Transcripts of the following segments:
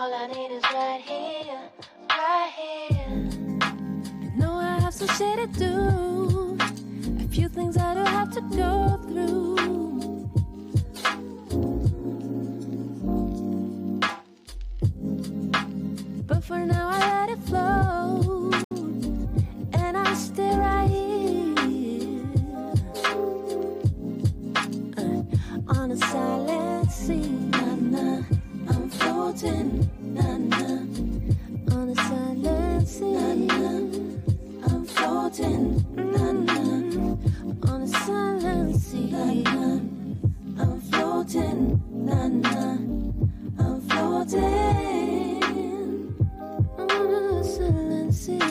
All I need is right here, right here. You know I have some shit to do, a few things I do have to go through. But for now I let it flow, and I stay right here on a silent sea. Nah, I'm floating. Nah, on a silent sea. Nah, I'm floating. Nah, on a silent sea. Nah, I'm floating. Nah, I'm floating on a silent sea.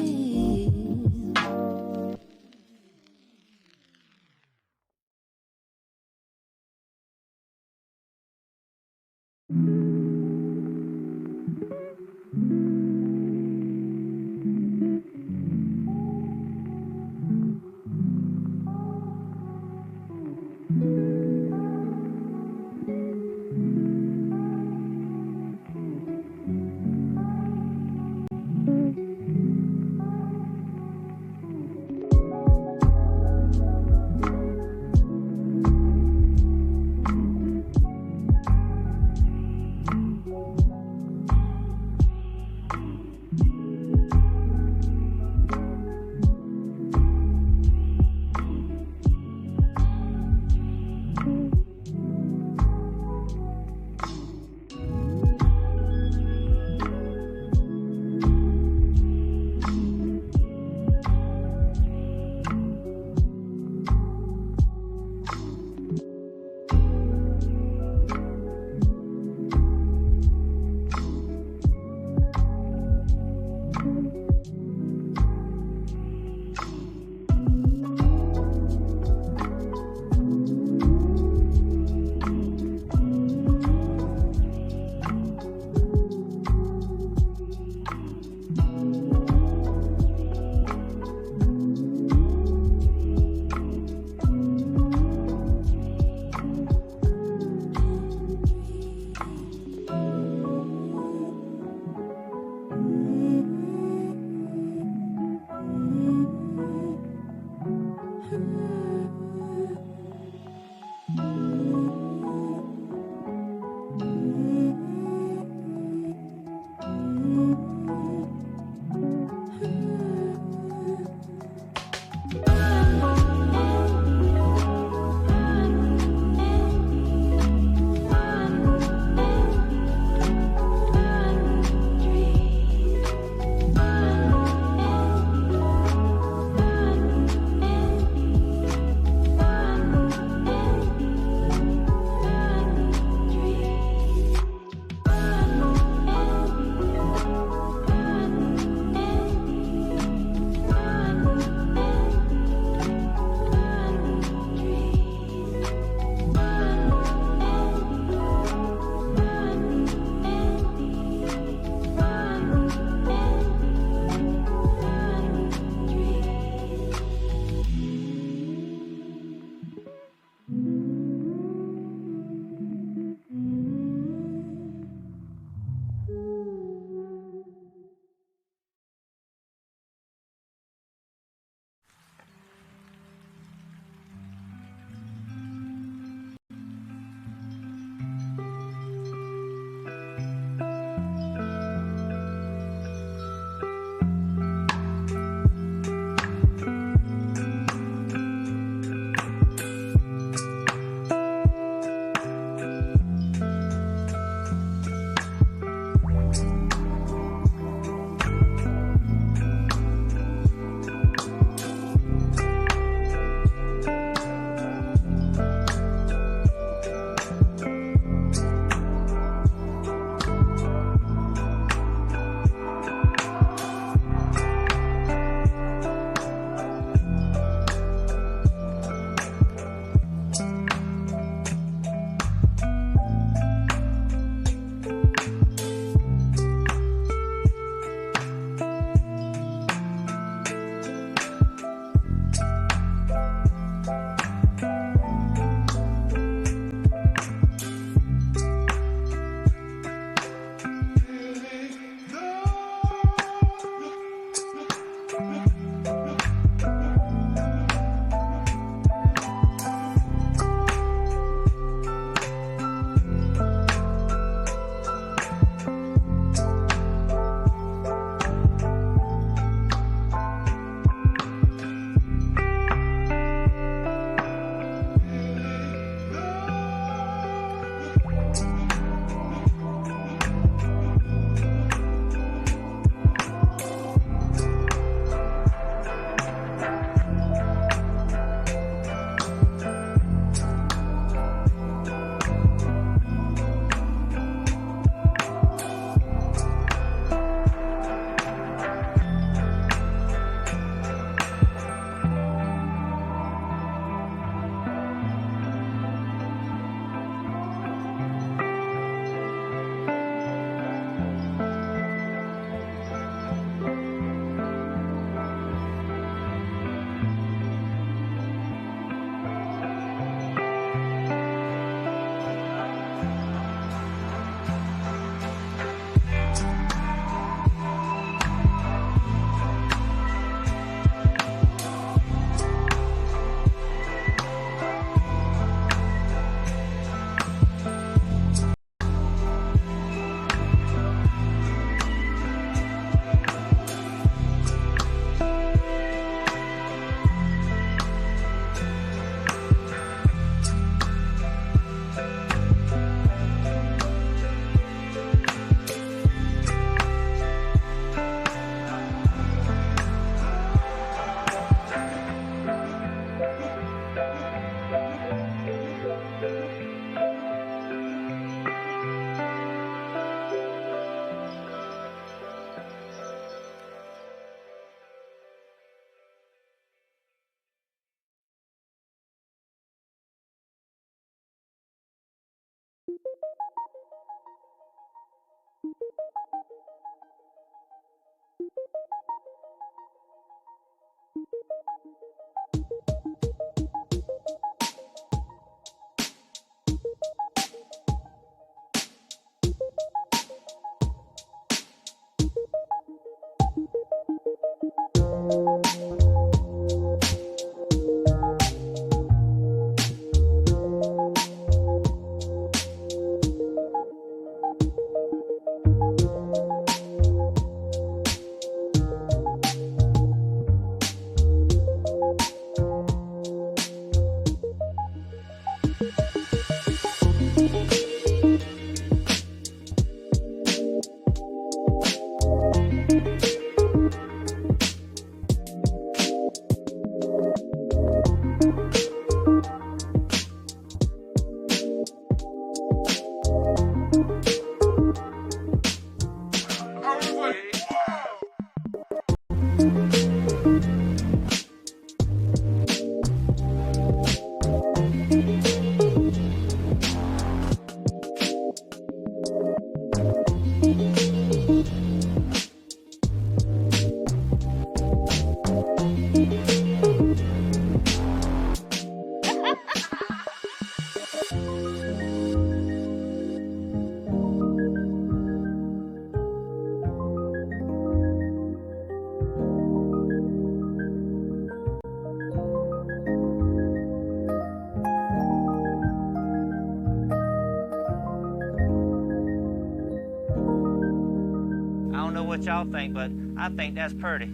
don't know what y'all think, but I think that's pretty.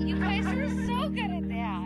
You guys are so good at that.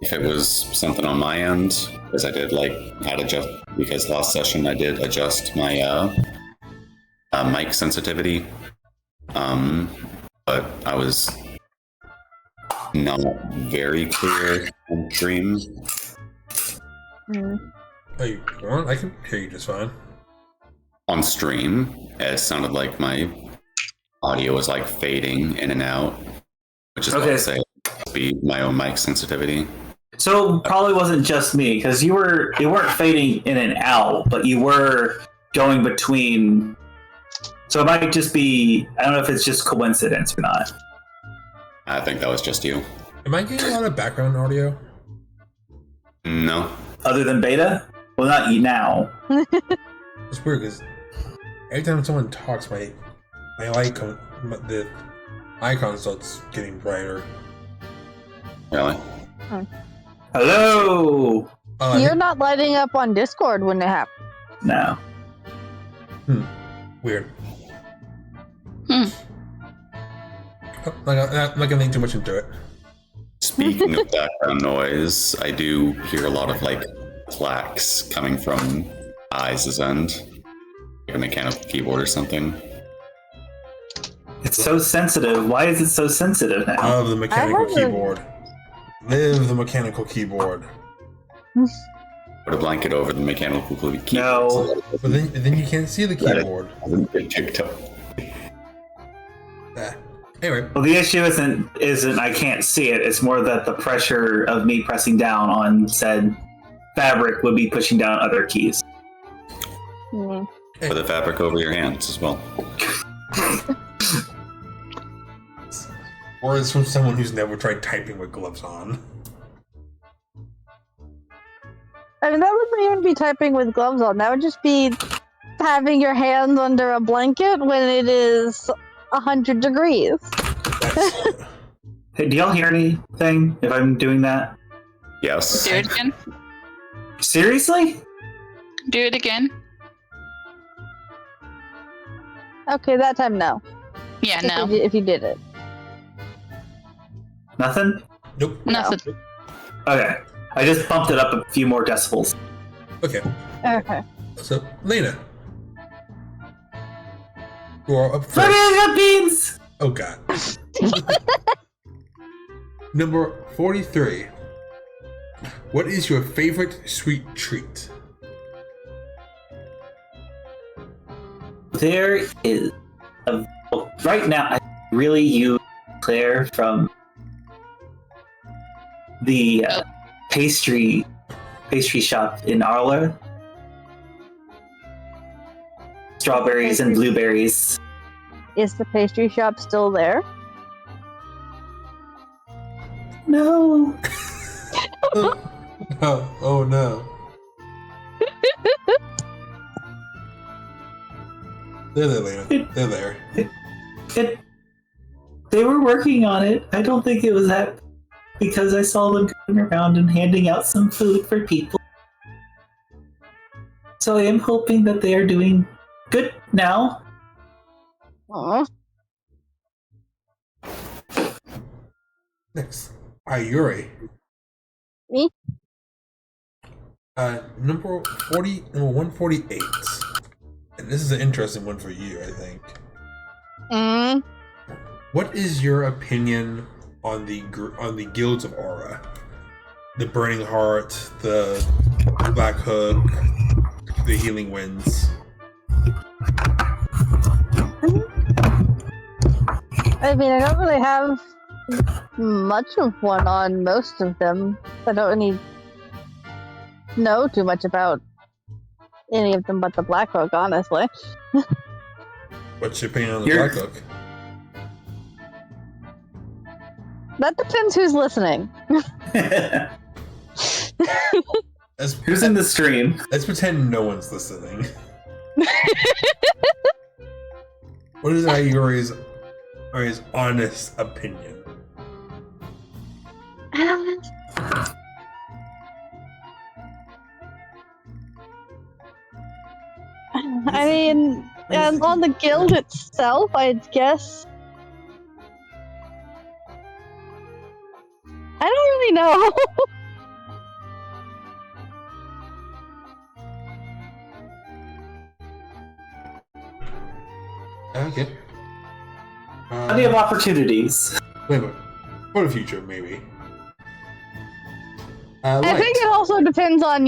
if it was something on my end, because I did because last session I did adjust my mic sensitivity, but I was not very clear on stream. Oh, you want? I can hear you just fine. On stream, it sounded like my audio was like fading in and out, which is Okay. what I say be my own mic sensitivity. So probably wasn't just me, because you weren't fading in and out, but you were going between. So it might just be, I don't know if it's just coincidence or not. I think that was just you. Am I getting a lot of background audio? No. Other than beta? Well, not you now. It's weird because every time someone talks, the icon starts getting brighter. Really? Hello! You're not lighting up on Discord when it happens. No. Weird. Oh, I'm not gonna think too much into it. Speaking of background noise, I do hear a lot of like clacks coming from Eyes' end, like a mechanical keyboard or something. It's so sensitive. Why is it so sensitive now? Of the mechanical keyboard. Live the mechanical keyboard. Put a blanket over the mechanical keyboard. No. But then you can't see the keyboard. Anyway. Well, the issue isn't I can't see it. It's more that the pressure of me pressing down on said fabric would be pushing down other keys. Put the fabric over your hands as well. Or it's from someone who's never tried typing with gloves on. I mean, that wouldn't even be typing with gloves on. That would just be having your hands under a blanket when it is 100 degrees. Hey, do y'all hear anything if I'm doing that? Yes. Do it again. Seriously? Do it again. Okay, that time no. Yeah, no. If you did it. Nothing? Nope. Nothing. Okay. I just bumped it up a few more decibels. Okay. Okay. So, Lena. You are up first. Look at the beans! Oh god. Number 43. What is your favorite sweet treat? There is right now I really use Claire from the pastry shop in Arla. Strawberries and blueberries. Is the pastry shop still there? No. Oh no. They're there, Lena. They're there. They were working on it. I don't think it was that because I saw them going around and handing out some food for people. So I am hoping that they are doing good now. Aww. Next. Ayuri. Me? Number 148. And this is an interesting one for you, I think. What is your opinion on the guilds of Aura? The Burning Heart, the Black Hook, the Healing Winds. I mean, I don't really have much of one on most of them. I don't really know too much about any of them but the Black Hook, honestly. What's your opinion on the Black Hook? That depends who's listening. Who's in the stream? Let's pretend no one's listening. What is Ayuri's honest opinion? I mean, on the guild itself, I'd guess. I really know. Okay. Plenty of opportunities. Wait a minute. For the future, maybe. I Light. think it also depends on,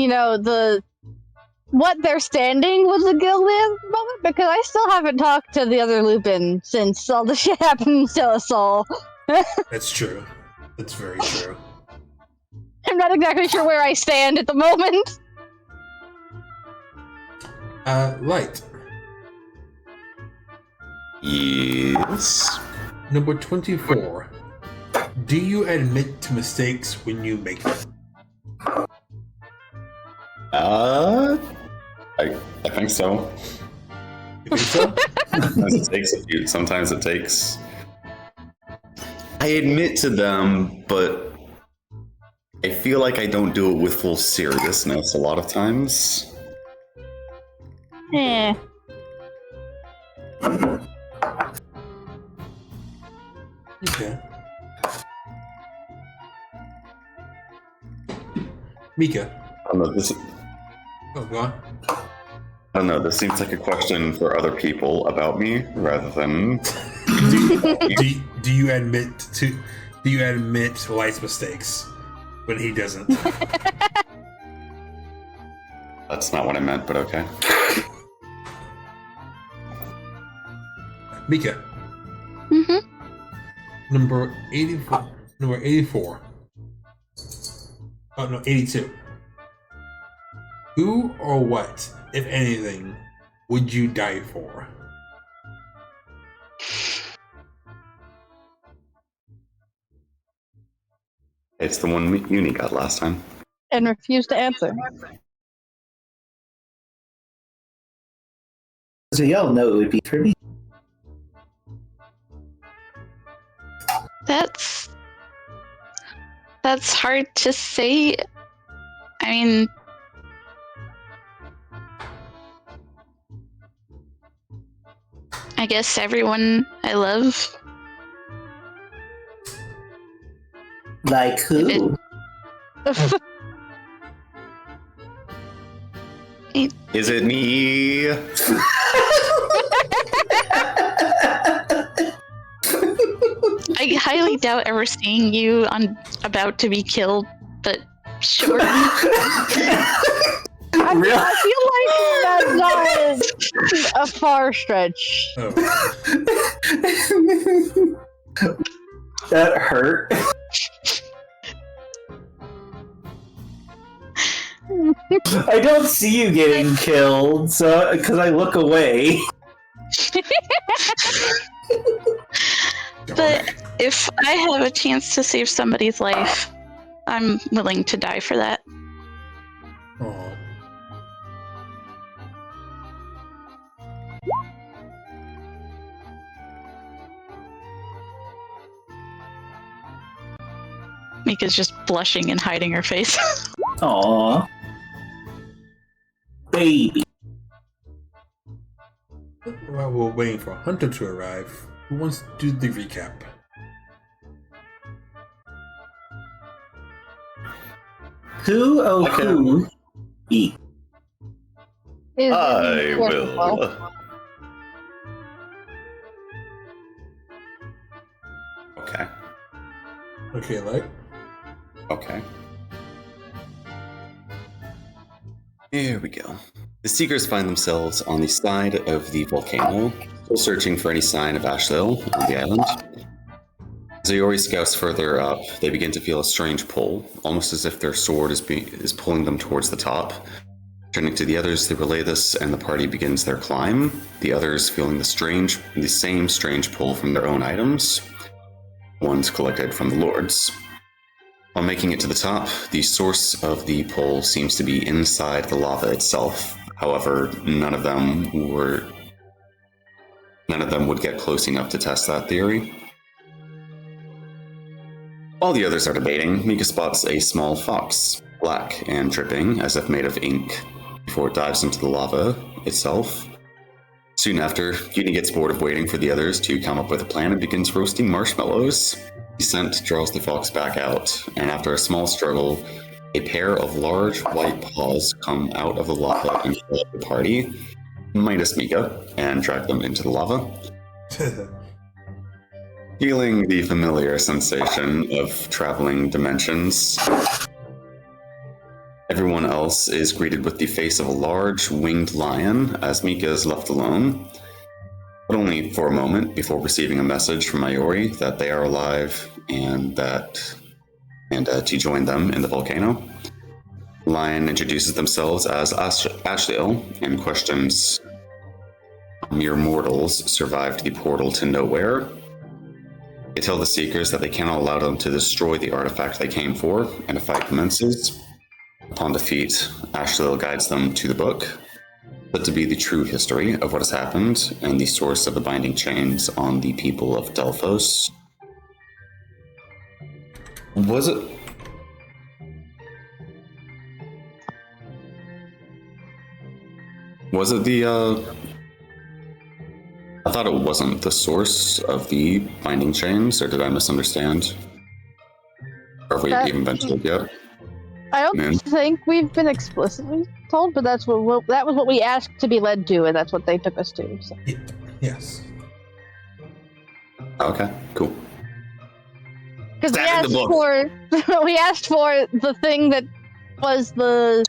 what their standing with the guild is at the moment, because I still haven't talked to the other Lupin since all the shit happened to us all. That's true. That's very true. I'm not exactly sure where I stand at the moment. Light. Yes. Number 24. Do you admit to mistakes when you make them? I think so. You think so? Sometimes it takes. I admit to them, but I feel like I don't do it with full seriousness a lot of times. Eh. Okay. Mika. I don't know, this. Oh, go on. I don't know. This seems like a question for other people about me rather than. Do you admit to? Do you admit Light's mistakes when he doesn't? That's not what I meant, but okay. Mika. Mm-hmm. Number 84. Number 84. Oh no, 82. Who or what, if anything, would you die for? It's the one Uni got last time. And refuse to answer. So y'all know it would be for me. That's hard to say. I mean, I guess everyone I love. Like who? Is it me? I highly doubt ever seeing you on about to be killed, but sure. Really? I feel like that's not a far stretch. Oh. That hurt. I don't see you getting killed, so because I look away. But if I have a chance to save somebody's life, I'm willing to die for that. Aw. Mika's just blushing and hiding her face. Aww. Baby. While we're waiting for Hunter to arrive, who wants to do the recap? Who, oh who, eat. I will. Okay. Okay, Light. Okay. Here we go. The Seekers find themselves on the side of the volcano, still searching for any sign of Ashlil on the island. As Iori scouts further up, they begin to feel a strange pull, almost as if their sword is pulling them towards the top. Turning to the others, they relay this, and the party begins their climb. The others feeling the same strange pull from their own items, ones collected from the lords. While making it to the top, the source of the pull seems to be inside the lava itself. However, none of them would get close enough to test that theory. While the others are debating, Mika spots a small fox, black and dripping, as if made of ink, before it dives into the lava itself. Soon after, Uni gets bored of waiting for the others to come up with a plan and begins roasting marshmallows. Descent draws the fox back out, and after a small struggle, a pair of large white paws come out of the lava and fill up the party, minus Mika, and drag them into the lava. Feeling the familiar sensation of traveling dimensions, everyone else is greeted with the face of a large winged lion as Mika is left alone, but only for a moment before receiving a message from Mayuri that they are alive and to join them in the volcano. Lion introduces themselves as Ashdale and questions mere mortals survived the portal to nowhere. They tell the Seekers that they cannot allow them to destroy the artifact they came for, and a fight commences. Upon defeat, Ashdale guides them to the book, but to be the true history of what has happened and the source of the binding chains on the people of Delphos. Was it? Was it the, I thought it wasn't the source of the binding chains, or did I misunderstand? Or have we even been told yet? I don't think we've been explicitly told, but that was what we asked to be led to, and that's what they took us to. So. Yes. Okay, cool. Because we asked for the thing that was the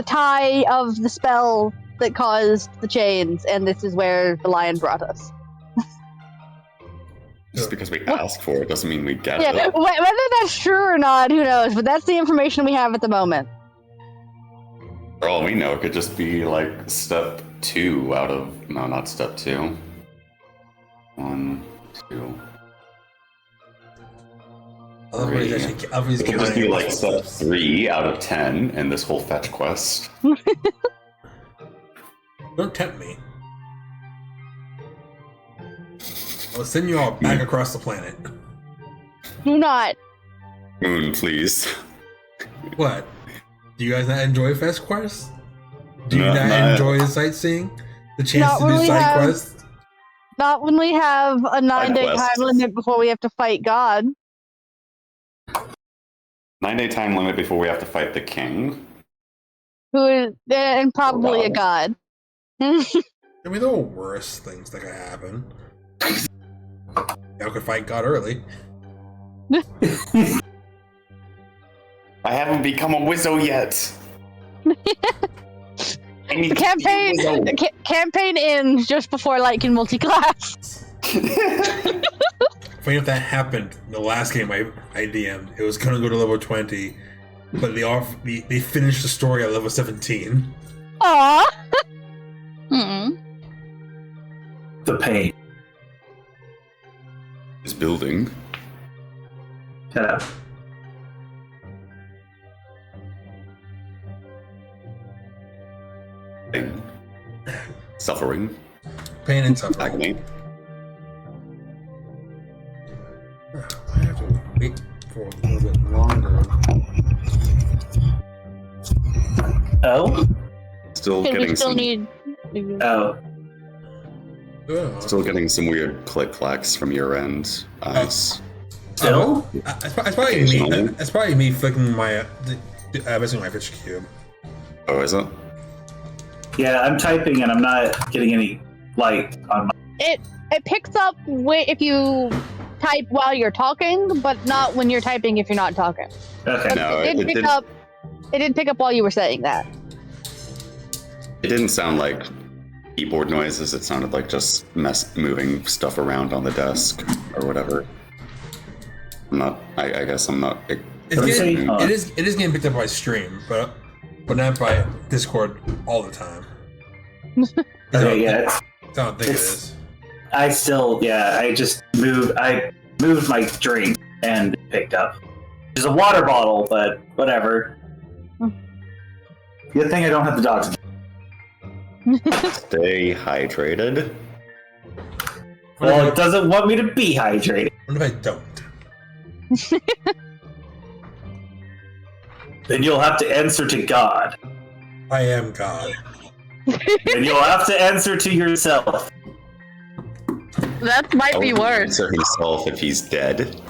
tie of the spell that caused the chains, and this is where the lion brought us. Just because we ask for it doesn't mean we get Yeah, it. whether that's true or not, who knows? But that's the information we have at the moment. For all we know, it could just be like step 2 out of... No, not step 2. 1, 2... It could just be like step 3 out of 10 in this whole fetch quest. Don't tempt me. I'll send you all back across the planet. Do not. Moon, please. What? Do you guys not enjoy Fest Quest? Do you No, not enjoy sightseeing? The chance Not to when do we side have- quests? Not when we have a 9-day quest. time limit before we have to fight God. 9-day time limit before we have to fight the king. Who is, and probably a God. god. I mean, there were worse things that could happen. Y'all could fight God early. I haven't become a wizzo yet. I need The campaign, to be a wizzo. campaign ends just before Light can multi-class. Funny if that happened in the last game I DM'd. It was gonna go to level 20, but they finished the story at level 17. Aww. The pain. Is building. Shut up. Pain. Suffering. Pain and suffering. Agony. I have to wait for a little bit longer. Oh? Still Okay, getting we still some... need. Oh. Ugh. Still getting some weird click-clacks from your end, Ice. Still? That's probably me. That's probably me flicking my missing my fish cube. Oh, is it? Yeah, I'm typing and I'm not getting any light on my. It picks up if you type while you're talking, but not when you're typing if you're not talking. Okay. But No, it it did pick didn't- up. It did pick up while you were saying that. It didn't sound like keyboard noises. It sounded like just moving stuff around on the desk or whatever. I guess I'm not. It is getting picked up by stream, but not by Discord all the time. Okay, yeah. I don't think it is. I just moved. I moved my drink and it picked up. There's a water bottle, but whatever. Good thing I don't have the dogs. Stay hydrated. Well, it doesn't want me to be hydrated. What if I don't? Then you'll have to answer to God. I am God. Then you'll have to answer to yourself. That might be I'll worse. answer himself if he's dead.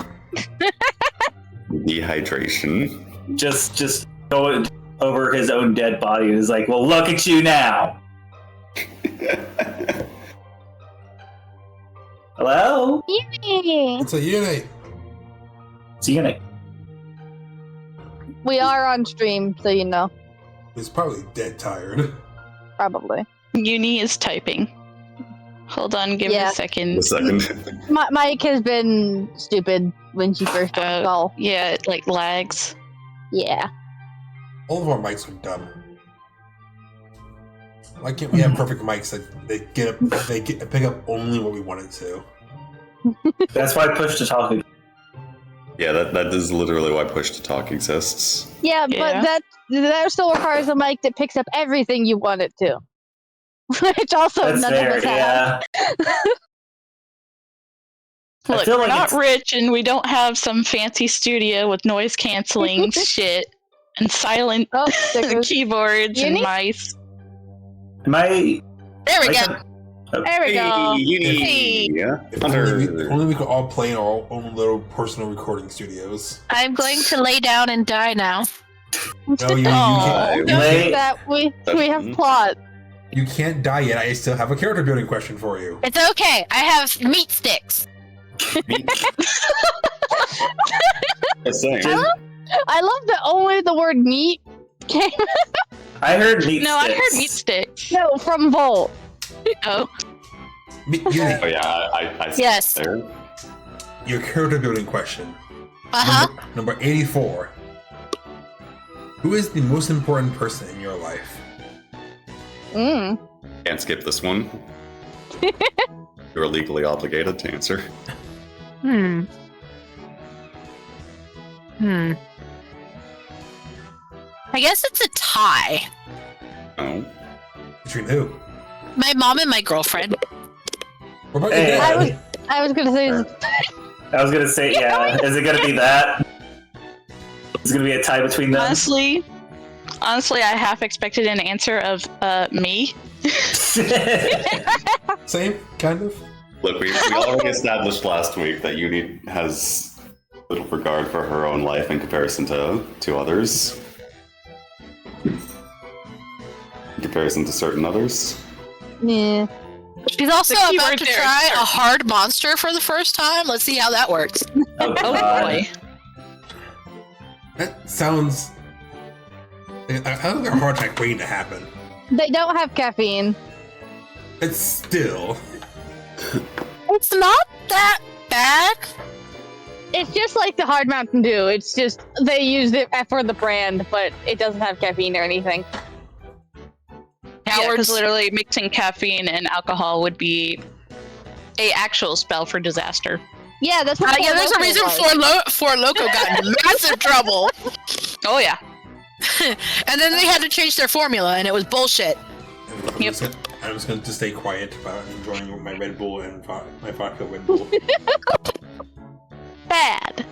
Dehydration. Just go over his own dead body and is like, well, look at you now. Hello? Yay! It's a unit. It's a unit. We are on stream, so you know. He's probably dead tired. Probably. Uni is typing. Hold on, give me Yeah. a second. A second. Mike has been stupid when she first joined the call. Yeah, it like lags. Yeah. All of our mics are dumb. Why can't we have perfect mics that they pick up only what we want it to? That's why push to talk. Yeah, that is literally why push to talk exists. Yeah, Yeah. but that still requires a mic that picks up everything you want it to. Which also That's none fair, of us have. yeah. I Look, feel we're like not it's- rich and we don't have some fancy studio with noise canceling shit and silent Oh, stickers. keyboards and Uni? mice. Am I? There we like, go. There we go. Uni! Yeah. If Hunter. only we could all play in our own little personal recording studios. I'm going to lay down and die now. No, you Aw, can't. don't Lay- do that. We have plot. You can't die yet. I still have a character building question for you. It's okay. I have meat sticks. Just saying. I love that only the word meat came. I heard meat No, I sticks. heard meat sticks. No, from Volt. Oh, Uni, Oh yeah, I Yes. there. your character building question. Uh-huh. Number 84. Who is the most important person in your life? Mm. Can't skip this one. You are legally obligated to answer. Hmm. I guess it's a tie. Oh. Between who? My mom and my girlfriend. What about Hey. your dad? I was gonna say I was gonna say, yeah. Is it gonna be that? Is it gonna be a tie between them? honestly, I half expected an answer of me. Same, kind of. Look, we already established last week that Uni has little regard for her own life in comparison to others. In comparison to certain others. yeah. She's also The keyword about to there is try certain. a hard monster for the first time. Let's see how that works. Oh, Oh God. boy. That sounds. I don't think a heart attack waiting to happen. They don't have caffeine. It's still. It's not that bad. It's just like the hard Mountain Dew. It's just they used it for the brand, but it doesn't have caffeine or anything. Yeah, Howard's because literally mixing caffeine and alcohol would be a actual spell for disaster. Yeah, that's what. yeah, there's a reason Four Loco got in massive trouble. Oh yeah. And then they had to change their formula, and it was bullshit. I'm just going to stay quiet about enjoying my Red Bull and my vodka Red Bull. Bad.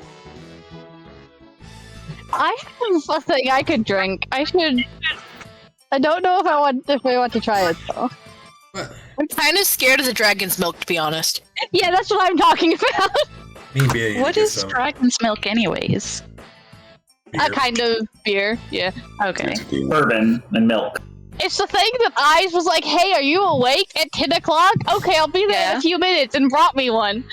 I have a thing I could drink. I should. I don't know if I want to try it though. I'm kind of scared of the dragon's milk, to be honest. Yeah, that's what I'm talking about. Me being What into is some dragon's milk, anyways? beer. A kind of beer. Yeah. Okay. Bourbon and milk. It's the thing that Eyes was like, "Hey, are you awake at 10 o'clock? Okay, I'll be there in Yeah. a few minutes," and brought me one.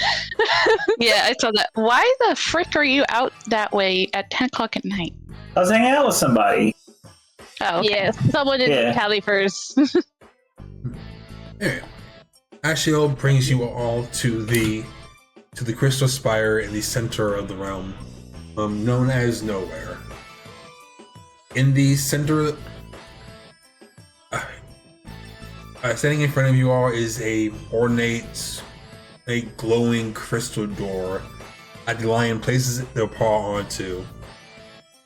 Yeah, I saw that. Why the frick are you out that way at 10 o'clock at night? I was hanging out with somebody. Oh, okay. Yes, someone in Yeah. Cali first. Anyway, Ashiel brings you all to the crystal spire in the center of the realm, known as Nowhere. In the center, standing in front of you all is a ornate, a glowing crystal door that the lion places their paw onto,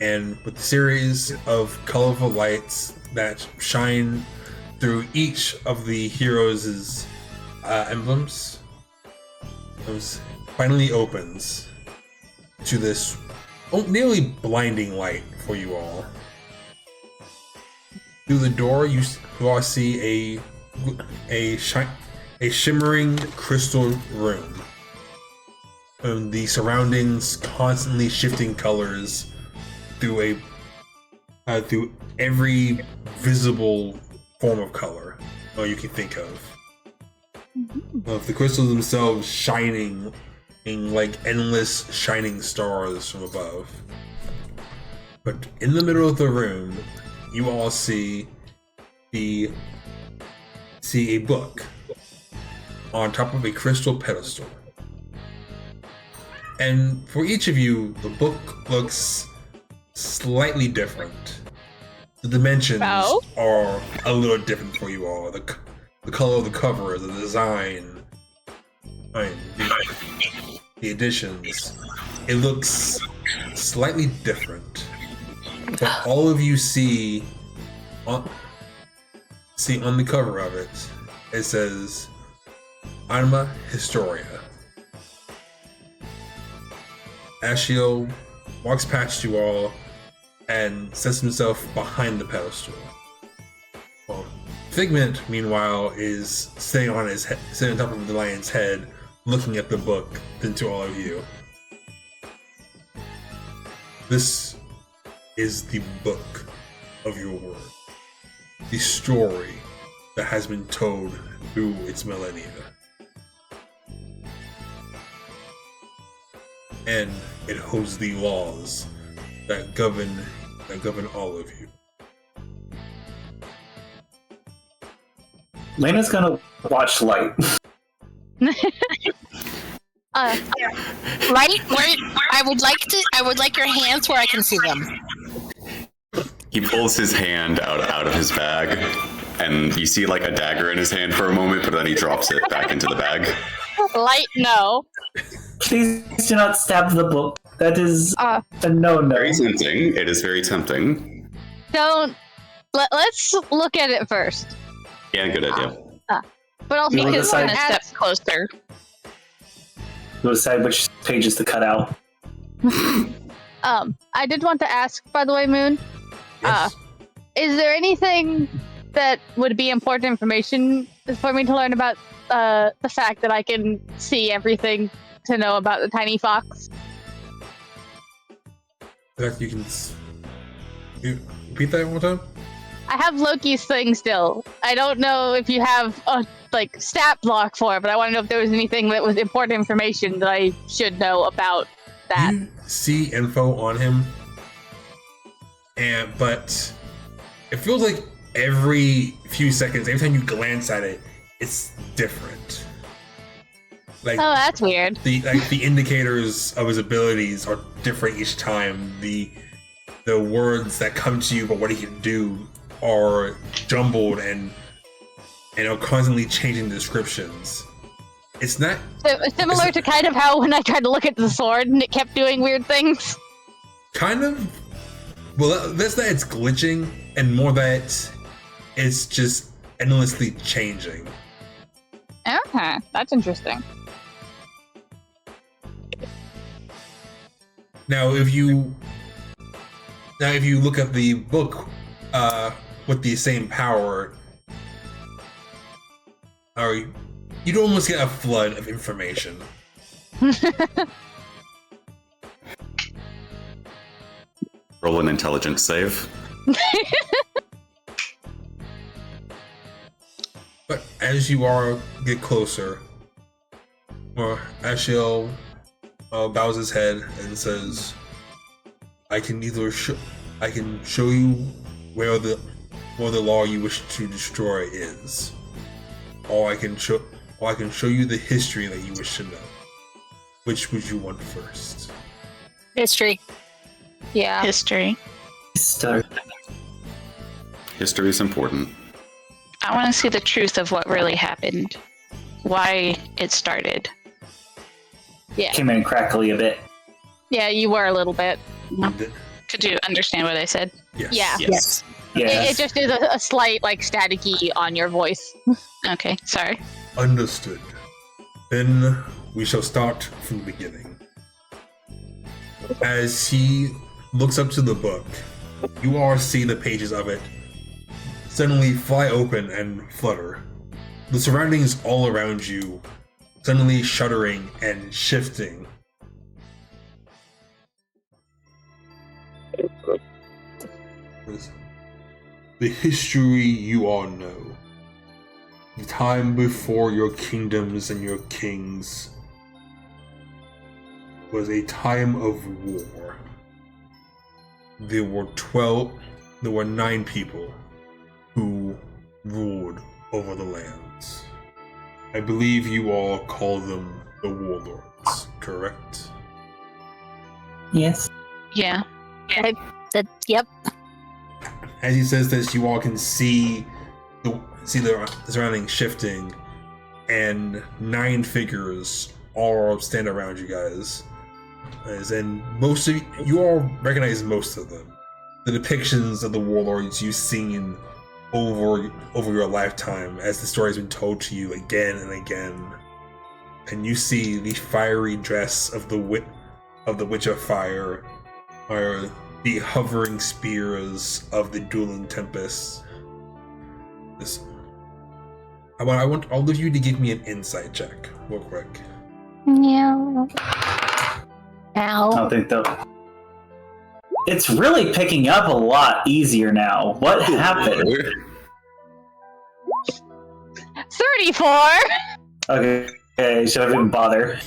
and with a series of colorful lights that shine through each of the heroes' emblems, it finally opens to this nearly blinding light for you all. Through the door, you all see a a shimmering crystal room. The surroundings constantly shifting colors through every visible form of color you can think of. The crystals themselves shining in like endless shining stars from above. But in the middle of the room, you all see a book on top of a crystal pedestal. And for each of you, the book looks slightly different. The dimensions are a little different for you all. The color of the cover, the design, the additions. It looks slightly different. But all of you see on the cover of it, it says Anima Historia. Ashiel walks past you all and sets himself behind the pedestal. Well, Figment, meanwhile, is sitting on top of the lion's head, looking at the book, then to all of you. This is the book of your world. The story that has been told through its millennia. And it holds the laws that govern all of you. Lena's gonna watch Light. Right? I would like your hands where I can see them. He pulls his hand out of his bag, and you see like a dagger in his hand for a moment, but then he drops it back into the bag. Light, no. Please do not stab the book. That is a no-no. Very tempting. It is very tempting. Let's look at it first. Yeah, good idea. But also, You He wanna is going to decide- step closer. We'll decide which pages to cut out. I did want to ask, by the way, Moon, Yes. is there anything that would be important information for me to learn about the fact that I can see everything to know about the tiny fox? That you can. You repeat that one more time? I have Loki's thing still. I don't know if you have a stat block for it, but I want to know if there was anything that was important information that I should know about that. You see info on him, but it feels like every few seconds, every time you glance at it, it's different. Like, Oh, that's weird. the indicators of his abilities are different each time. The words that come to you about what he can do are jumbled and are constantly changing descriptions. It's not Similar to kind of how when I tried to look at the sword and it kept doing weird things. kind of. Well, that's that it's glitching, and more that it's just endlessly changing. Okay, that's interesting. Now, if you look at the book with the same power, you'd almost get a flood of information. Roll an intelligence save. But as you get closer, Ashiel bows his head and says, "I can show you where the law you wish to destroy is, or I can show you the history that you wish to know. Which would you want first?" History. Yeah. History. Start. History is important. I want to see the truth of what really happened. Why it started. Came in crackly a bit. Yeah, you were a little bit. Could you understand what I said? Yes. Yeah. Yes. Yes. It just is a slight staticky on your voice. Okay, sorry. Understood. Then we shall start from the beginning. As he looks up to the book, you all see the pages of it suddenly fly open and flutter. the surroundings all around you suddenly shuddering and shifting. The history you all know. The time before your kingdoms and your kings was a time of war. There were 9 people who ruled over the lands. I believe you all call them the warlords, correct? Yes. Yeah. Yep. As he says this, you all can see the surroundings shifting, and 9 figures all stand around you guys. And most of you all recognize most of them. The depictions of the warlords you've seen over your lifetime, as the story has been told to you again and again. And you see the fiery dress of the Witch of Fire, or the hovering spears of the dueling tempests. I want all of you to give me an insight check, real quick. Yeah. I don't think though. It's really picking up a lot easier now. What happened? 34! Okay, should I even bother?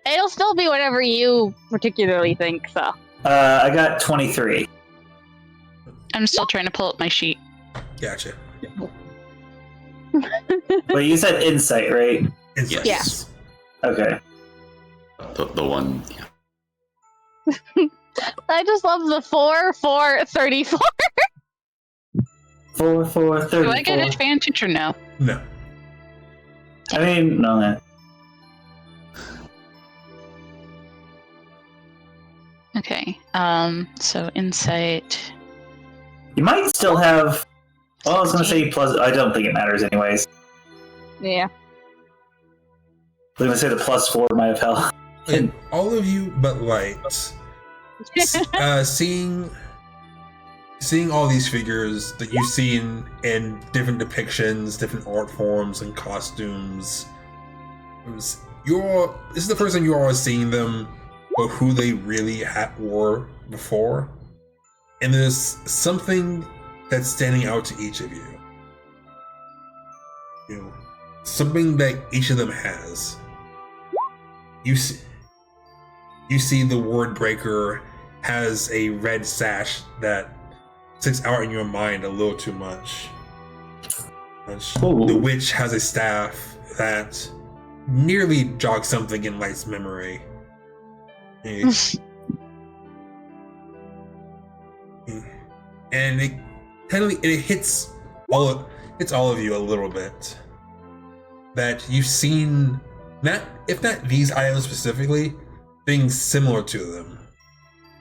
It'll still be whatever you particularly think, so. I got 23. I'm still trying to pull up my sheet. Gotcha. But you said insight, right? Insight. Yes. Okay. The one. Yeah. I just love the 4, 4, 34. 4, 4, 34. Do I get advantage or no? No. I mean, no. Okay. So insight. You might still have. Well, I was going to say plus. I don't think it matters, anyways. Yeah. I was going to say the +4 might have helped. And all of you but Light, seeing all these figures that you've seen in different depictions, different art forms and costumes, this is the first time you all are seeing them or who they really were before. And there's something that's standing out to each of you. You know, something that each of them has. You see the Wordbreaker has a red sash that sticks out in your mind a little too much. The witch has a staff that nearly jogs something in Light's memory. And it hits all of you a little bit. That you've seen, if not these items specifically, things similar to them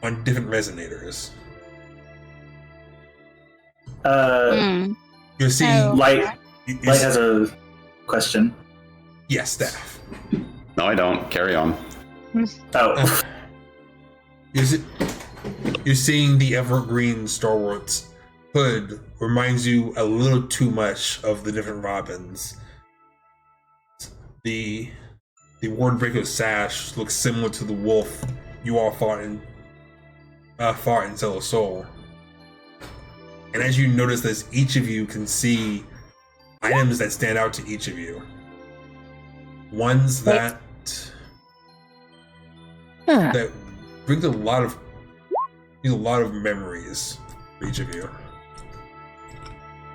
on different resonators. You're seeing Light has a question. Yes, staff. No, I don't. Carry on. Oh. You're seeing the evergreen stalwart's hood reminds you a little too much of the different Robins. The Wordbreaker's sash looks similar to the wolf you all fought in Cellar Soul. And as you notice this, each of you can see items that stand out to each of you. Ones that brings a lot of memories for each of you.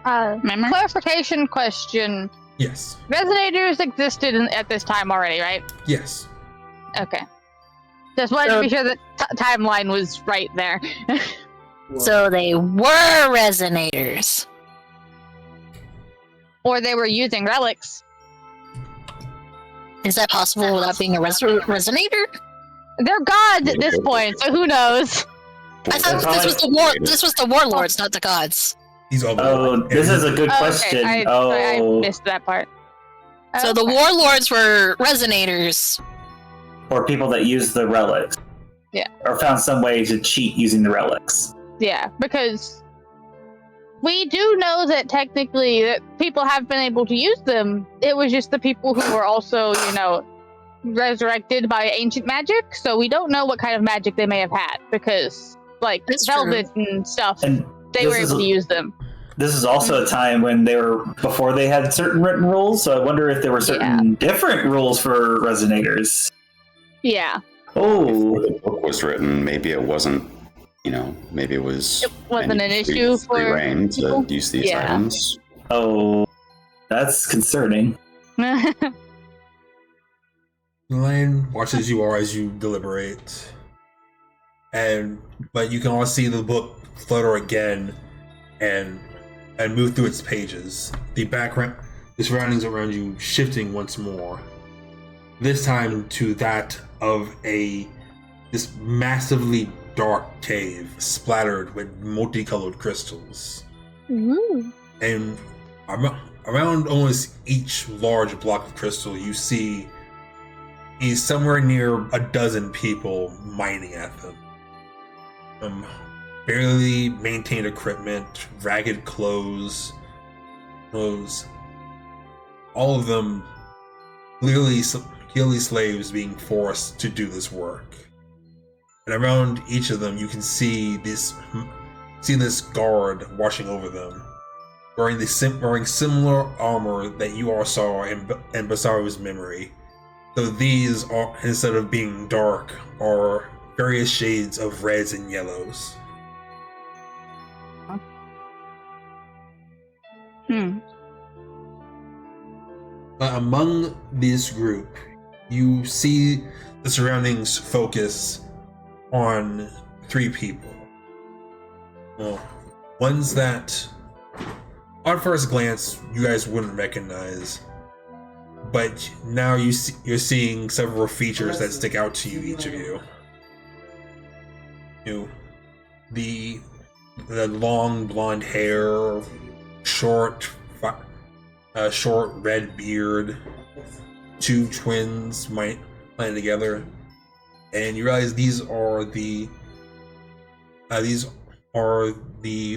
Clarification question. Yes. Resonators existed at this time already, right? Yes. Okay. Just wanted to be sure the timeline was right there. So they were resonators. Or they were using relics. Is that possible without being a resonator? They're gods at this point, so who knows? I thought this was the warlords, not the gods. These are this is a good question. Okay, I missed that part. So the warlords were resonators. Or people that use the relics. Yeah. Or found some way to cheat using the relics. Yeah, because We do know that technically that people have been able to use them. It was just the people who were also, resurrected by ancient magic. So we don't know what kind of magic they may have had because, like, That's velvet and stuff, And they were able to use them. this is also a time when before they had certain written rules, so I wonder if there were certain different rules for resonators. Yeah. Oh, Before the book was written, maybe it wasn't, maybe it was... It wasn't an any issue free for reign to people? use these Yeah. items. oh, that's concerning. The lion watches you all as you deliberate, but you can all see the book flutter again and move through its pages. The surroundings around you shifting once more. This time to that of this massively dark cave splattered with multicolored crystals. Ooh. And around almost each large block of crystal, you see is somewhere near a dozen people mining at them. Barely maintained equipment, ragged clothes, all of them clearly slaves being forced to do this work. And around each of them, you can see this guard watching over them, wearing similar armor that you all saw in Basaru's memory. So these are, instead of being dark, are various shades of reds and yellows. But among this group, you see the surroundings focus on 3 people. Well, ones that, on first glance, you guys wouldn't recognize, but now you're seeing several features that stick out to you, each of you. The long blonde hair, short red beard, 2 twins playing together, and you realize these are the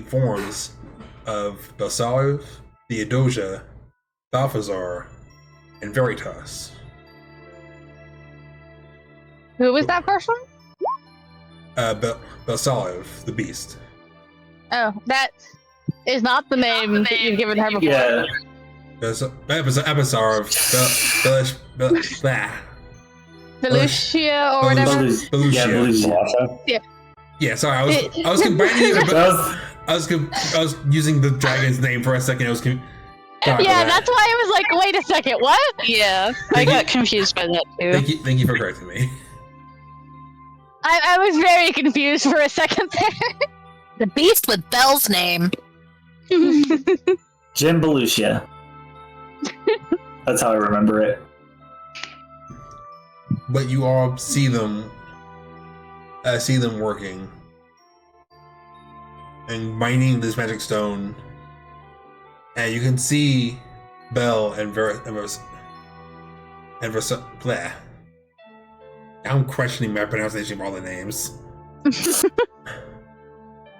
forms of Basaru, Theodosia, Balthazar, and Veritas. Who was that first one? Basaru, the beast. Oh, that is not the name that you've given her before. Yeah. Basaru, Felicia or whatever. Belusia. Yeah, sorry, I was combining it. I was using the dragon's name for a second. That's why I was like, wait a second, what? Yeah, I got confused by that too. Thank you for correcting me. I was very confused for a second there. The beast with Belle's name. Jim Belusia. That's how I remember it. But you all see them working and mining this magic stone, and you can see Belle and I'm questioning my pronunciation of all the names.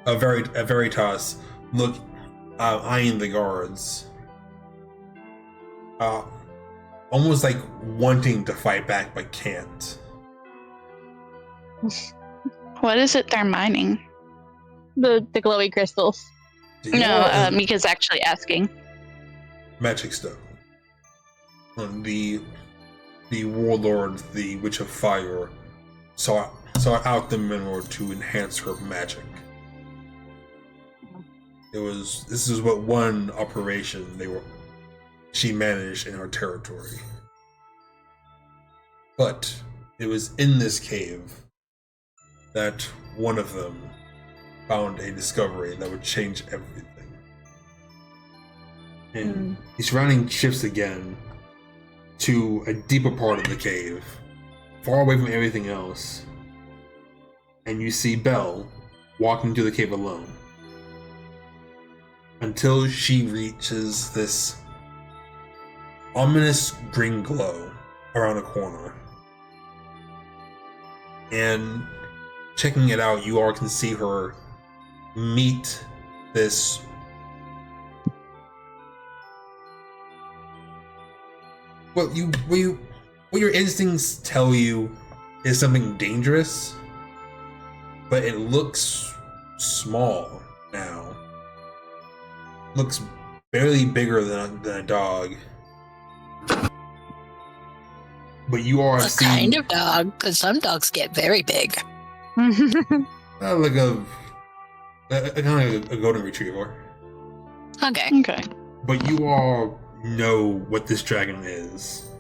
a Veritas look eyeing the guards, almost like wanting to fight back but can't. What is it they're mining? The glowy crystals. No, Mika's actually asking. Magic stone. The warlord, the Witch of Fire, sought out the mineral to enhance her magic. This is what one operation she managed in her territory. But it was in this cave that one of them found a discovery that would change everything. And the surrounding shifts again to a deeper part of the cave, far away from everything else. And you see Belle walking through the cave alone, until she reaches this ominous green glow around a corner. And checking it out, you all can see her meet this what your instincts tell you is something dangerous, but it looks small now. Looks barely bigger than a dog. But you are A seeing kind of dog, because some dogs get very big. like a kind of a golden retriever. Okay. Okay. But you all know what this dragon is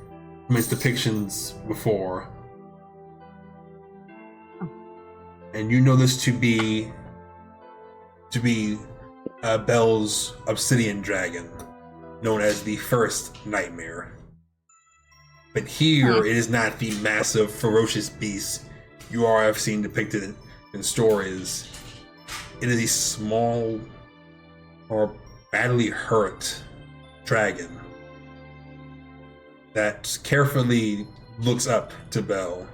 from its depictions before. And you know this to be Bel's obsidian dragon, known as the first nightmare. But here, it is not the massive, ferocious beast you all have seen depicted in stories. It is a small or badly hurt dragon that carefully looks up to Bel,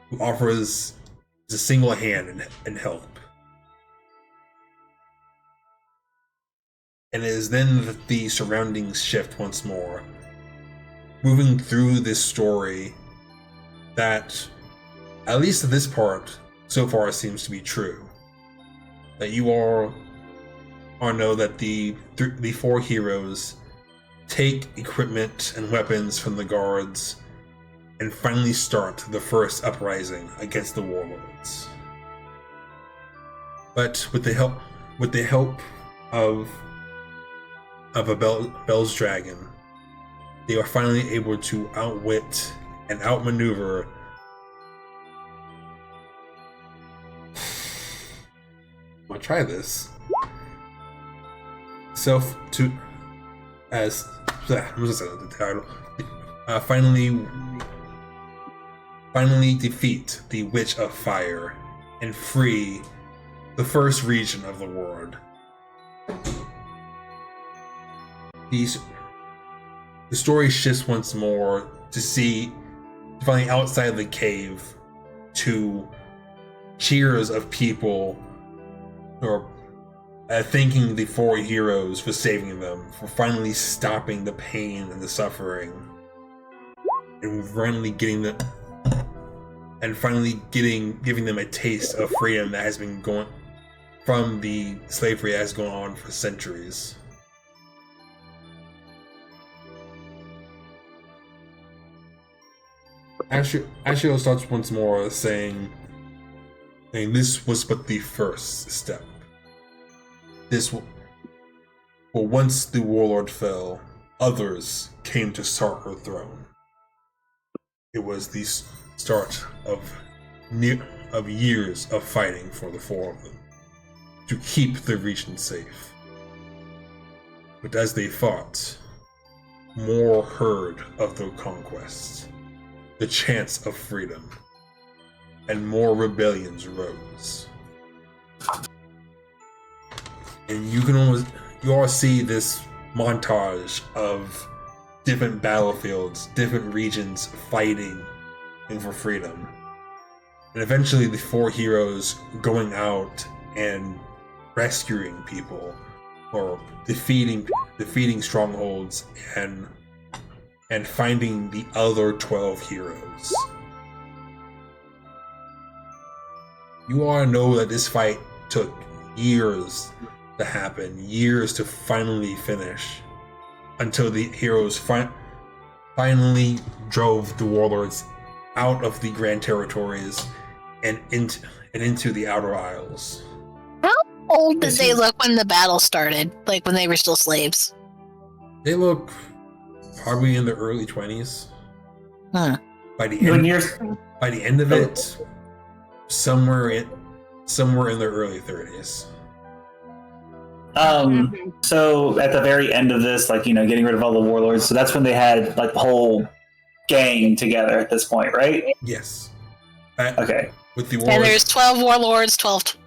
who offers a single hand and help. And it is then that the surroundings shift once more, moving through this story that, at least at this part, so far seems to be true. That you all know that the four heroes take equipment and weapons from the guards and finally start the first uprising against the warlords. But with the help of a Bel's dragon, they are finally able to outwit and outmaneuver I'm gonna try this. Finally defeat the Witch of Fire and free the first region of the world. The story shifts once more to finally outside the cave to cheers of people or thanking the four heroes for saving them, for finally stopping the pain and the suffering, and finally giving them a taste of freedom that has been going from the slavery that has gone on for centuries. Ashio starts once more saying this was but the first step. Once the warlord fell, others came to start her throne. It was the start of years of fighting for the four of them to keep the region safe. But as they fought, more heard of the conquest, the chance of freedom, and more rebellions rose. And you all see this montage of different battlefields, different regions fighting and for freedom. And eventually the four heroes going out and rescuing people or defeating strongholds and finding the other 12 heroes. You all know that this fight took years to happen, years to finally finish, until the heroes finally drove the warlords out of the Grand Territories and into the Outer Isles. How old did they look when the battle started? Like when they were still slaves? They look probably in their early 20s. Huh. By the end of it, somewhere in their early 30s. So at the very end of this, getting rid of all the warlords, so that's when they had the whole gang together at this point, right? Yes. Okay. With the And there's 12 warlords, 12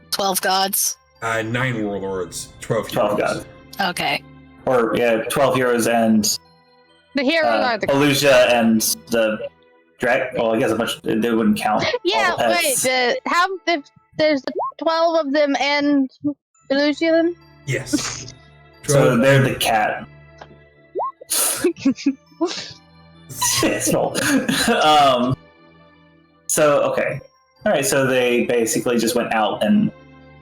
gods. 9 warlords, 12 heroes. 12 gods. Okay. Or 12 heroes and The heroes are the Alusia and the drag. Well, I guess they wouldn't count. Yeah, all the pets. wait. There's 12 of them and Illusion? Yes. So they're the cat. Small. So okay, all right. So they basically just went out and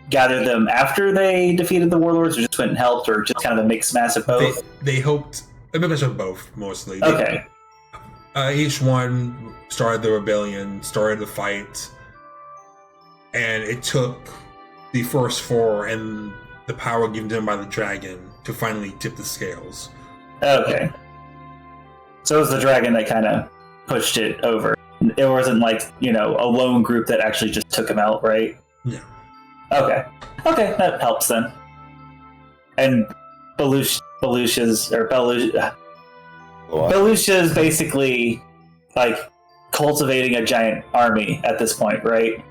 gathered them after they defeated the warlords, or just went and helped, or just kind of a mixed mass of both. They hoped a mix of both mostly. Okay. Each one started the rebellion, started the fight, and it took the first four and the power given to them by the dragon to finally tip the scales. Okay. So it was the dragon that kind of pushed it over. It wasn't like, a lone group that actually just took him out, right? No. Okay. Okay, that helps then. And Belusha's basically like cultivating a giant army at this point, right?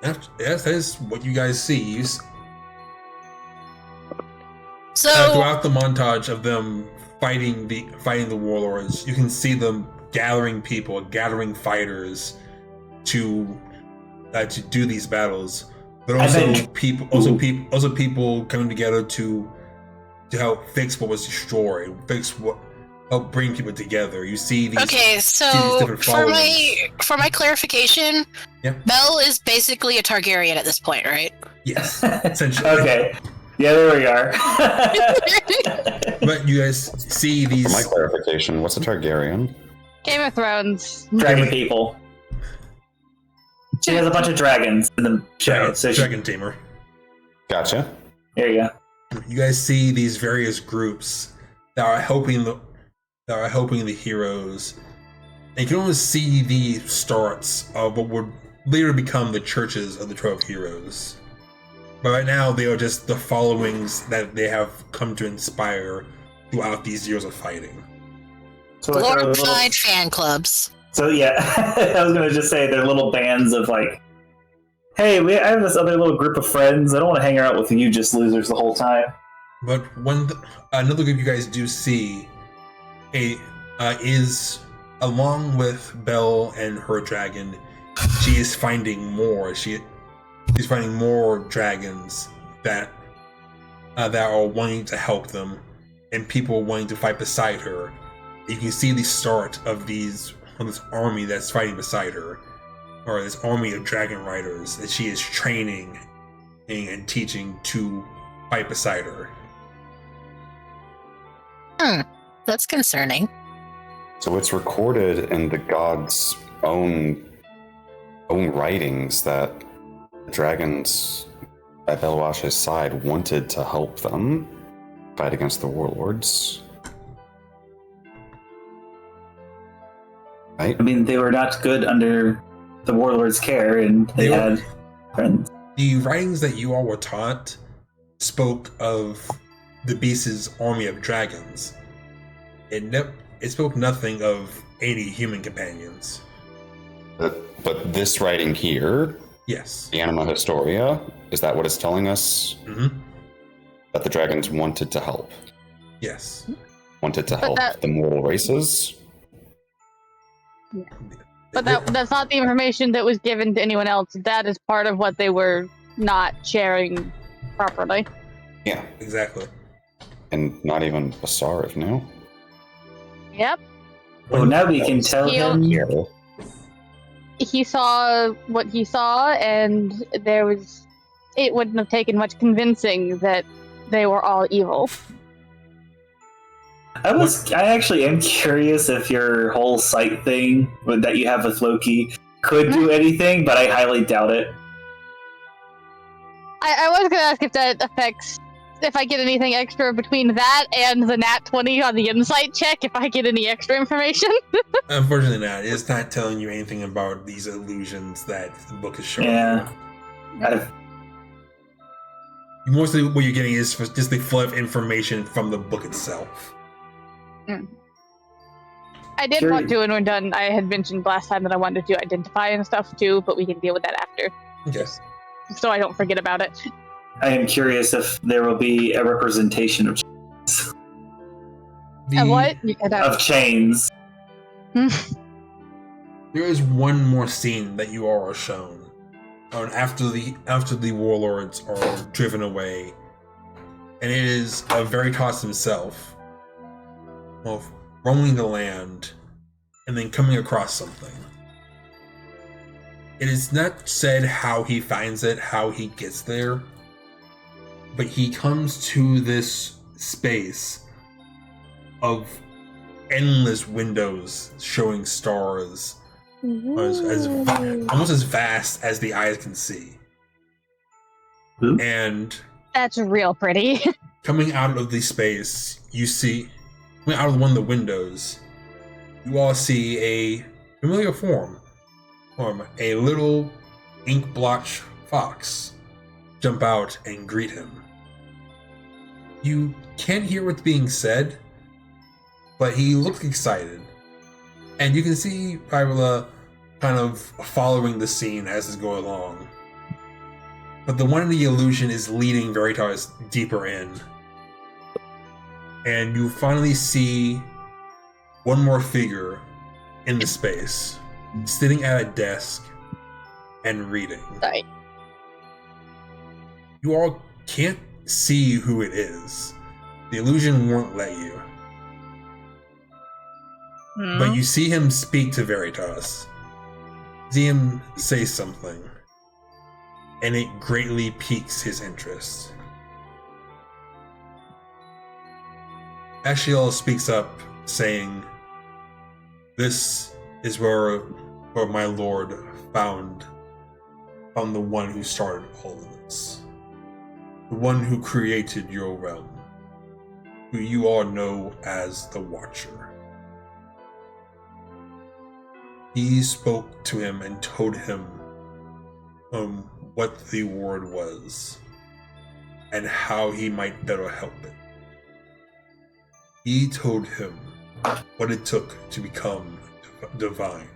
Yes, that is what you guys see. So Throughout the montage of them fighting the warlords, you can see them gathering people, gathering fighters to do these battles. But also people coming together to help fix what was destroyed, help bring people together. You see these. okay, so for my clarification, Yeah. Belle is basically a Targaryen at this point, right? Yes, essentially. Okay. Yeah, there we are. But you guys see these. For my clarification, what's a Targaryen? Game of Thrones. Dragon people. She has a bunch of dragons in the show. So Dragon Tamer. Gotcha. there you go. You guys see these various groups that are helping the heroes. And you can almost see the starts of what would later become the churches of the 12 heroes. But right now, they are just the followings that they have come to inspire throughout these years of fighting. So like they're Glorified fan clubs. So yeah, I was gonna just say they're little bands of like, hey, I have this other little group of friends. I don't want to hang out with you just losers the whole time. But another group you guys do see is, along with Belle and her dragon, she is finding more. She's finding more dragons that are wanting to help them, and people wanting to fight beside her. You can see the start of this army that's fighting beside her, or this army of dragon riders that she is training and teaching to fight beside her. That's concerning. So it's recorded in the god's own writings that the dragons at Belwash's side wanted to help them fight against the warlords. Right? I mean, they were not good under the warlord's care, and they had friends. The writings that you all were taught spoke of the beast's army of dragons. It spoke nothing of any human companions. But this writing here, Yes. the Anima Historia, is that what it's telling us? Mm-hmm. That the dragons wanted to help? Yes. Wanted to But help that- the mortal races? But that's not the information that was given to anyone else. That is part of what they were not sharing properly. Yeah. Exactly. And not even Basarv, no? Yep. Well, now we can tell him. Yeah. He saw what he saw, and it wouldn't have taken much convincing that they were all evil. I actually am curious if your whole sight thing that you have with Loki could do anything, but I highly doubt it. I was going to ask if that affects, if I get anything extra between that and the nat 20 on the insight check, if I get any extra information. Unfortunately not. It's not telling you anything about these illusions that the book is showing. Yeah. Mostly what you're getting is just the flood of information from the book itself. I did want to, and when done, I had mentioned last time that I wanted to identify and stuff too, but we can deal with that after. Yes. So I don't forget about it. I am curious if there will be a representation of What? of chains. There is one more scene that you all are shown. After the warlords are driven away, and it is Veritas himself, roaming the land, and then coming across something. It is not said how he finds it, how he gets there, but he comes to this space of endless windows showing stars, almost as vast as the eyes can see. Ooh. And That's real pretty. coming out of the space, you see, coming out of one of the windows, you all see a familiar form, a little ink blotch fox, jump out and greet him. You can't hear what's being said, but he looks excited. And you can see Viola kind of following the scene as it's going along. But the one in the illusion is leading Veritas deeper in. And you finally see one more figure in the space, sitting at a desk and reading. Sorry. You all can't see who it is. The illusion won't let you. But you see him speak to Veritas. See him say something. And it greatly piques his interest. Ashiel speaks up, saying, "This is where my lord found the one who started all of this. The one who created your realm, who you all know as the Watcher. He spoke to him and told him what the ward was and how he might better help it. He told him what it took to become divine.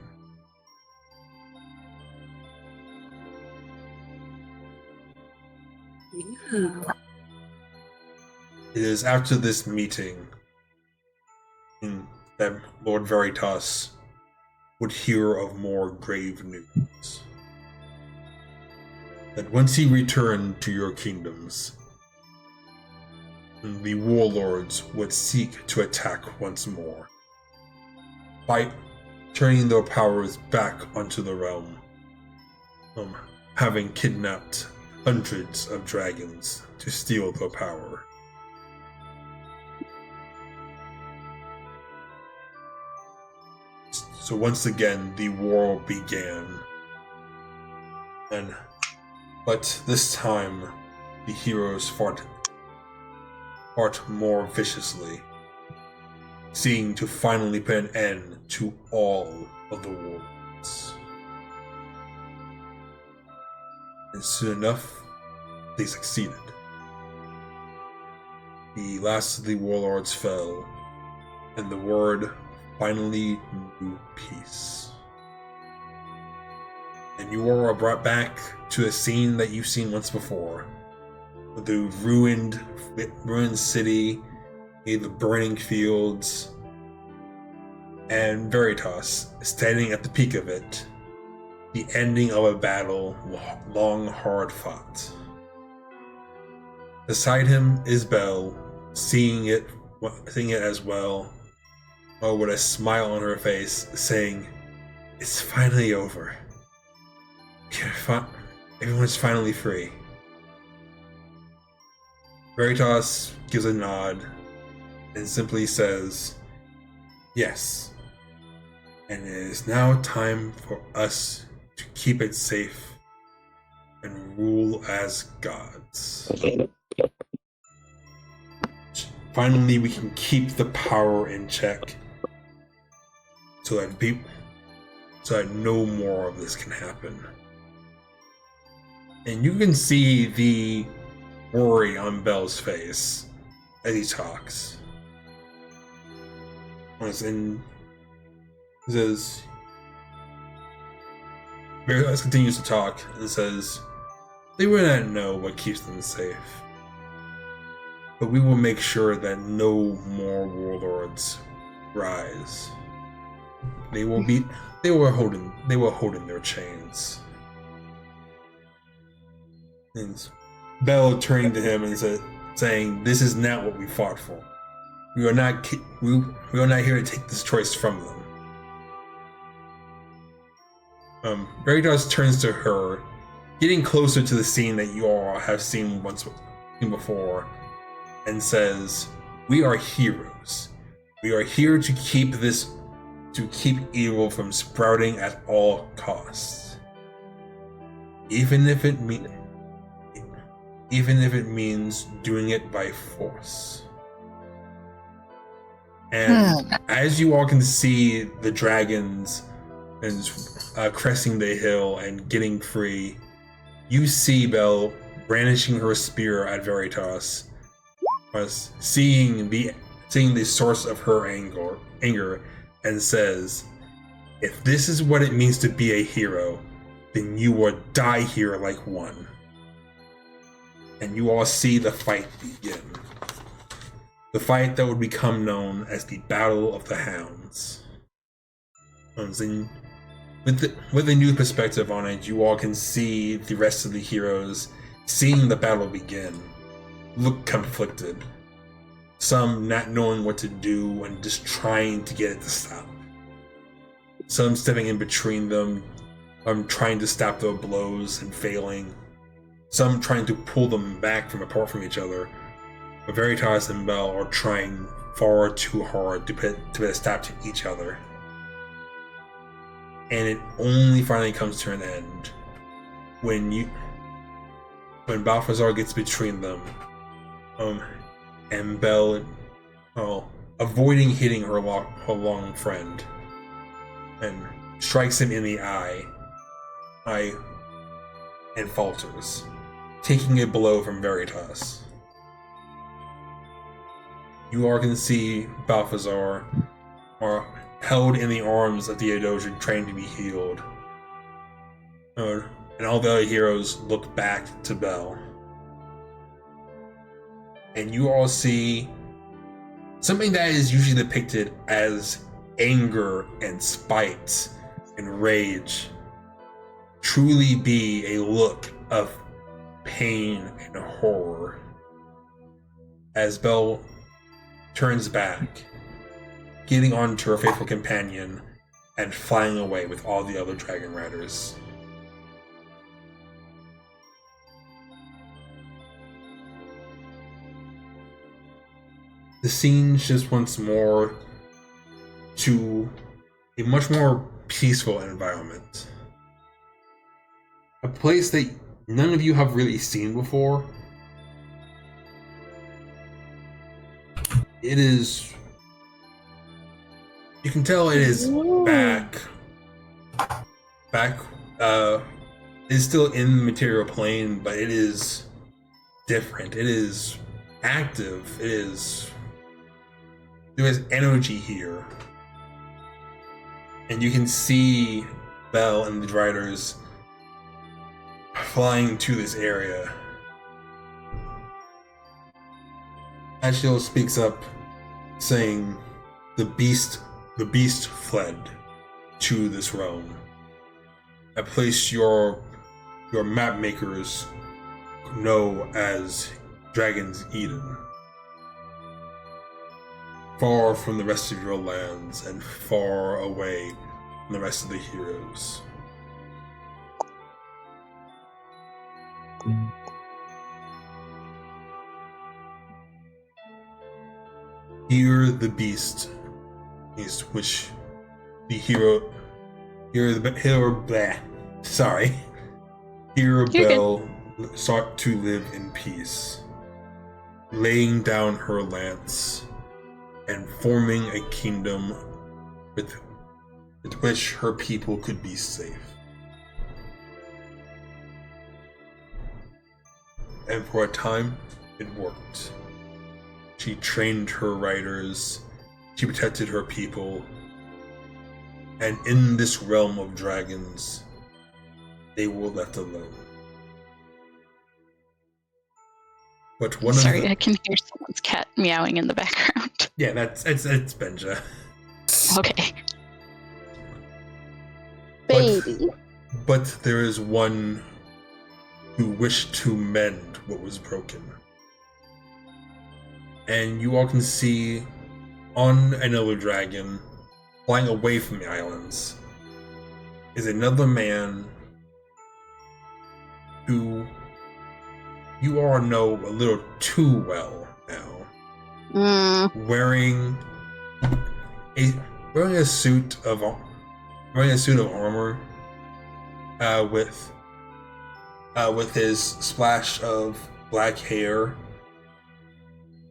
It is after this meeting that Lord Veritas would hear of more grave news. That once he returned to your kingdoms, the warlords would seek to attack once more, by turning their powers back onto the realm, having kidnapped hundreds of dragons to steal their power. So once again, the war began. But this time, the heroes fought more viciously, seeking to finally put an end to all of the wars. And soon enough, they succeeded. The last of the warlords fell, and the word finally knew peace. And you all are brought back to a scene that you've seen once before. The ruined city, the burning fields, and Veritas standing at the peak of it. The ending of a battle long hard fought. Beside him is Belle, seeing it as well, with a smile on her face, saying, "It's finally over. Everyone's finally free." Veritas gives a nod and simply says, "Yes, and it is now time for us to keep it safe and rule as gods. Finally, we can keep the power in check so that no more of this can happen." And you can see the worry on Belle's face as he talks. And he says, Veritas continues to talk and says, "They will not know what keeps them safe, but we will make sure that no more warlords rise. They will hold in their chains." And Belle turning to him and saying, "This is not what we fought for. We are not here to take this choice from them. Veritas turns to her, getting closer to the scene that you all have seen before, and says, "We are heroes. We are here to keep evil from sprouting at all costs. Even if it means doing it by force." And as you all can see the dragons and cresting the hill and getting free, you see Belle brandishing her spear at Veritas, seeing the source of her anger, and says, "If this is what it means to be a hero, then you will die here like one." And you all see the fight begin. The fight that would become known as the Battle of the Hounds. With a new perspective on it, you all can see the rest of the heroes seeing the battle begin, look conflicted. Some not knowing what to do and just trying to get it to stop. Some stepping in between them, trying to stop their blows and failing. Some trying to pull them back apart from each other. But Veritas and Belle are trying far too hard to put a stop to each other. And it only finally comes to an end when Balthazar gets between them, and Belle, avoiding hitting her long friend, and strikes him in the eye, and falters, taking a blow from Veritas. You all can see Balthazar held in the arms of Theodosia, trying to be healed. And all the other heroes look back to Belle. And you all see something that is usually depicted as anger and spite and rage truly be a look of pain and horror as Belle turns back, getting onto her faithful companion and flying away with all the other dragon riders. The scene shifts once more to a much more peaceful environment. A place that none of you have really seen before. It is... You can tell it is it's still in the material plane, but it is different. It is active. There is energy here. And you can see Belle and the riders flying to this area. Ashiel speaks up, saying, the beast fled to this realm, a place your map makers know as Dragon's Eden, far from the rest of your lands and far away from the rest of the heroes. Here the beast is which the hero Belle sought to live in peace, laying down her lance and forming a kingdom with which her people could be safe. And for a time, it worked. She trained her riders, she protected her people, and in this realm of dragons, they were left alone. But I can hear someone's cat meowing in the background. Yeah, it's Benja. Okay. Baby. But there is one who wished to mend what was broken. And you all can see on another dragon, flying away from the islands, is another man who you all know a little too well now. Wearing a suit of armor, with his splash of black hair,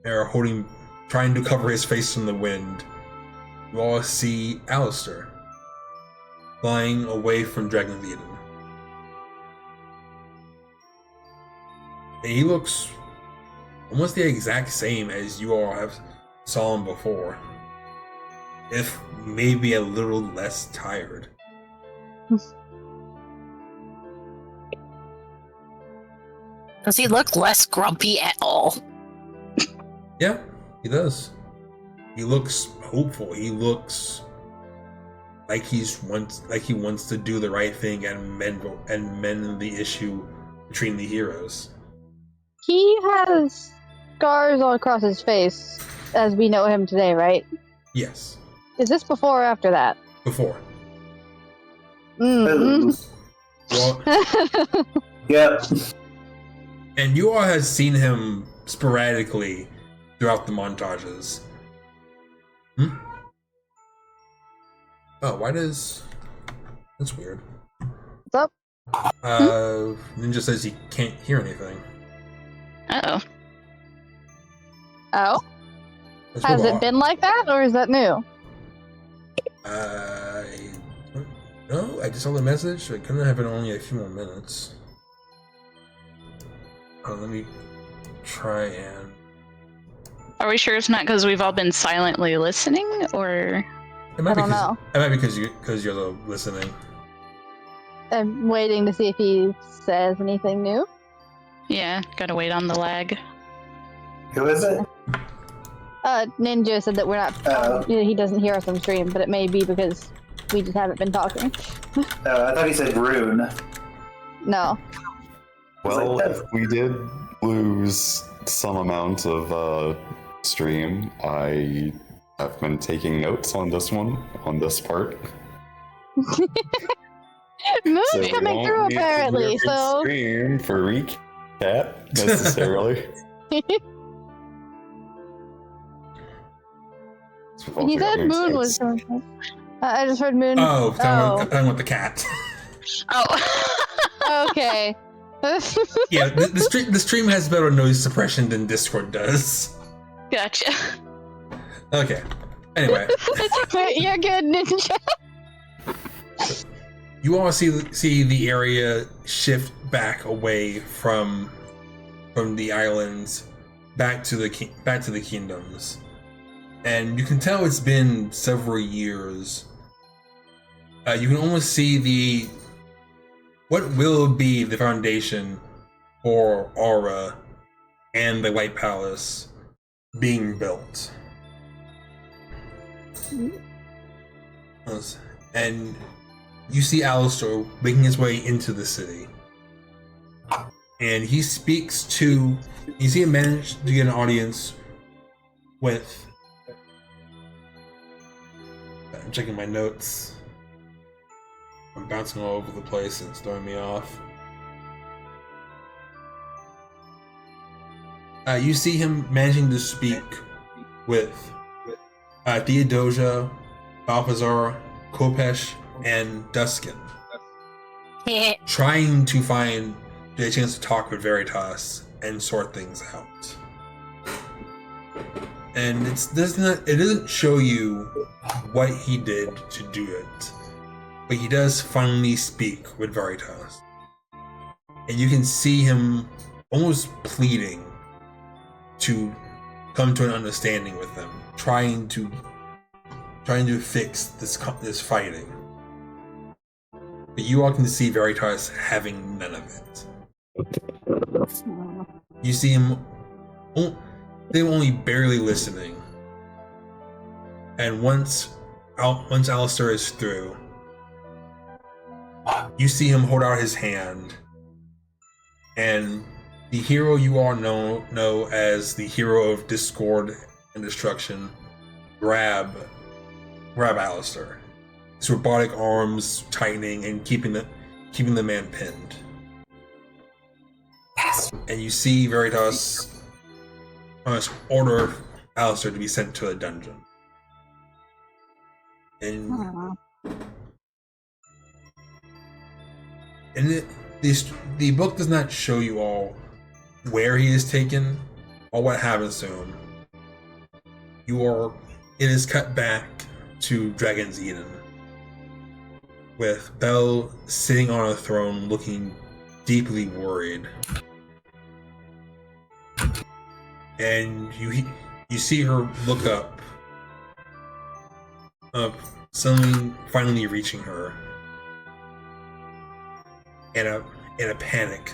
trying to cover his face from the wind. You all see Alistair flying away from Dragon's Eden. And he looks almost the exact same as you all have saw him before, if maybe a little less tired. Does he look less grumpy at all? Yeah, he does. He looks hopeful. He looks like he wants to do the right thing and mend the issue between the heroes. He has scars all across his face, as we know him today, right? Yes. Is this before or after that? Before. Mm-hmm. Well, Yep. and you all have seen him sporadically throughout the montages. Oh, why does... That's weird. What's up? Ninja says he can't hear anything. Uh-oh. Oh? That's Has real it been like that, or is that new? No, I just saw the message. It couldn't have been only a few more minutes. Let me try and... Are we sure it's not because we've all been silently listening, or? It might I don't know. It might be because you're listening. I'm waiting to see if he says anything new. Yeah, gotta wait on the lag. Who is it? Ninja said that we're not. He doesn't hear us on stream, but it may be because we just haven't been talking. I thought he said Rune. No. Well, if we did lose some amount of stream, I have been taking notes on this part. Moon's So we coming won't through need to apparently, reference so. stream for recap necessarily. He said Moon was. I just heard Moon. Oh, I want the cat. Oh. Okay. Yeah, the stream has better noise suppression than Discord does. Gotcha. Okay. Anyway, You're good, Ninja. you all see the area shift back away from the islands back to the kingdoms, and you can tell it's been several years. You can almost see what will be the foundation for Aura and the White Palace being built. And you see Alistair making his way into the city. And he speaks to... You see him manage to get an audience with... I'm checking my notes. I'm bouncing all over the place and it's throwing me off. You see him managing to speak with Theodosia, Balthazar, Kopesh, and Duskin. Trying to get a chance to talk with Veritas and sort things out. And it doesn't show you what he did to do it. But he does finally speak with Veritas. And you can see him almost pleading to come to an understanding with them, trying to fix this fighting. But you all can see Veritas having none of it. You see him only barely listening. And once Alistair is through, you see him hold out his hand, and the hero you all know as the hero of discord and destruction grab Alistair his robotic arms tightening and keeping the man pinned. Yes. And you see Veritas order Alistair to be sent to a dungeon. And the book does not show you all where he is taken or what happens to him. It is cut back to Dragon's Eden, with Belle sitting on a throne looking deeply worried. And you see her look up, suddenly finally reaching her. And a panic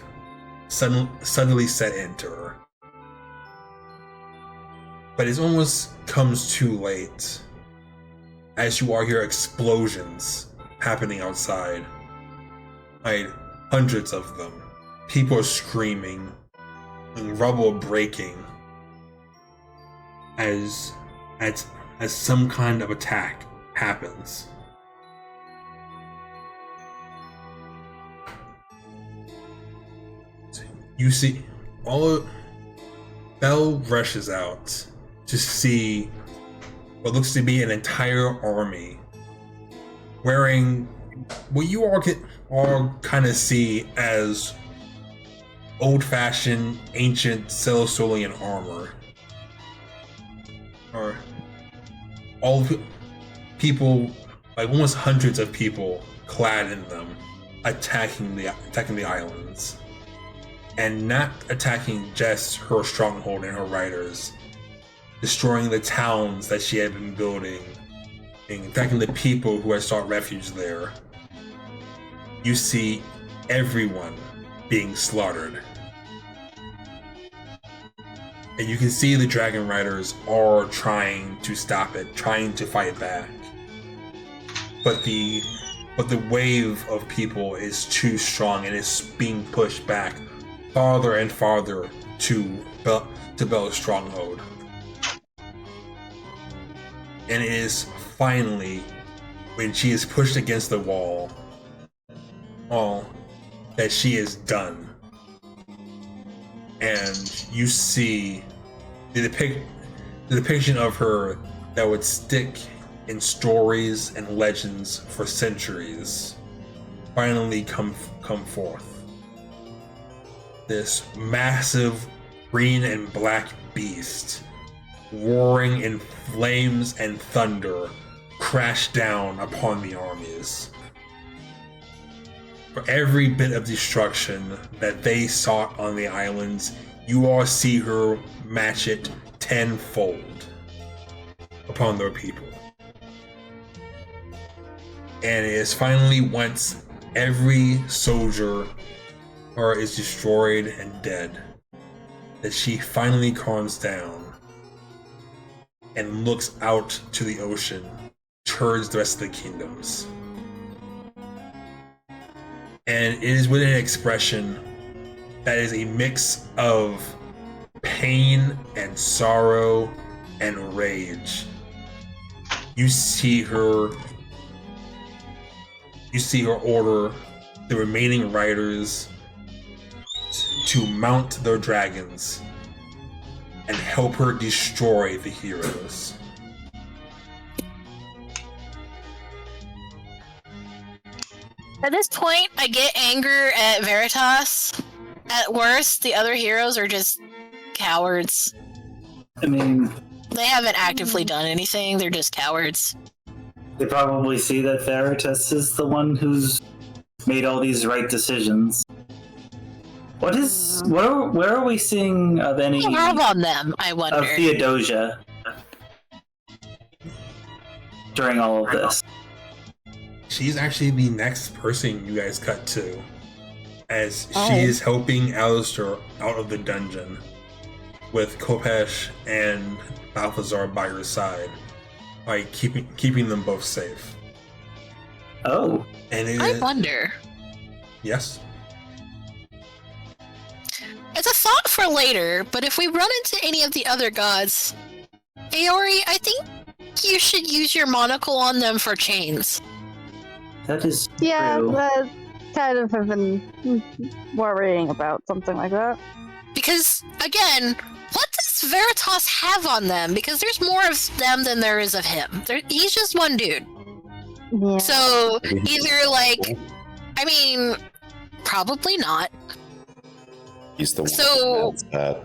suddenly set into her. But it almost comes too late, as you all hear explosions happening outside. Like, hundreds of them. People are screaming, and rubble breaking, as some kind of attack happens. You see, Belle rushes out to see what looks to be an entire army wearing what you all kind of see as old-fashioned, ancient Celestolian armor. Or all people, like almost hundreds of people, clad in them, attacking the islands. And not attacking just her stronghold and her riders, destroying the towns that she had been building, and attacking the people who had sought refuge there. You see everyone being slaughtered. And you can see the Dragon Riders are trying to stop it, trying to fight back. But the wave of people is too strong and is being pushed back farther and farther to Belle's stronghold. And it is finally, when she is pushed against the wall, that she is done. And you see the depiction of her that would stick in stories and legends for centuries finally come forth. This massive green and black beast, roaring in flames and thunder, crashed down upon the armies. For every bit of destruction that they sought on the islands, you all see her match it tenfold upon their people. And it is finally, once every soldier is destroyed and dead, that she finally calms down and looks out to the ocean towards the rest of the kingdoms. And it is with an expression that is a mix of pain and sorrow and rage. You see her order the remaining riders to mount their dragons and help her destroy the heroes. At this point, I get anger at Veritas. At worst, the other heroes are just cowards. I mean, they haven't actively done anything, they're just cowards. They probably see that Veritas is the one who's made all these right decisions. Where are we seeing of any love on them, I wonder. Of Theodosia during all of this? She's actually the next person you guys cut to, as she is helping Alistair out of the dungeon with Khopesh and Balthazar by her side, like keeping them both safe. Oh, and I wonder. Yes. It's a thought for later, but if we run into any of the other gods, Aori, I think you should use your monocle on them for chains. That is Yeah, true. that kind of have been worrying about something like that. Because, again, what does Veritas have on them? Because there's more of them than there is of him. He's just one dude. Yeah. So, either, like, I mean, probably not. He's the one So- that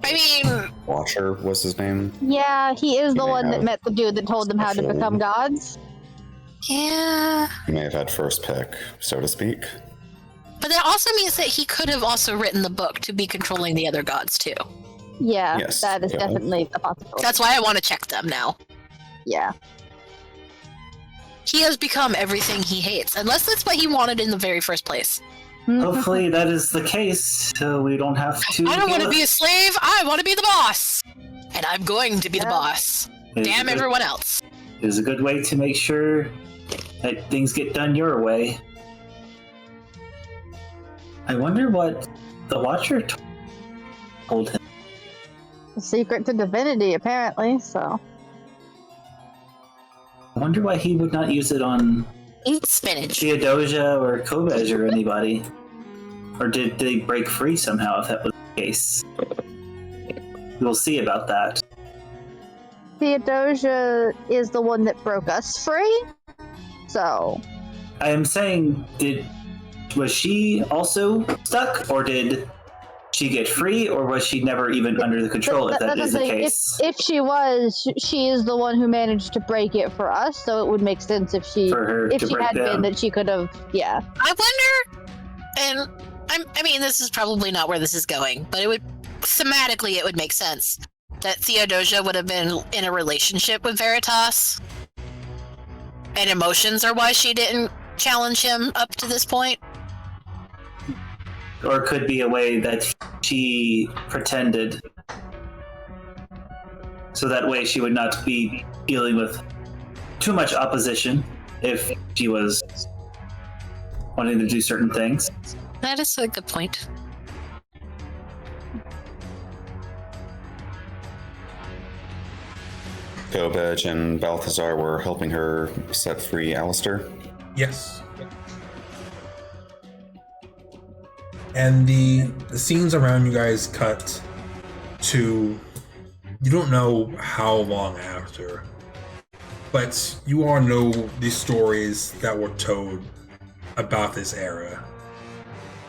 I mean, Watcher was his name. Yeah, he is the He may one that have met the dude that told them how to special- become gods. yeah. He may have had first pick, so to speak. But that also means that he could have also written the book to be controlling the other gods, too. Yeah, Yes, that is yeah. definitely a possibility. That's why I want to check them now. Yeah. He has become everything he hates, unless that's what he wanted in the very first place. Hopefully that is the case, so we don't have to. I don't want to deal be a slave, I want to be the boss! And I'm going to be the Yeah. boss. with- Damn everyone else. It is a good way to make sure that things get done your way. I wonder what the Watcher told him. The secret to divinity, apparently, so. I wonder why he would not use it on Eat spinach. Theodosia or Kobej or anybody. Or did they break free somehow if that was the case? We'll see about that. Theodosia is the one that broke us free, so. I am saying, was she also stuck, or did she get free, or was she never even under the control? If that That's is the thing. case, If she was, she is the one who managed to break it for us, so it would make sense if she for her to she break had been down. that she could have, yeah. I wonder, and I mean, this is probably not where this is going, but it would, thematically, it would make sense that Theodosia would have been in a relationship with Veritas, and emotions are why she didn't challenge him up to this point. Or it could be a way that she pretended, so that way she would not be dealing with too much opposition if she was wanting to do certain things. That is a good point. Kobej and Balthazar were helping her set free Alistair. Yes. And the scenes around you guys cut to, you don't know how long after, but you all know the stories that were told about this era.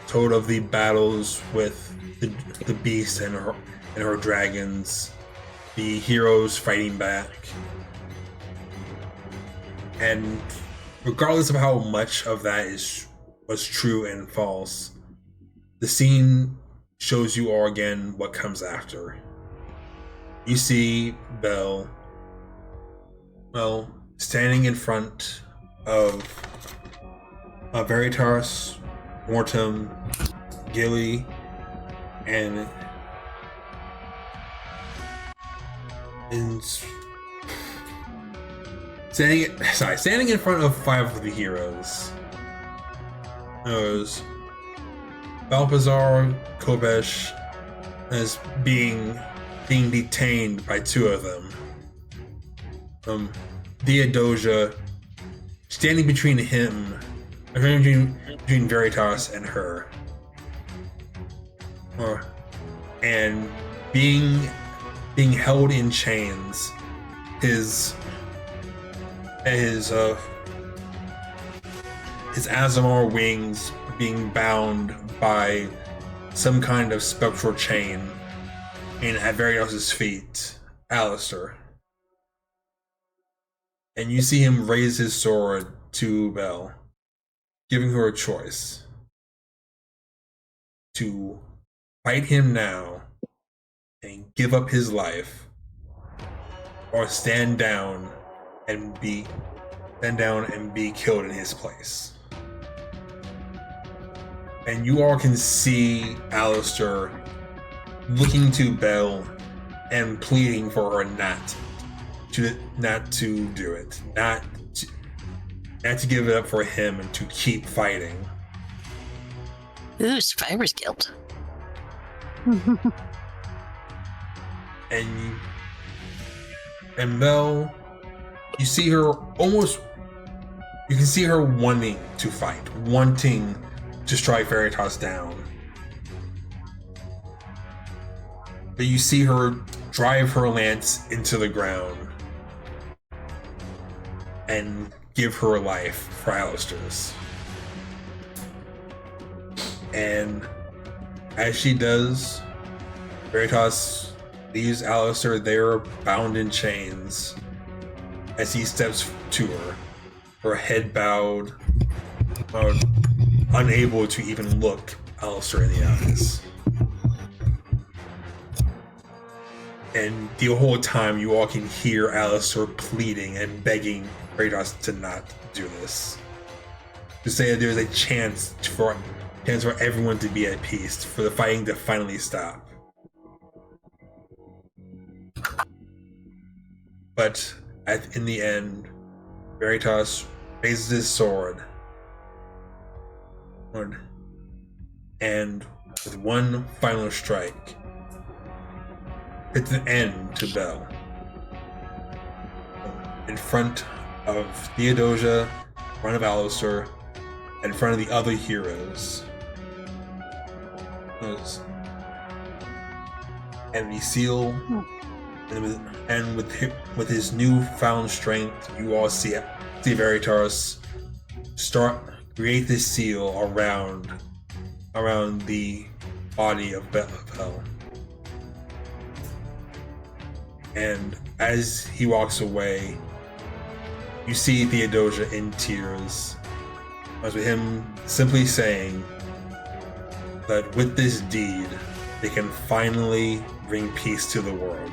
Told of the battles with the beast and her dragons, the heroes fighting back. And regardless of how much of that was true and false, the scene shows you all again what comes after. You see Belle, well, standing in front of Veritas, Mortem, Gilly, and standing in front of 5 of the heroes. There's Balthazar, Kobej, as being detained by 2 of them. Theodosia standing between between Veritas and her. And being held in chains. His Azamar wings being bound by some kind of spectral chain, and at Veritas's feet, Alistair. And you see him raise his sword to Belle, giving her a choice: to fight him now and give up his life, or stand down and be killed in his place. And you all can see Alistair looking to Belle and pleading for her not to do it, not to give it up for him, and to keep fighting. Ooh, Survivor's Guild. And Belle, you see her almost You can see her wanting to fight, wanting to strike Veritas down. But you see her drive her lance into the ground and give her life for Alistair's. And as she does, Veritas leaves Alistair there bound in chains as he steps to her head bowed, unable to even look Alistair in the eyes. And the whole time you all can hear Alistair pleading and begging Veritas to not do this. To say that there's a chance for everyone to be at peace, for the fighting to finally stop. But in the end, Veritas raises his sword and with one final strike, it's an end to Bell. In front of Theodosia, in front of Alistair, in front of the other heroes. And the seal, and with his newfound strength, you all see Veritas create this seal around the body of Bell. And as he walks away, you see Theodosia in tears, as with him simply saying that with this deed, they can finally bring peace to the world.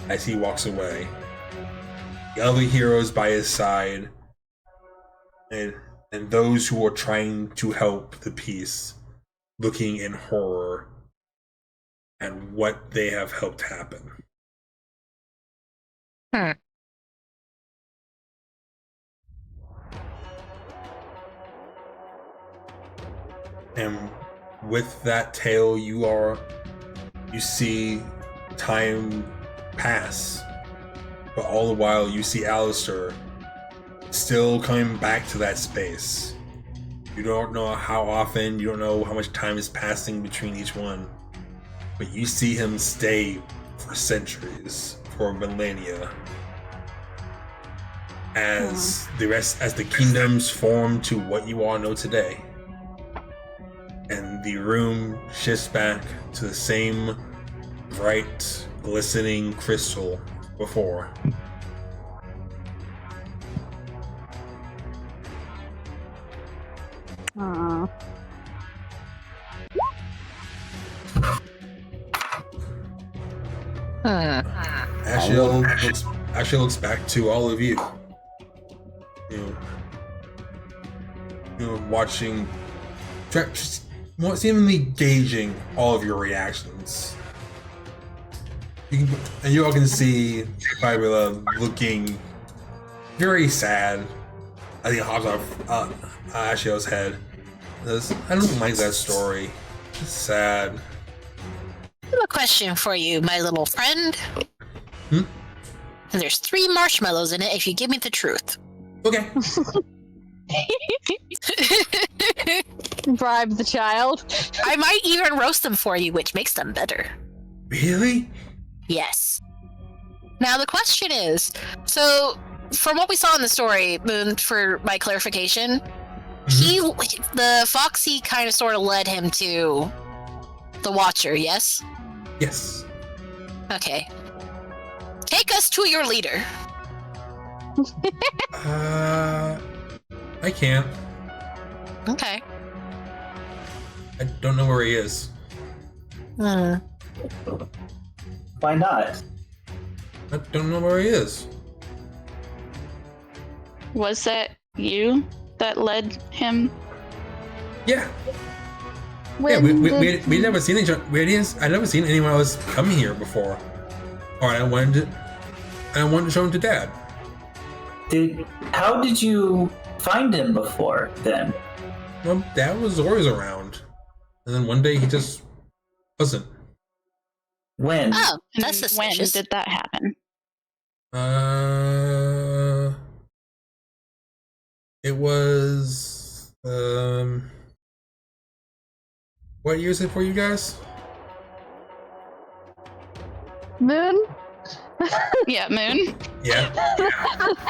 As he walks away, the other heroes by his side, and those who are trying to help the peace, looking in horror at what they have helped happen. And with that tale, you see time pass, but all the while you see Alistair still coming back to that space. You don't know how often, you don't know how much time is passing between each one, but you see him stay for centuries, for millennia, as the kingdoms form to what you all know today. And the room shifts back to the same bright, glistening crystal before. Aww. Ashley looks back to all of you. You know, watching, seemingly gauging all of your reactions. And you all can see Fabula looking very sad as he hops off Ashley's head. Says, I don't like that story. It's sad. I have a question for you, my little friend. And there's 3 marshmallows in it if you give me the truth. Okay. Bribe the child. I might even roast them for you, which makes them better. Really? Yes. Now the question is, so from what we saw in the story, Moon, for my clarification, the Foxy kind of sort of led him to the Watcher, yes? Yes. Okay. Take us to your leader. I can't. Okay. I don't know where he is. Why not? I don't know where he is. Was that you that led him? Yeah. Yeah, we never seen each other. I've never seen anyone else come here before. Alright, I wanted to show him to Dad. How did you find him before then? Well, Dad was always around. And then one day he just wasn't. When? Oh, that's When suspicious. did that happen? It was what year is it for you guys? Moon? Yeah, Moon. Yeah.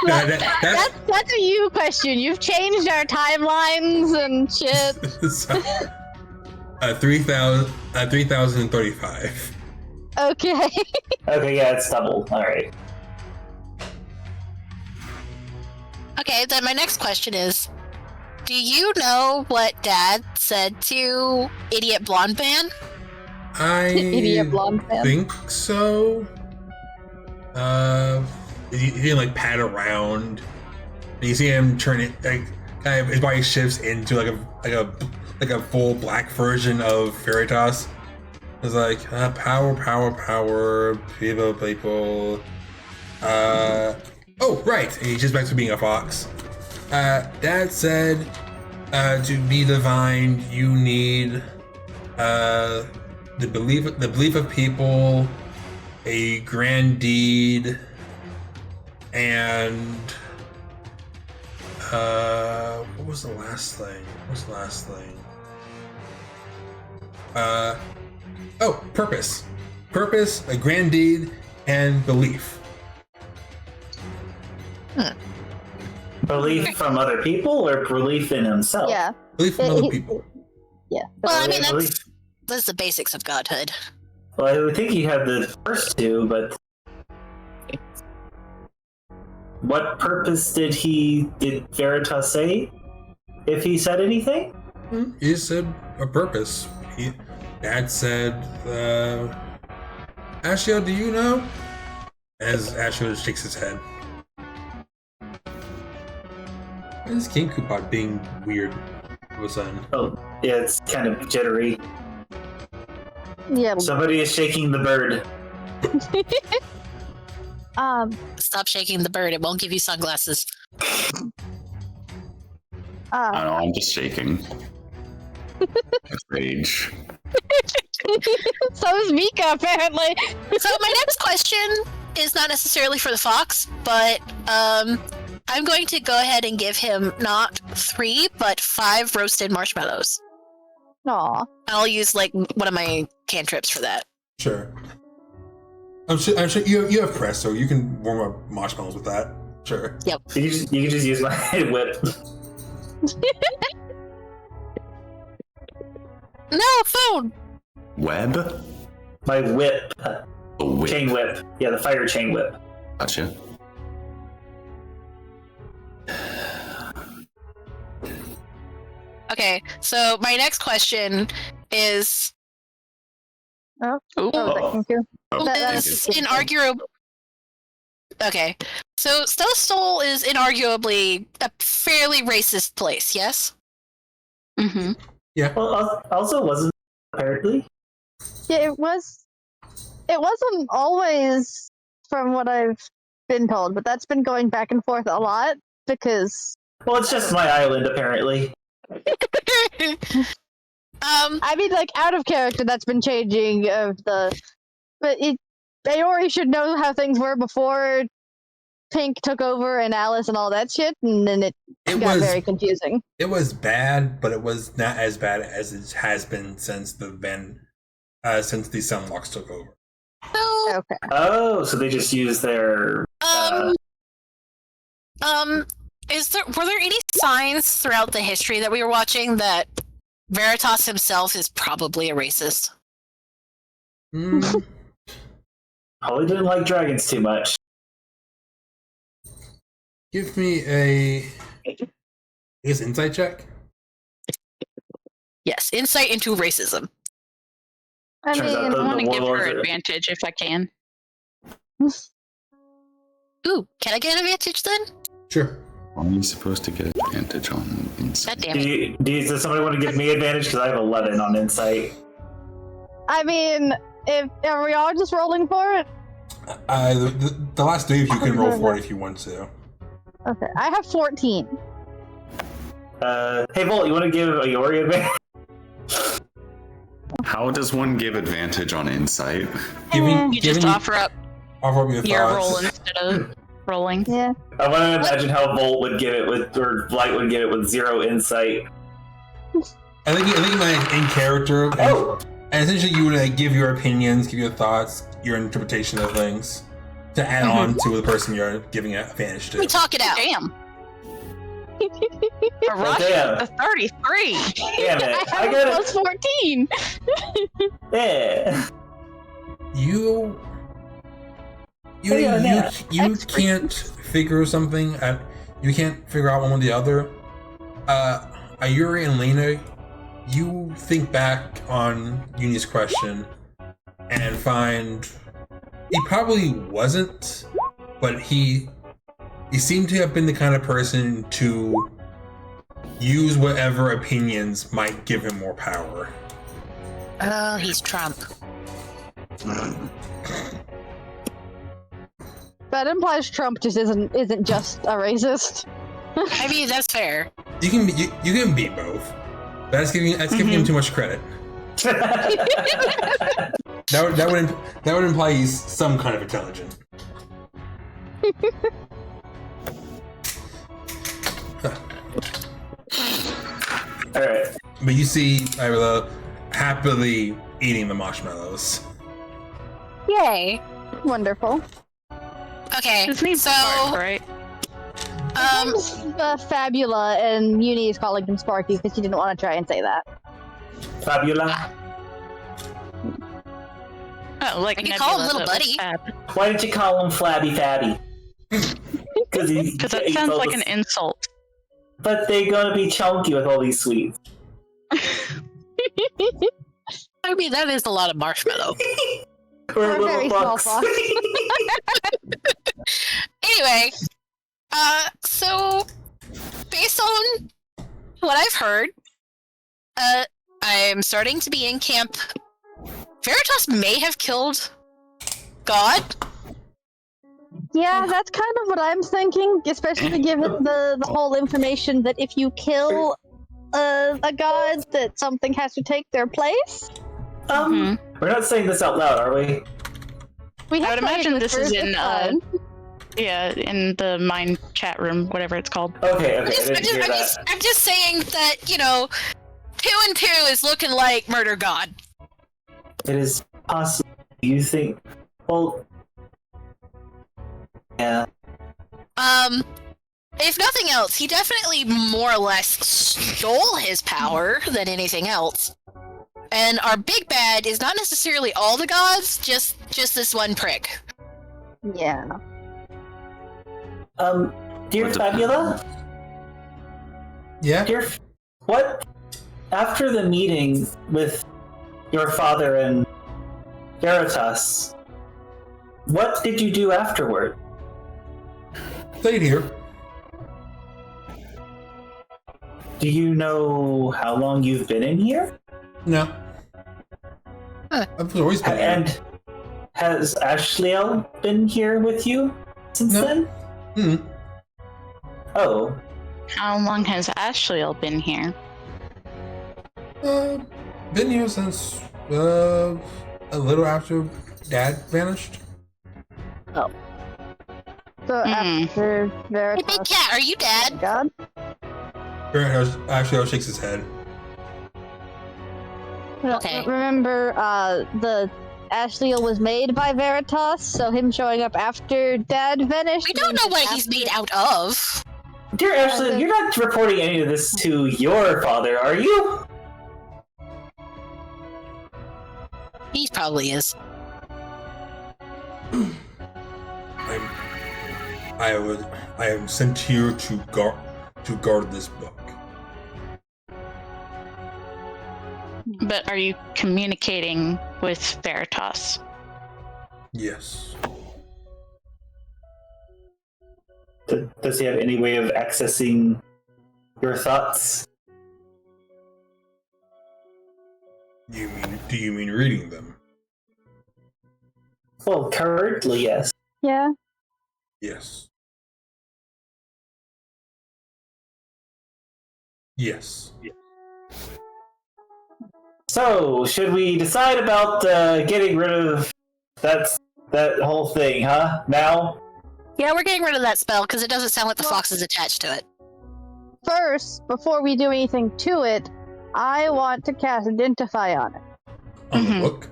That's a you question. You've changed our timelines and shit. 3035. Okay. Okay, yeah, it's double. All right. Okay, then my next question is, do you know what Dad said to Idiot Blonde Man? Idiot blonde man. think so. He didn't like pat around. And you see him turn it like kind of his body shifts into like a full black version of Veritas. It's like power, people. Oh right, and he's just back to being a fox. Dad said, to be divine, you need the belief of people, a grand deed, and what was the last thing? Purpose. Purpose, a grand deed, and belief. Belief from other people or belief in himself? Yeah. Belief from other people. Yeah. Well, I mean, Belief- that's the basics of godhood. Well, I would think he had the first two, but what purpose did Veritas say? If he said anything? He said a purpose. Dad said, Ashio, do you know? As Ashio shakes his head. Why is King Coopot being weird all of a sudden? Oh, yeah, it's kind of jittery. Yeah. Somebody is shaking the bird. Stop shaking the bird, it won't give you sunglasses. I don't know, I'm just shaking. That's rage. So is Mika, apparently. So my next question is not necessarily for the fox, but I'm going to go ahead and give him not 3, but 5 roasted marshmallows. Aw. I'll use like one of my cantrips for that. Sure. I'm sure you have press, so you can warm up marshmallows with that. Sure. Yep. You can just use my whip. No, phone! Web? My whip. A whip. Chain whip. Yeah, the fire chain whip. Gotcha. Okay, so my next question is Oh, Ooh. thank you. is inarguable. Okay, so Stellastol is inarguably a fairly racist place, yes? Mm-hmm. Well, also wasn't apparently. Yeah, it was. It wasn't always, from what I've been told, but that's been going back and forth a lot because. Well, it's just my island, apparently. I mean, like out of character, that's been changing but Aori should know how things were before Pink took over and Alice and all that shit, and then it got very confusing. It was bad, but it was not as bad as it has been since the Sunlocks took over. So, Okay. Oh, so they just use their. were there any signs throughout the history that we were watching that Veritas himself is probably a racist? Probably didn't like dragons too much. Give me a insight check. Yes, insight into racism. I Turns out mean, the- I want to give her warlords are- advantage if I can. Ooh, can I get an advantage then? Sure. Are you supposed to get advantage on insight? God damn it. Does somebody want to give me advantage? Because I have 11 on insight. I mean, are we all just rolling for it? The last 3 of you can roll for it if you want to. Okay, I have 14. Hey, Volt, you want to give Aori advantage? How does one give advantage on insight? You just offer up Offer me a your thought. roll instead of. rolling. Yeah. I want to imagine how Volt would give it with, or Blight would give it with 0 insight. I think my in character, Oh! and essentially you would like, give your opinions, give your thoughts, your interpretation of things to add on to the person you're giving advantage to. We talk it out. Damn. A rush damn. of 33. Damn it. I I got plus 14. it. Yeah. You Yeah. can't figure something out. You can't figure out one or the other. Ayuri and Lena, you think back on Uni's question and find he probably wasn't, but he seemed to have been the kind of person to use whatever opinions might give him more power. Oh, he's Trump. That implies Trump just isn't just a racist. I mean, that's fair. You can be both. That's giving him too much credit. That would imply he's some kind of intelligent. Alright. But you see Irola happily eating the marshmallows. Yay. Wonderful. Okay, His name's so Spark, right? Fabula, and Uni is calling him Sparky because she didn't want to try and say that. Fabula. Oh, like I could call him Nebula, Little but Buddy. with Fab. Why did you call him Flabby Fabby? Because That sounds like an insult. But they're gonna be chunky with all these sweets. I mean, that is a lot of marshmallow. Or Or little very small bucks. fox. Anyway, so based on what I've heard, I'm starting to be in camp. Veritas may have killed God. Yeah, that's kind of what I'm thinking, especially given the whole information that if you kill a god, that something has to take their place. We're not saying this out loud, are we? We I have would imagine played this with is birds, in it's fine. yeah, in the mine chat room, whatever it's called. Okay, I didn't hear I'm just saying that, 2 and 2 is looking like murder God. It is possible. You think? Well, yeah. If nothing else, he definitely more or less stole his power than anything else. And our big bad is not necessarily all the gods, just this one prick. Yeah. Dear Fabula, Yeah? what? After the meeting with your father and Veritas, what did you do afterward? Stayed here. Do you know how long you've been in here? No. I've always been here. And has Ashliel been here with you since No. then? Hmm. Oh, How long has Ashliel been here? Been here since a little after Dad vanished. So Hmm. after Hey, Veritas, Big Cat, are you Dad? god? Actually, shakes his head. Okay. Remember, the Ashliel was made by Veritas, so him showing up after Dad vanished. We don't know what he's made out of. dear Ashliel, you're not reporting any of this to your father, are you? He probably is. I am sent here to guard this book. But are you communicating with Veritas? Yes. Does he have any way of accessing your thoughts? Do you mean reading them? Well, currently, yes. Yeah. Yes. Yes. So, should we decide about getting rid of that whole thing, huh? Now? Yeah, we're getting rid of that spell because it doesn't sound like the fox is attached to it. First, before we do anything to it, I want to cast Identify on it. On Mhm. the book.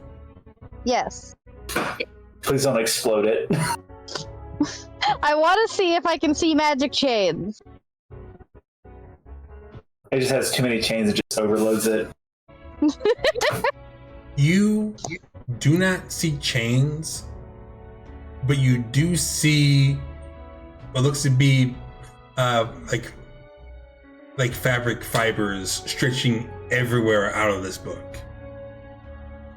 Yes. Please don't explode it. I want to see if I can see magic chains. It just has too many chains, it just overloads it. You do not see chains, but you do see what looks to be like fabric fibers stretching everywhere out of this book.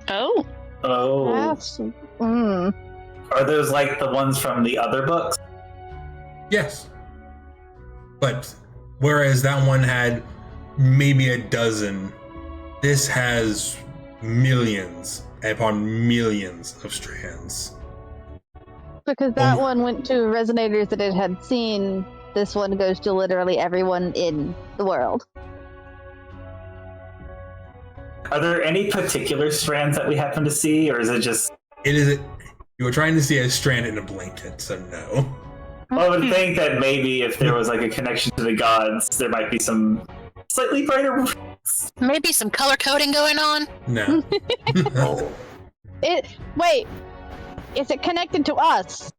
Oh, Oh. That's... Are those like the ones from the other books? Yes. But whereas that one had maybe a dozen, this has millions upon millions of strands. Because that one went to resonators that it had seen. This one goes to literally everyone in the world. Are there any particular strands that we happen to see, or is it just... You were trying to see a strand in a blanket, so no. I would think that maybe if there was like a connection to the gods, there might be some slightly brighter... Maybe some color coding going on? No. Wait, is it connected to us?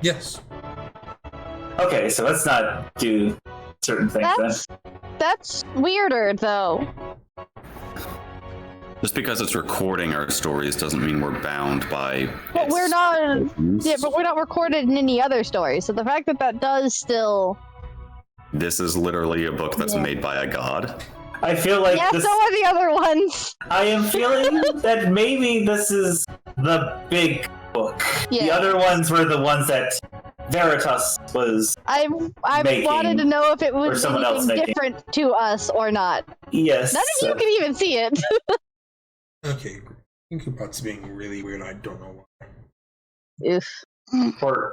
Yes. Okay, so let's not do certain things That's weirder, though. Just because it's recording our stories doesn't mean we're bound by. But we're not. Yeah, but we're not recorded in any other story. So the fact that that does still. This is literally a book that's made by a god. I feel like Yeah, this... so are the other ones. I am feeling that maybe this is the big book. Yeah. The other ones were the ones that Veritas was... I making, wanted to know if it or was someone else anything making. different to us or not. Yes. None of you can even see it. Okay. I think your butt's being really weird. I don't know why. Oof. Poor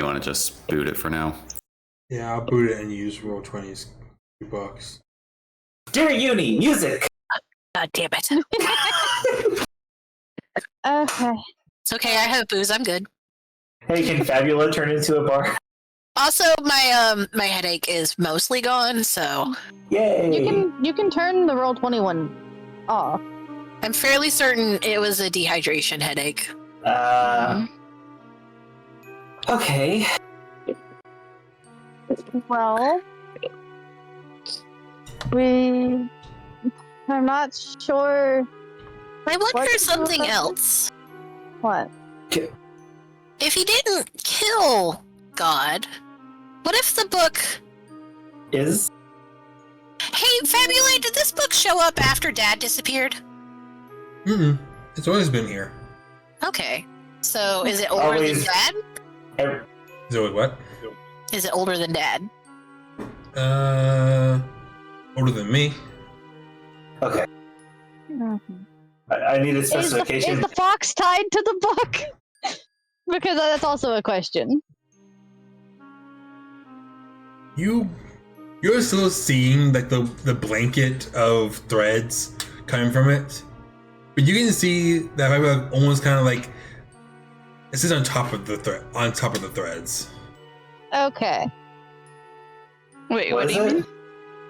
You want to just boot it for now? Yeah, I'll boot it and use Roll20's $2. Dear Uni, music! God damn it. Okay. It's okay, I have booze, I'm good. Hey, can Fabula turn into a bar? Also, my headache is mostly gone, so Yay! You can turn the Roll21 off. I'm fairly certain it was a dehydration headache. Okay. Well, I'm not sure. I wonder What? something else. What? If he didn't kill God, what if the book... Is? Hey, Fabulate, did this book show up after Dad disappeared? Mm-mm. It's always been here. Okay. So, is it older Always. than Dad? Zoe, what? Is it older than Dad? Older than me. Okay. I need a Is specification. the fox tied to the book? Because that's also a question. You're still seeing like the blanket of threads coming from it, but you can see that Fabula almost kind of like it sits on top of the threads. Okay. wait, What what is do you it? mean?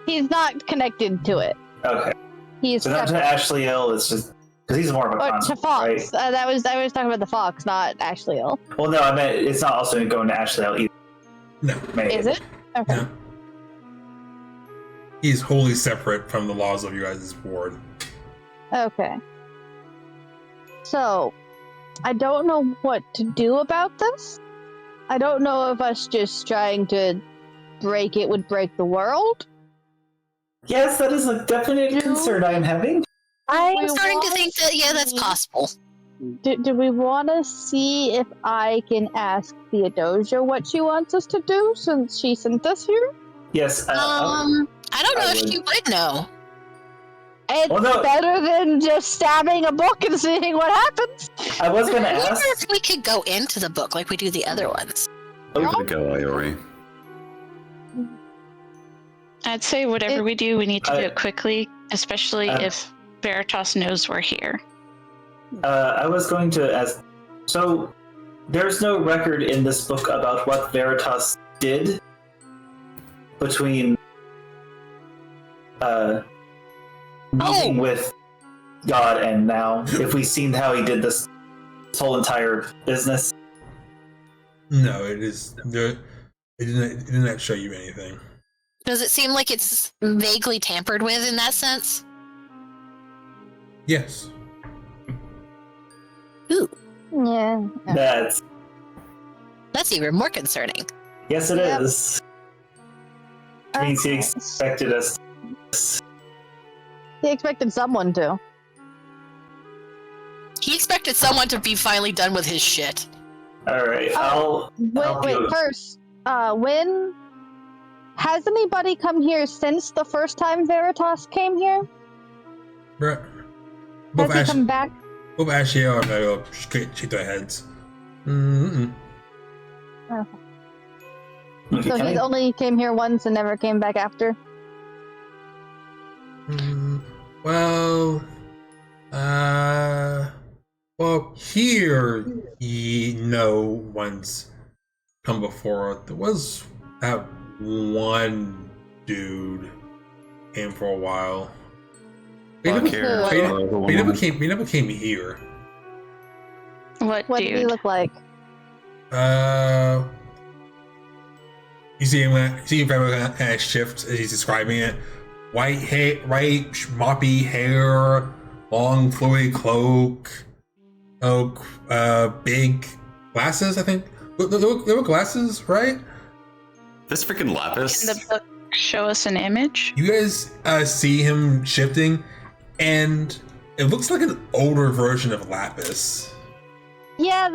He's not connected to it. Okay. He's So not to separate. Ashley Hill, it's just... Because he's more of a Or con, to Fox. right? I was talking about the fox, not Ashley Hill. Well, no, I meant it's not also going to Ashley Hill either. No, Maybe. Is it? Okay. no. He's wholly separate from the laws of your guys' board. Okay. So, I don't know what to do about this. I don't know if us just trying to break it would break the world. Yes, that is a definite concern I am having. I'm We starting to want think that, yeah, that's to- possible. Do we want to see if I can ask Theodosia what she wants us to do since she sent us here? Yes. I don't know I if would. she would know. It's Well, no. better than just stabbing a book and seeing what happens. I was going to I wonder ask. if we could go into the book like we do the other ones. Give it a go, Iori. I'd say whatever we do, we need to do I- it quickly, especially if Veritas knows we're here. I was going to ask. So, there's no record in this book about what Veritas did between meeting with God and now. If we've seen how he did this whole entire business. No, it is. It did not show you anything. Does it seem like it's vaguely tampered with in that sense? Yes. Ooh, Yeah. that's even more concerning. Yes, it Yep. is. Which means he expected us. He expected someone to. He expected someone to be finally done with his shit. Alright, I'll do Wait, it. first, when has anybody come here since the first time Veritas came here? Right. Has he come back? Both Ashiel and I shake their heads. Mm-mm. Okay, So can he I- only came here once and never came back after? Well, here ye know once come before. There was that one dude came for a while. He never, he never came here. What, What did he dude? look like? You see him kind of shift as he's describing it. White hair, white moppy hair, long flowy cloak, big glasses. I think they were glasses, right? This freaking Lapis. Can the book show us an image? You guys see him shifting, and it looks like an older version of Lapis. Yeah,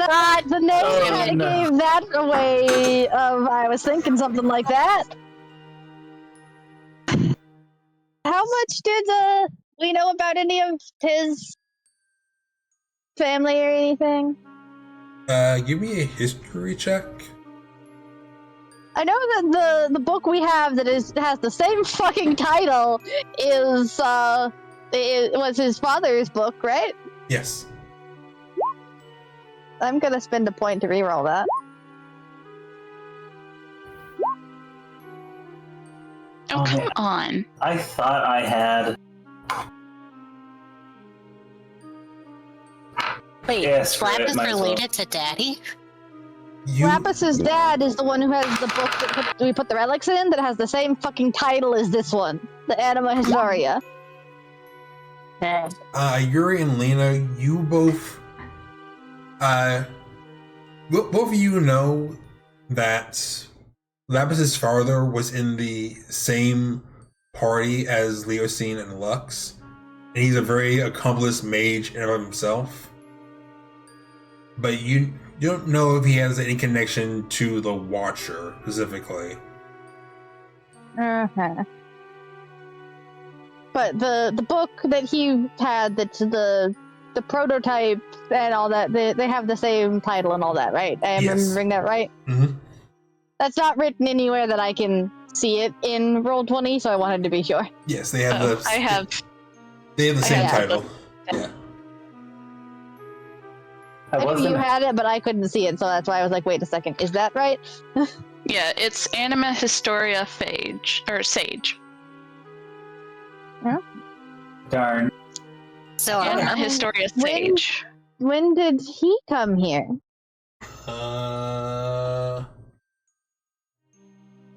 the name kind of gave that away. I was thinking something like that. How much did we know about any of his family or anything? Give me a history check. I know that the book we have that has the same fucking title is it was his father's book, right? Yes. I'm gonna spend a point to reroll that. Oh, come on. I thought I had. Wait, Yes, right, Lapis might as well. related to Daddy? Lapis' dad is the one who has the book that we put the relics in that has the same fucking title as this one, the Anima Historia. Yuri and Lena, you both of you know that Lapis's father was in the same party as Leosine and Lux, and he's a very accomplished mage in and of himself. But you don't know if he has any connection to the Watcher specifically. Uh-huh. But the book that he had, that's the prototype and all that, they have the same title and all that, right? I am Yes. remembering that right? Mm-hmm. That's not written anywhere that I can see it in Roll20, so I wanted to be sure. Yes, they have Oh, the. I have. They have the same have title. Yeah. I knew you had it, but I couldn't see it, so that's why I was like, wait a second, is that right? Yeah, it's Anima Historia Phage, or Sage. Darn. So Anima Historia Sage. When did he come here?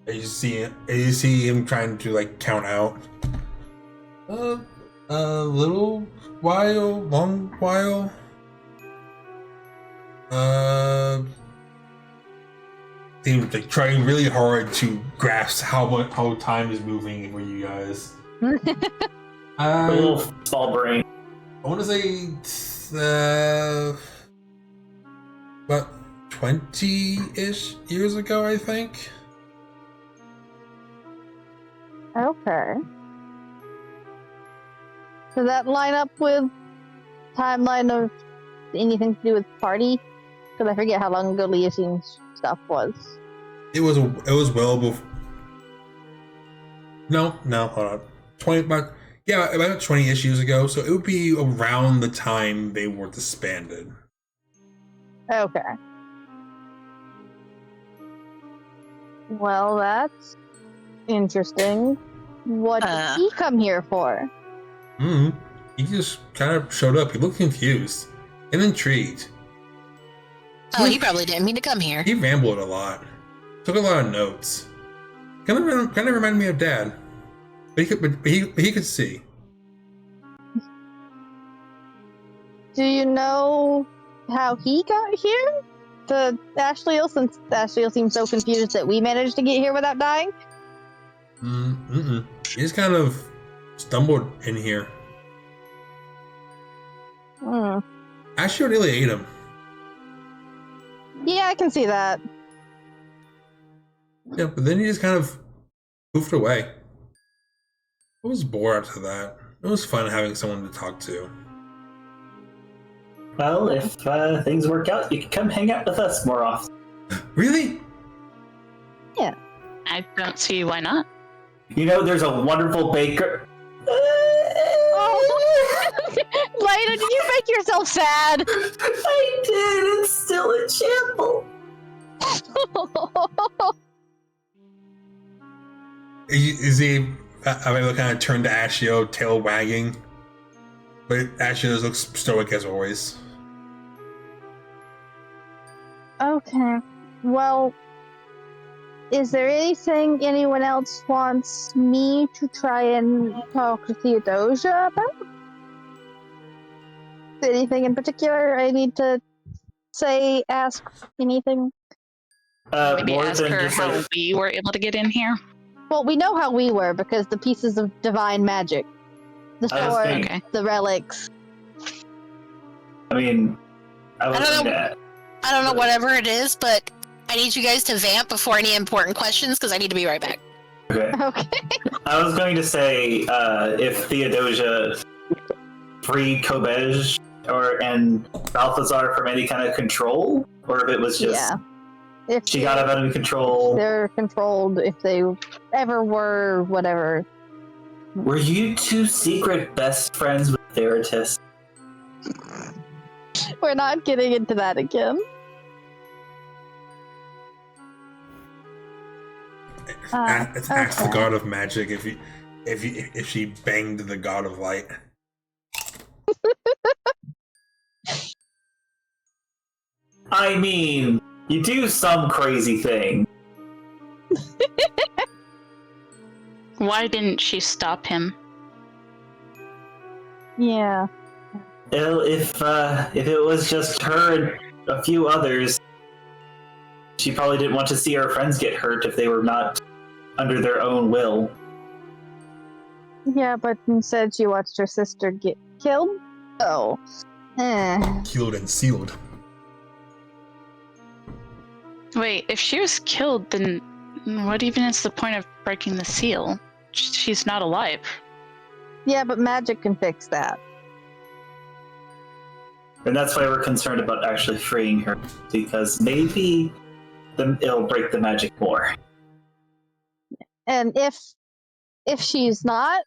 You see him trying to like count out. A little while, long while. Seems like trying really hard to grasp how time is moving for you guys. A little small brain. I want to say about 20-ish years ago, I think. Okay. Does that line up with timeline of anything to do with party? Because I forget how long ago Leosine's stuff was. It was well before. No, hold on. 20 about 20-ish years ago. So it would be around the time they were disbanded. Okay. Well, that's interesting. What did he come here for? He just kind of showed up. He looked confused and intrigued. Oh, he probably didn't mean to come here. He rambled a lot. Took a lot of notes. Kind of reminded me of Dad. But he could see. Do you know how he got here? To Ashleal, since Ashleal seems so confused that we managed to get here without dying? He just kind of stumbled in here. Ashleal nearly ate him. Yeah, I can see that. Yeah, but then he just kind of poofed away. I was bored after that. It was fun having someone to talk to. Well, if things work out, you can come hang out with us more often. Really? Yeah. I don't see why not. You know, there's a wonderful baker. Oh, Lena, did you make yourself sad? I did. It's still in shambles. Is he? I mean, kind of turned to Ashio, tail wagging, but Ashio looks stoic as always. Okay. Well, is there anything anyone else wants me to try and talk to Theodosia about? Anything in particular I need to say, ask, anything? Maybe More ask than her just how like, we were able to get in here. Well, we know how we were because the pieces of divine magic. The I was sword, thinking- the relics. I mean, I was I don't thinking know. that. I don't know whatever it is, but I need you guys to vamp before any important questions because I need to be right back. Okay. Okay. I was going to say if Theodosia freed Kobej and Balthazar from any kind of control, or if it was just Yeah. If she got him out of control. they're controlled, if they ever were, whatever. Were you two secret best friends with Theratis? We're not getting into that again. Ask the okay. god of magic if she banged the god of light. I mean, you do some crazy thing. Why didn't she stop him? Yeah. If it was just her and a few others, she probably didn't want to see her friends get hurt if they were not under their own will. Yeah, but instead she watched her sister get killed. Oh. Killed and sealed. Wait, if she was killed, then what even is the point of breaking the seal? She's not alive. Yeah, but magic can fix that. And that's why we're concerned about actually freeing her, because maybe it'll break the magic more. And if she's not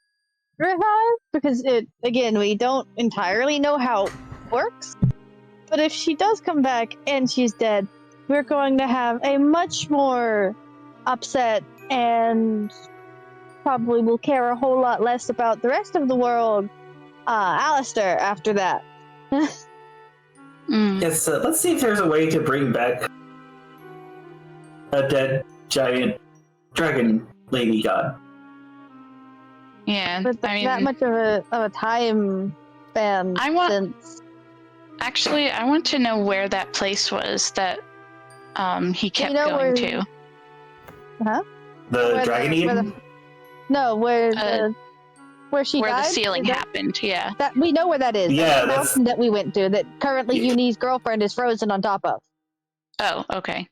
revived, because we don't entirely know how it works, but if she does come back and she's dead, we're going to have a much more upset and probably will care a whole lot less about the rest of the world, Alistair, after that. Yes, let's see if there's a way to bring back a dead giant dragon lady god. Yeah, But I mean, that much of a time span since... Actually, I want to know where that place was that he kept know going where- to. Huh? The Where Dragon where Eden? No, where she Where died? the sealing Is that- happened, yeah. That we know where that is. Yeah, That's the that's- mountain that we went to. That currently Uni's girlfriend is frozen on top of. Oh, okay.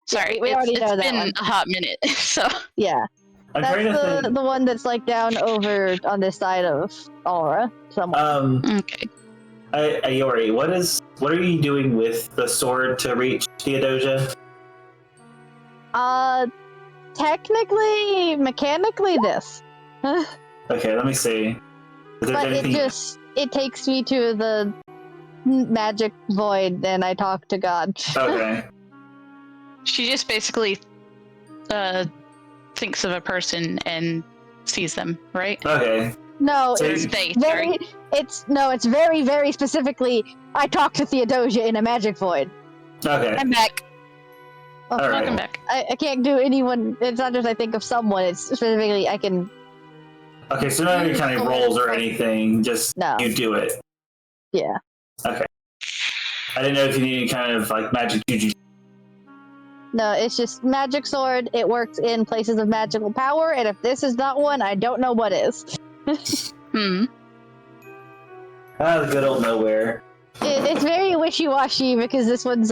Sorry, we already it's know that been one. a hot minute, so... Yeah, I'm that's trying to think. the one that's like down over on this side of Aura. Somewhere. Okay. Iori, what are you doing with the sword to reach Theodosia? Technically, mechanically, this. Okay, let me see. Is there But anything? it takes me to the magic void, and I talk to God. Okay. She just basically thinks of a person and sees them, right? Okay. No, So it's They, very. sorry. It's very, very specifically. I talked to Theodosia in a magic void. Okay. I'm back. Oh, All right. Welcome back. I can't do anyone. It's not just I think of someone. It's specifically I can. Okay, so not any kind of rolls or anything, just No. you do it. Yeah. Okay. I didn't know if you need any kind of like magic juju. No, it's just magic sword. It works in places of magical power, and if this is not one, I don't know what is. Hmm. Ah, the good old nowhere. It's very wishy-washy because this one's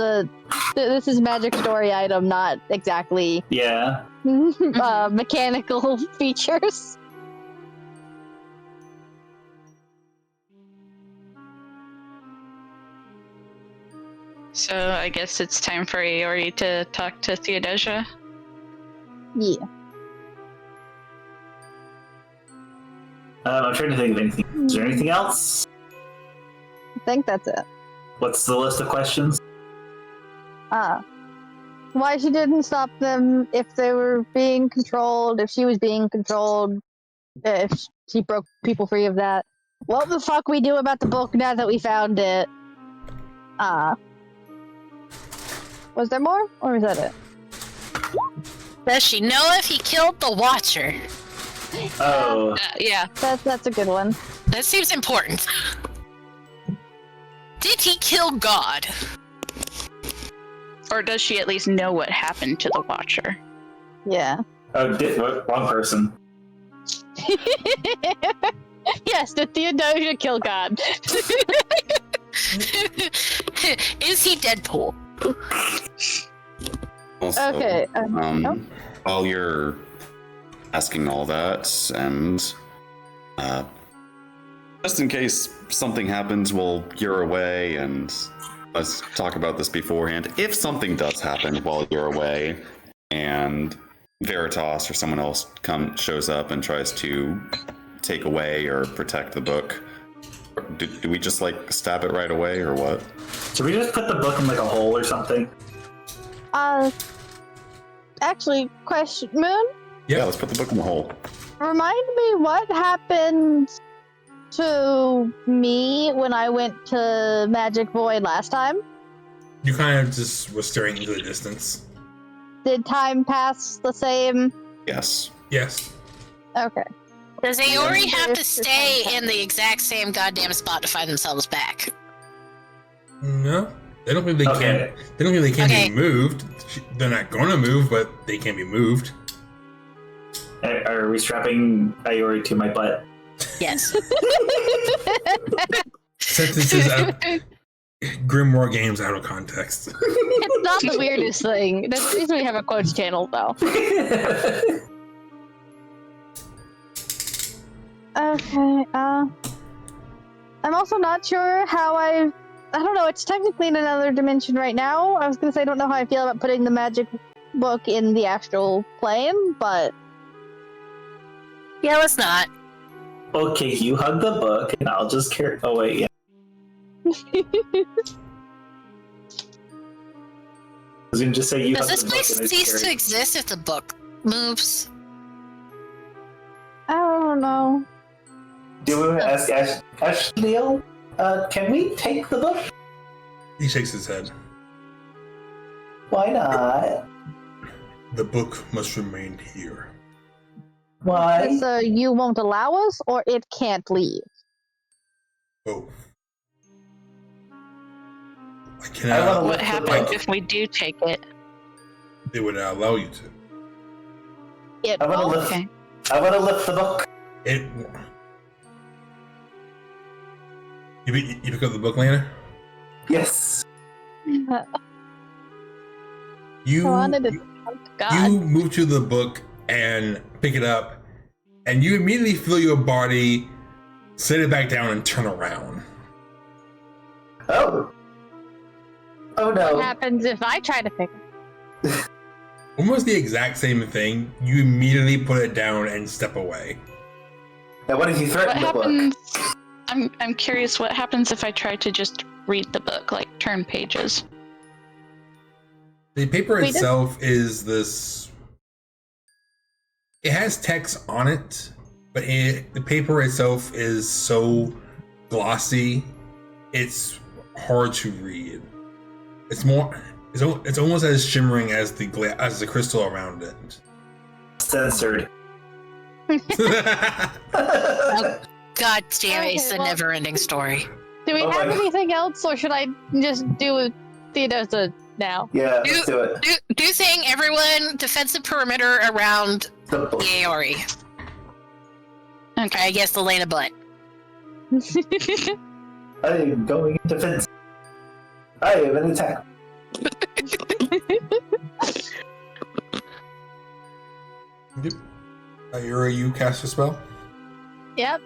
this is magic story item, not exactly Yeah. mechanical features. So I guess it's time for Aori to talk to Theodosia. Yeah. I'm trying to think of anything. Is there anything else? I think that's it. What's the list of questions? Why she didn't stop them if they were being controlled, if she was being controlled, if she broke people free of that. What the fuck we do about the book now that we found it? Was there more? Or was that it? Does she know if he killed the Watcher? Oh, Yeah. That's a good one. That seems important. Did he kill God? Or does she at least know what happened to the Watcher? Yeah. wrong person. Yes, did Theodosia kill God? Is he Deadpool? Also, Okay. while you're asking all that, and just in case something happens while you're away, and let's talk about this beforehand. If something does happen while you're away, and Veritas or someone else shows up and tries to take away or protect the book, do we just like stab it right away, or what? Should we just put the book in like a hole or something? Actually, question, Moon, Yeah, let's put the book in the hole. remind me what happened to me when I went to Magic Void last time? You kind of just were staring into the distance. Did time pass the same? Yes. Yes. Okay. Does Aori have to If- stay in the exact same goddamn spot to find themselves back? No, they don't think they Okay. can. They don't think they can Okay. be moved. They're not going to move, but they can be moved. Are we strapping Iori to my butt? Yes. Since this is Grimoire games out of context. It's not the weirdest thing. That's the reason we have a quotes channel, though. Okay, I'm also not sure how I don't know, it's technically in another dimension right now. I was gonna say I don't know how I feel about putting the magic book in the astral plane, but Yeah, let's not. Okay, you hug the book, and I'll just carry. Oh wait, yeah. I was gonna just say you. Does hug this the place book and I cease to carry- exist if the book moves? I don't know. Do we want to ask Ashleal? Can we take the book? He shakes his head. Why not? The book must remain here. Why? So you won't allow us, or it can't leave? Both. I I cannot. wanna What lift the happens book. if we do take it? They would not allow you to. It I want to won't? lift. Okay. I want to lift the book. It. You pick up the book, Lana? Yes. You. I wanted to God. You move to the book and pick it up, and you immediately feel your body set it back down and turn around. Oh. Oh What no. happens if I try to pick it? Almost the exact same thing. You immediately put it down and step away. Now what if you What threaten the book? happens? I'm curious. What happens if I try to just read the book, like turn pages? The paper We just- itself is this It has text on it, but the paper itself is so glossy, it's hard to read. It's almost as shimmering as the crystal around it. Censored. Oh, God damn it! It's Okay, a well- never-ending story. Do we Oh have my- anything else, or should I just do Theodosa now? Yeah, let's do it. Do thing, everyone. Defensive perimeter around The the Aori. Okay, I guess the Lena butt. I am going into defense. I am an attack. Yep. Ayura, you cast a spell? Yep.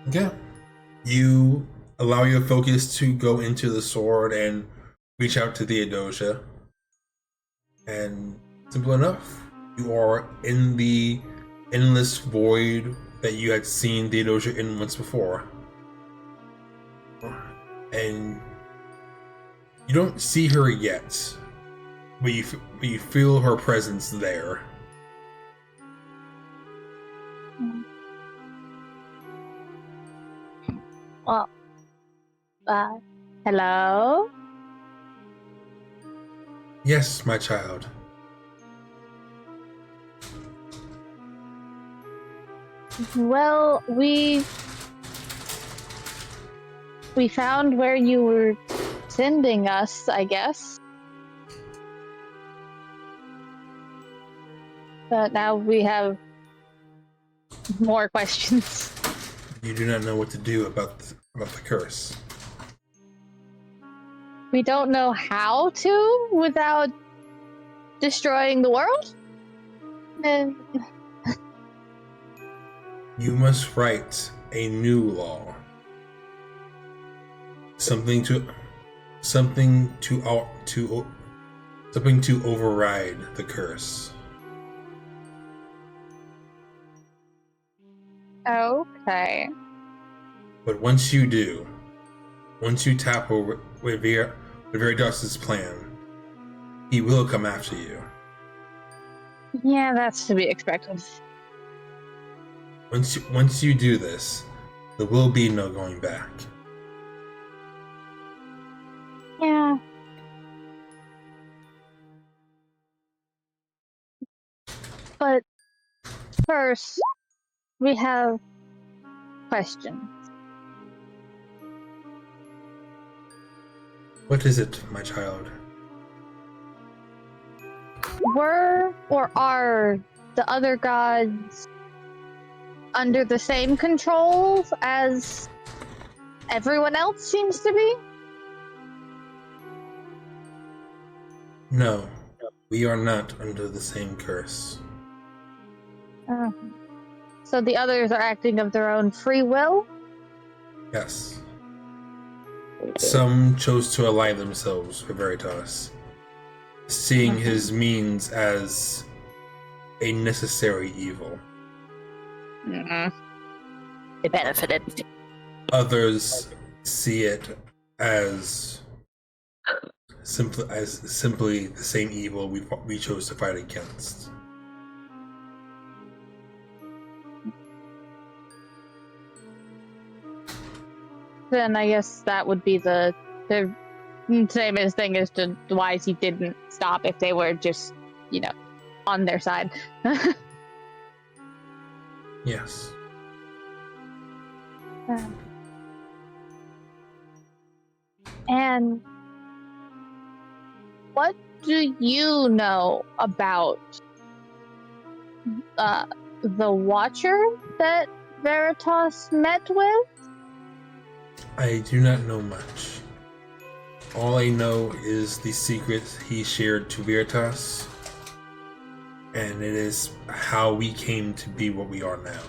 Okay. You allow your focus to go into the sword and reach out to Theodosia. And simple enough, you are in the endless void that you had seen Theodosia in once before. And you don't see her yet, but you feel her presence there. Well, hello? Yes, my child. Well, we found where you were sending us, I guess. But now we have more questions. You do not know what to do about the curse. We don't know how to without destroying the world? And You must write a new law. Something to override the curse. okay. But once you do, once you tap over with Veritas' plan, he will come after you. Yeah, that's to be expected. Once you do this, there will be no going back. Yeah. But first, we have questions. What is it, my child? Were or are the other gods under the same controls as everyone else seems to be? No, we are not under the same curse. So the others are acting of their own free will? Yes. Some chose to ally themselves with Veritas, seeing his means as a necessary evil. They benefited. Others see it as simply the same evil we chose to fight against. Then I guess that would be the same as thing as to why he didn't stop if they were just, on their side. Yes. And what do you know about the Watcher that Veritas met with? I do not know much. All I know is the secret he shared to Veritas, and it is how we came to be what we are now.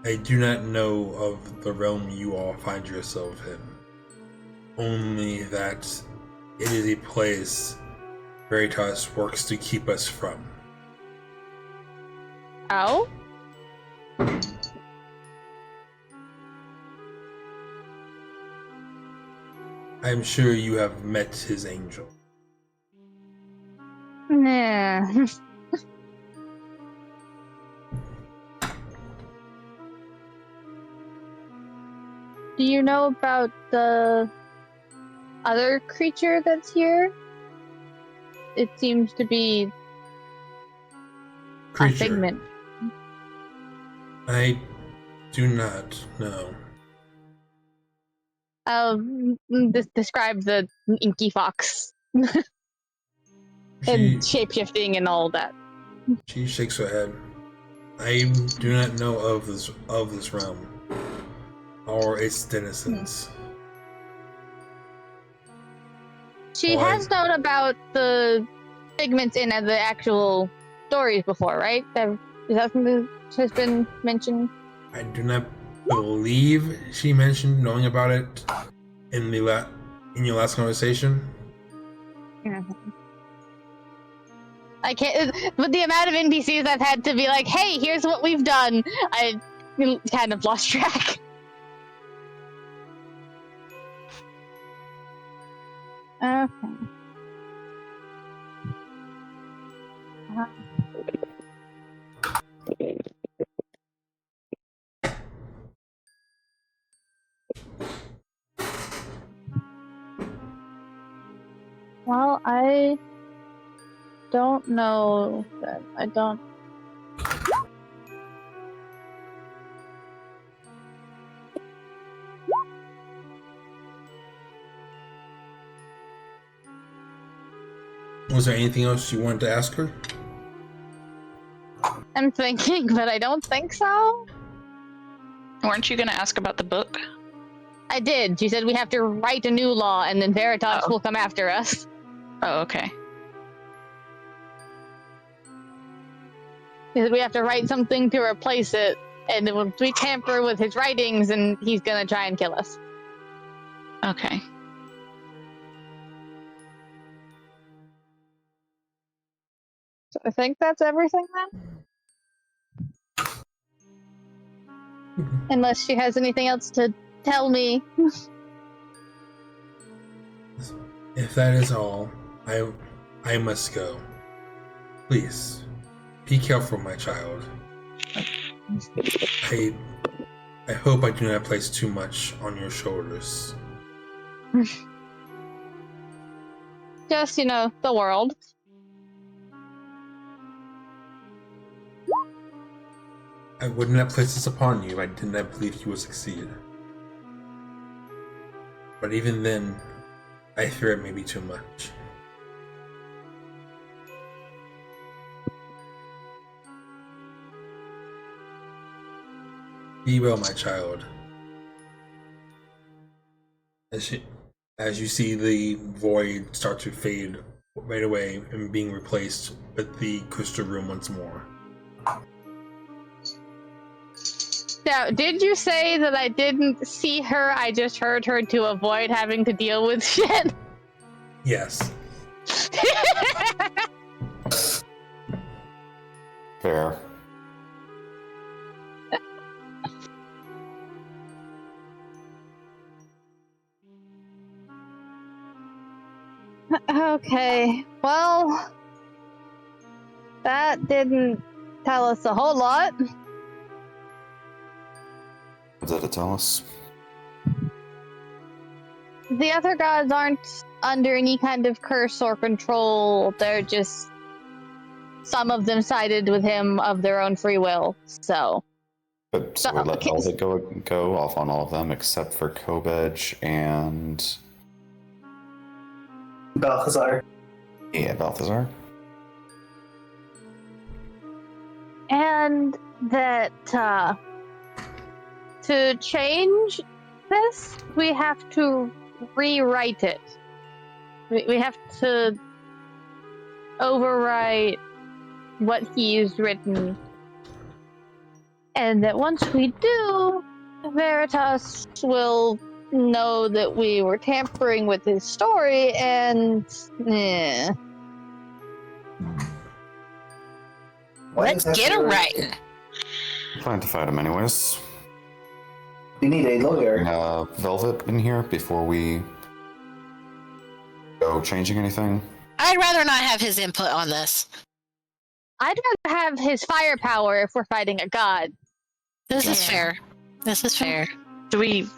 I do not know of the realm you all find yourself in. Only that it is a place Veritas works to keep us from. Oh? I'm sure you have met his angel. Nah. Do you know about the other creature that's here? It seems to be a Creature. figment. I do not know. Describe the inky fox and shapeshifting and all that. She shakes her head. I do not know of this realm or its denizens. She Why? has known about the figments in the actual stories before, right? Is that something that has been mentioned? I do not believe she mentioned knowing about it in your last conversation. I can't. With the amount of NPCs I've had to be like, "Hey, here's what we've done," I kind of lost track. Okay. Well, I don't know that. I don't. Was there anything else you wanted to ask her? I'm thinking, but I don't think so. Weren't you going to ask about the book? I did. She said we have to write a new law, and then Veritas will come after us. Oh, okay. She said we have to write something to replace it, and if we tamper with his writings, and he's gonna try and kill us. Okay. So I think that's everything then. Unless she has anything else to tell me. If that is all, I must go. Please, be careful, my child. I hope I do not place too much on your shoulders. Just, the world. I would not place this upon you if I did not believe you would succeed. But even then, I fear it may be too much. Be well, my child. As you see the void start to fade right away and being replaced with the crystal room once more. Now, did you say that I didn't see her, I just heard her to avoid having to deal with shit? Yes. Fair. Okay, well, that didn't tell us a whole lot. What did it tell us? The other gods aren't under any kind of curse or control. They're just... Some of them sided with him of their own free will, so... But so we let Velvet go off on all of them except for Kobej and... Balthazar. Yeah, Balthazar. And that, to change this, we have to rewrite it. We have to overwrite what he's written. And that once we do, Veritas will know that we were tampering with his story, and... Let's get it right. I'm trying to fight him anyways. We need a lawyer. Velvet in here before we Joe changing anything? I'd rather not have his input on this. I'd rather have his firepower if we're fighting a god. This is Yeah. fair. This is fair. Do we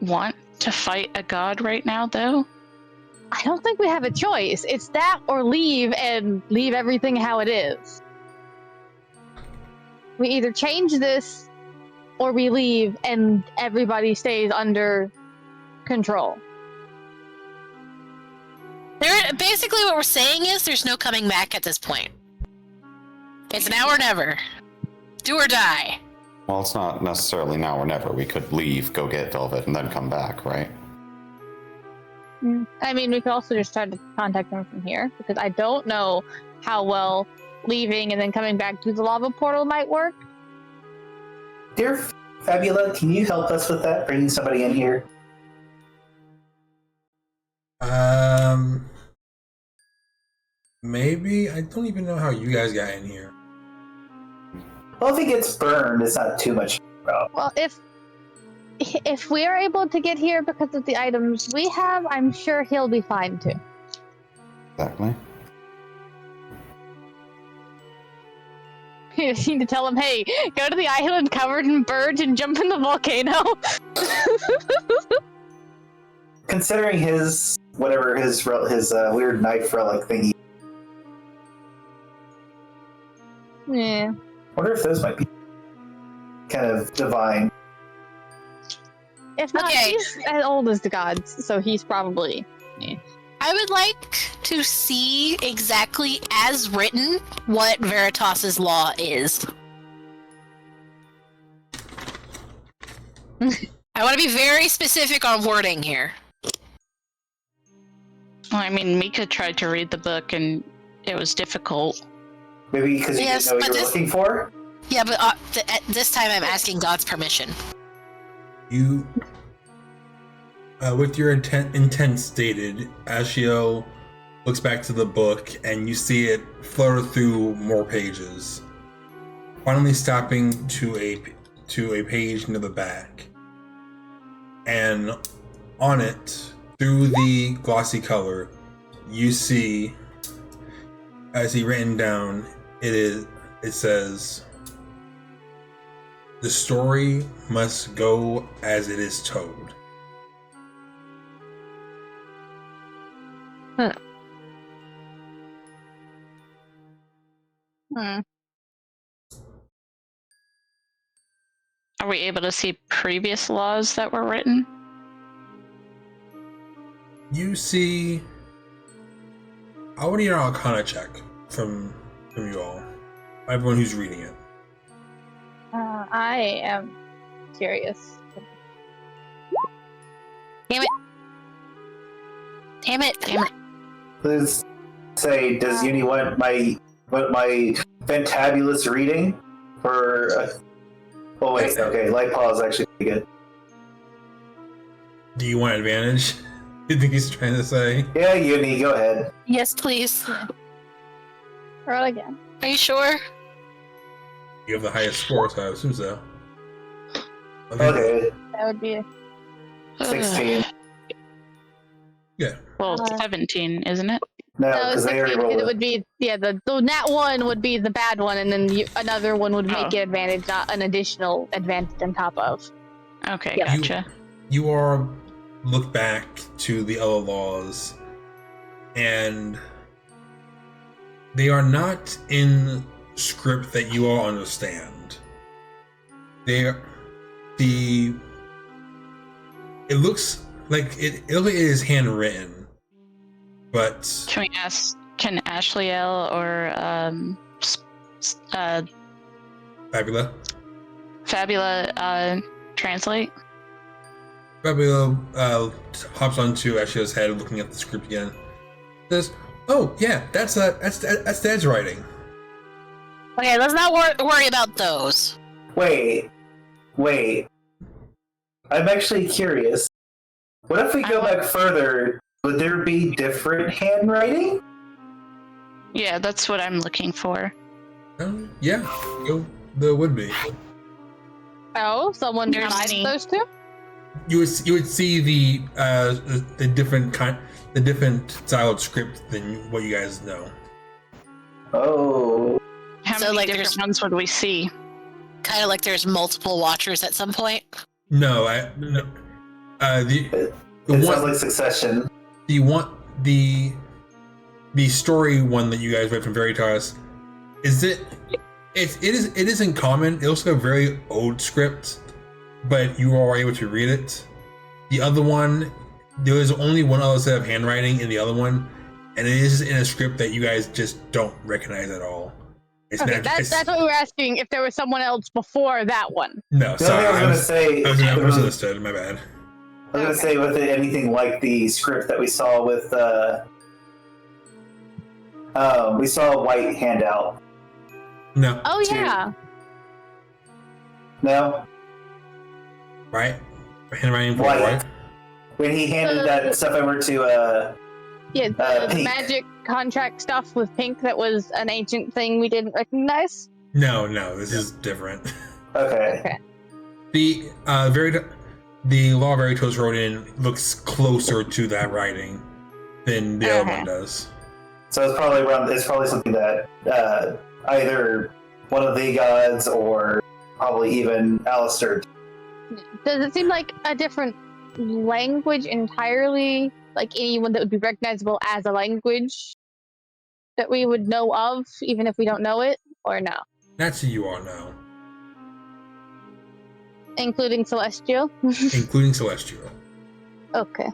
want to fight a god right now, though? I don't think we have a choice. It's that or leave and leave everything how it is. We either change this or we leave and everybody stays under control. Basically, what we're saying is there's no coming back at this point. It's now or never. Do or die. Well, it's not necessarily now or never. We could leave, go get Velvet, and then come back, right? I mean, we could also just try to contact them from here, because I don't know how well leaving and then coming back to the lava portal might work. Dear Fabula, can you help us with that? Bringing somebody in here? Maybe? I don't even know how you guys got in here. Well, if he gets burned, it's not too much. Well, if we are able to get here because of the items we have, I'm sure he'll be fine too. Exactly. You need to tell him, hey, go to the island covered in birds and jump in the volcano. Considering his whatever his weird knife relic thingy, Yeah. wonder if those might be kind of divine. If not, Okay. he's as old as the gods, so he's probably. I would like to see exactly as written what Veritas's law is. I want to be very specific on wording here. Well, I mean, Mika tried to read the book and it was difficult. Maybe because you Yes, didn't know what but you were this- looking for. Yeah, but this time I'm asking God's permission. You, with your intent stated, Ashiel looks back to the book and you see it flutter through more pages, finally stopping to a page near the back. And on it, through the glossy color, you see, as he written down, it says, "The story must go as it is told." Hmm. Are we able to see previous laws that were written? You see, I would need an Arcana check from you all, everyone who's reading it. I am curious. Damn it. Let's say, does Uni want my fantabulous reading for? Oh wait, okay, light paw is actually pretty good. Do you want advantage? You think he's trying to say? Yeah, Uni, go ahead. Yes, please. Roll again. Are you sure? You have the highest score, so I assume so. Okay, That would be 16. Yeah. Well, Uh, 17, isn't it? No, no, because they already 16, 'cause rolled it it. would be the nat one would be the bad one, and then another one would make Oh. it advantage, not an additional advantage on top of. Okay, Yeah. gotcha. You are look back to the other laws, and they are not in script that you all understand. It looks like it is handwritten, but Can Ashliel or Fabula. Fabula translate? Fabula hops onto Ashiel's head, looking at the script again. Says, "Oh yeah, that's Dad's writing." Okay, let's not worry about those. Wait. I'm actually curious. What if we go back further? Would there be different handwriting? Yeah, that's what I'm looking for. Yeah, there would be. Oh, someone There's besides any- those two? you would see the different styled script than what you guys know. Oh. How So, many like, different there's- ones would we see? Kind of like there's multiple watchers at some point. No, the It sounds one like Succession. the story one that you guys read from Veritas it isn't common. It looks like a very old script, but you are able to read it. The other one, there is only one other set of handwriting in the other one, and it is in a script that you guys just don't recognize at all. It's Okay, been- that's what we were asking, if there was someone else before that one. No, The sorry, other thing I was I gonna say, misunderstood. My bad. I was gonna say with it, anything like the script that we saw with we saw a white handout. No, Oh Two. yeah. No, right? Handwriting for White. what? when he handed that stuff over to Yeah, the Pink. magic contract stuff with Pink that was an ancient thing we didn't recognize. No, this is different. Okay. The Law of Veritas wrote in looks closer to that writing than the other one does. So it's probably something that either one of the gods or probably even Alistair. Does it seem like a different language entirely? Like anyone that would be recognizable as a language that we would know of, even if we don't know it, or no? That's who you are now, Including Celestial? including Celestial. Okay.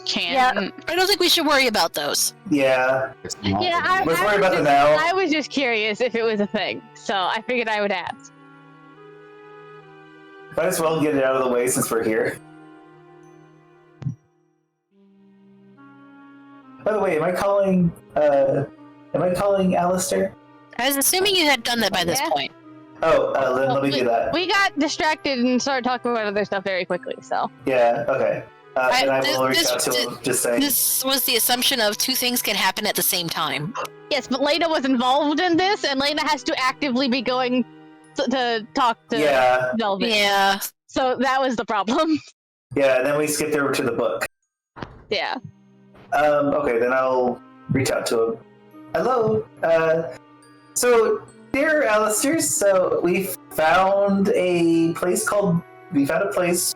Can I don't think we should worry about those. Yeah. Yeah, Let's worry about them now. I was just curious if it was a thing, so I figured I would ask. Might as well get it out of the way since we're here. By the way, am I calling Alistair? I was assuming you had done that by this Yeah. point. Oh, let me do that. We got distracted and started talking about other stuff very quickly, so. Yeah, okay. And I will reach this- out to him, just saying. This was the assumption of two things can happen at the same time. Yes, but Lena was involved in this, and Lena has to actively be going to talk to Yeah, Velvet. Yeah. So that was the problem. yeah, and then we skipped over to the book. Yeah. Okay, then I'll reach out to him. Hello. So, dear Alistair, so we found a place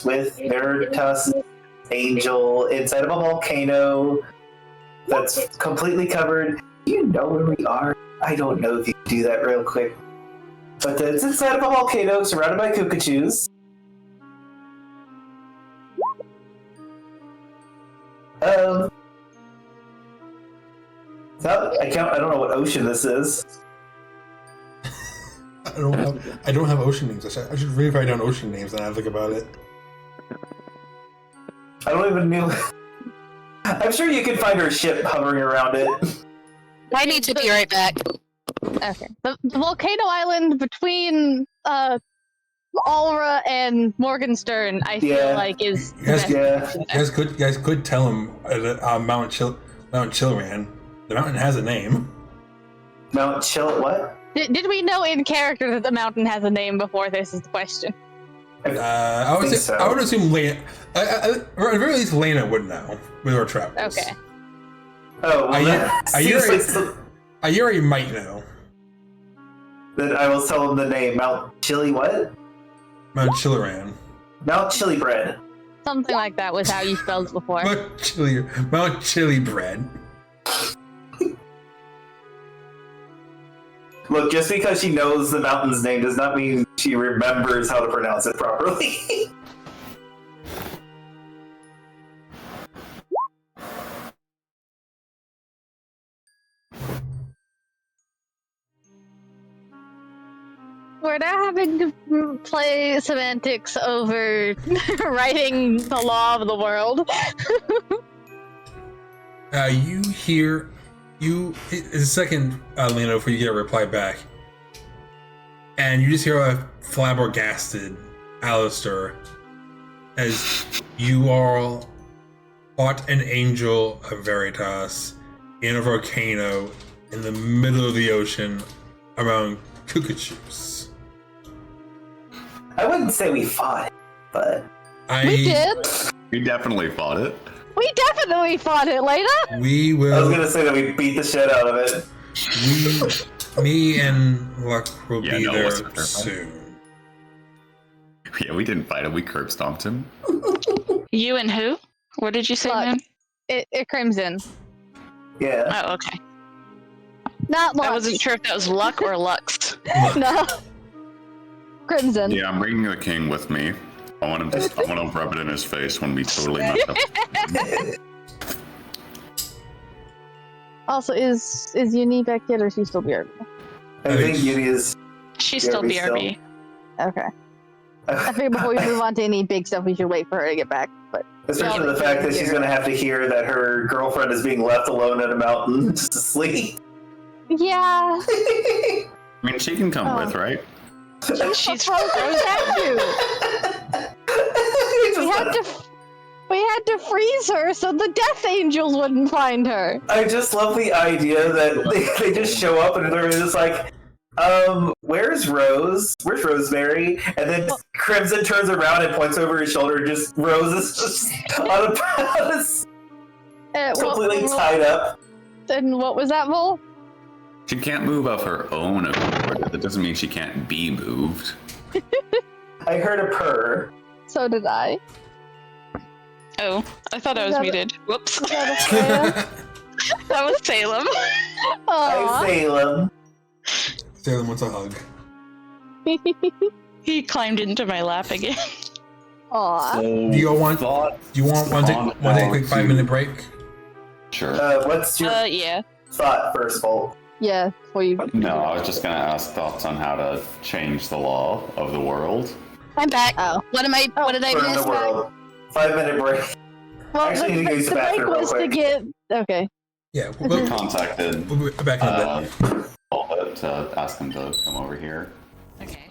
with Veritas Angel inside of a volcano that's completely covered. Do you know where we are? I don't know if you can do that real quick. But it's inside of a volcano surrounded by Kukachus. I don't know what ocean this is. I don't have ocean names. I should really write down ocean names and I think about it. I don't even know. I'm sure you can find her ship hovering around it. I need to be right back. Okay. The volcano island between Alra and Morgenstern, I feel Yeah. like is the Yes, best yeah. option You there. guys could tell him Mount Chilran. The mountain has a name. Mount Chill. What? Did we know in character that the mountain has a name before this is the question? I would think say, so. I would assume Lena. Or at the very least, Lena would know with her travels. Okay. Oh, well, Ayuri might know. Then I will tell him the name. Mount Chili what? Mount Chilran. Mount Chili Bread. Something like that was how you spelled before. Mount Chili Bread. Look, just because she knows the mountain's name does not mean she remembers how to pronounce it properly. We're now having to play semantics over writing the law of the world. You hear. It's a second, Lena, before you get a reply back. And you just hear a flabbergasted Alistair as you all fought an angel of Veritas in a volcano in the middle of the ocean around Kukachus. I would wouldn't say we fought it, but We did. We definitely fought it. We definitely fought it, Lena. We I was will. gonna say that we beat the shit out of it. Me and Luck will Yeah, be no, it there wasn't fair fight. soon. Yeah, we didn't fight him. We curb stomped him. You and who? What did you say, Luck. Moon? It Crimson. Yeah. Oh, okay. Not Lux. I wasn't sure if that was Luck or Lux. No. Crimson. Yeah, I'm bringing the king with me. I want to rub it in his face when we totally mess up. Also, is Uni back yet, or is she still BRB? I think Yuri is. She's still BRB BRB. Okay. I figured before we move on to any big stuff, we should wait for her to get back. But Especially the fact that she's gonna have to hear that her girlfriend is being left alone at a mountain just asleep. yeah, I mean, she can come Oh. with, right? She's how was that do? We had to freeze her so the Death Angels wouldn't find her. I just love the idea that they just show up and they're just like, where's Rose? Where's Rosemary? And then Crimson turns around and points over his shoulder. Just Rose is just completely tied up. And what was that, Vol? She can't move of her own accord. That doesn't mean she can't be moved. I heard a purr. So did I. Oh, I thought I was that- muted. Whoops. Was that a Freya? That was Salem. Hi, Aw. Salem. Salem wants a hug. He climbed into my lap again. Aw. Do you all want? Do you want one quick 5-minute break? Sure. What's your Yeah. thought first, Bolt? Yeah, before you. No, I was just gonna ask thoughts on how to change the law of the world. I'm back. Oh. What did I Burn miss? the world. 5-minute break. Well, Actually, you need to use the break bathroom real was to quick. get. Okay. Yeah, We contacted we'll be back in a bit. to ask him to come over here. Okay.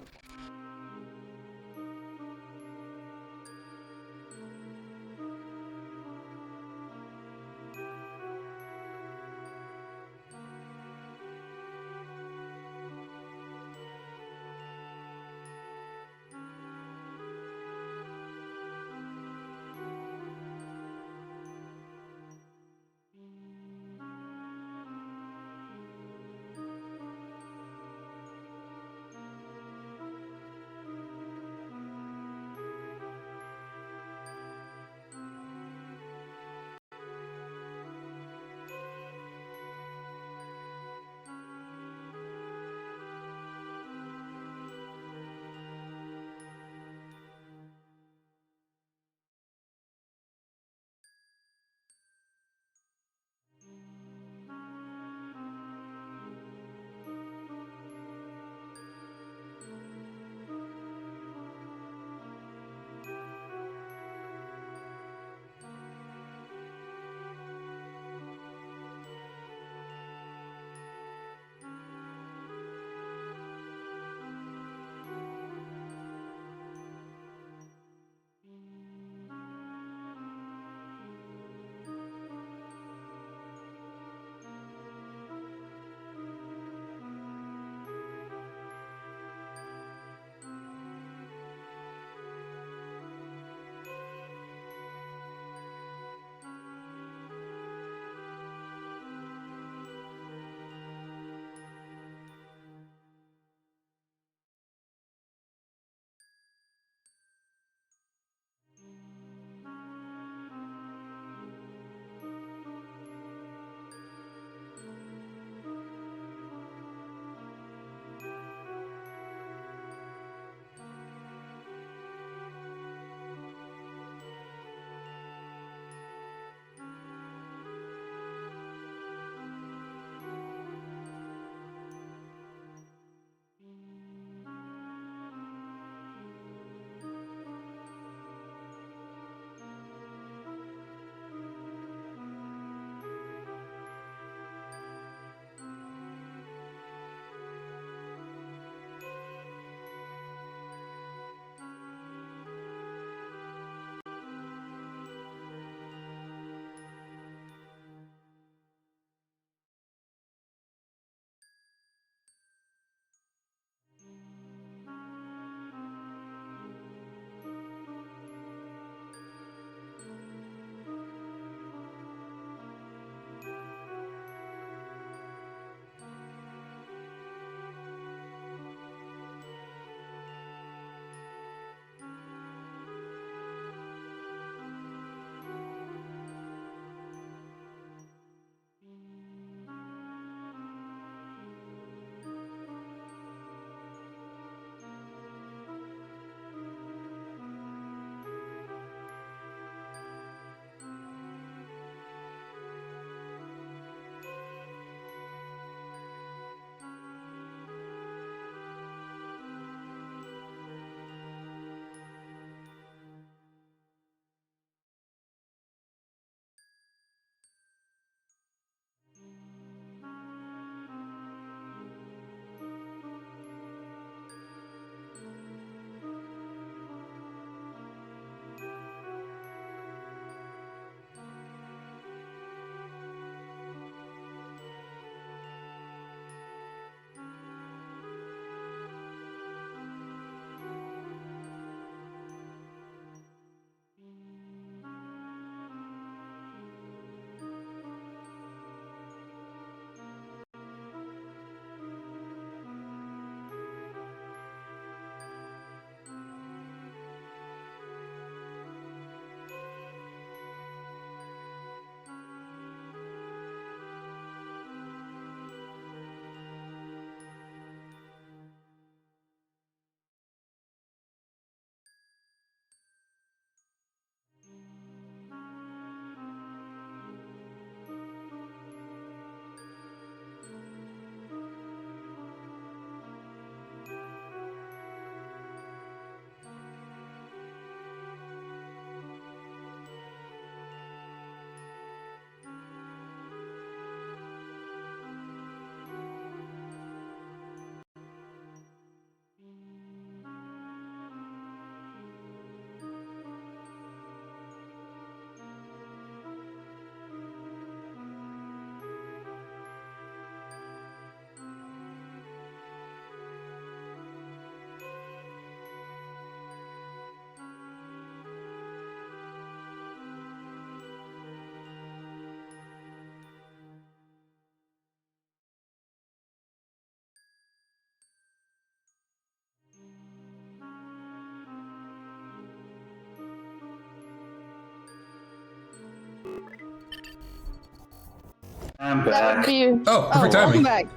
I'm That would back. be. Oh, perfect welcome timing. back.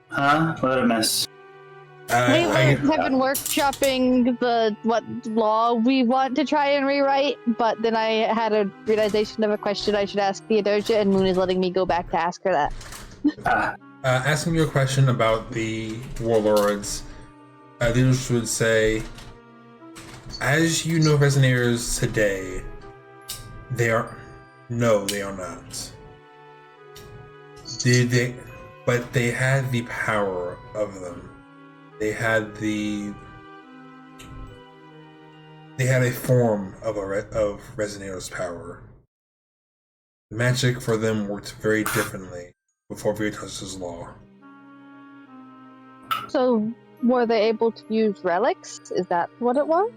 Huh? What did I miss? We I, have been workshopping what law we want to try and rewrite, but then I had a realization of a question I should ask Theodosia, and Moon is letting me go back to ask her that. asking you a question about the warlords, leaders would say, as you know Resonators today, they are not. But they had the power of them. They had a form of Resonator's power. Magic for them worked very differently before Veritas' law. So, were they able to use relics? Is that what it was?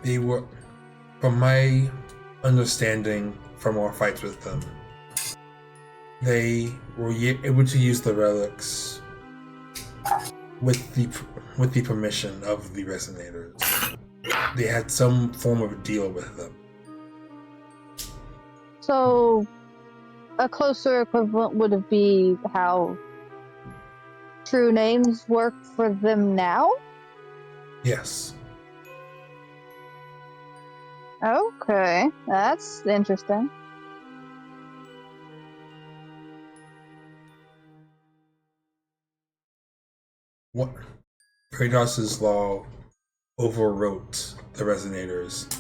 They were, from my understanding from our fights with them, they were able to use the relics with the permission of the Resonators. They had some form of deal with them. So, a closer equivalent would be how true names work for them now? Yes. Okay, that's interesting. What Veritas' law overwrote the Resonators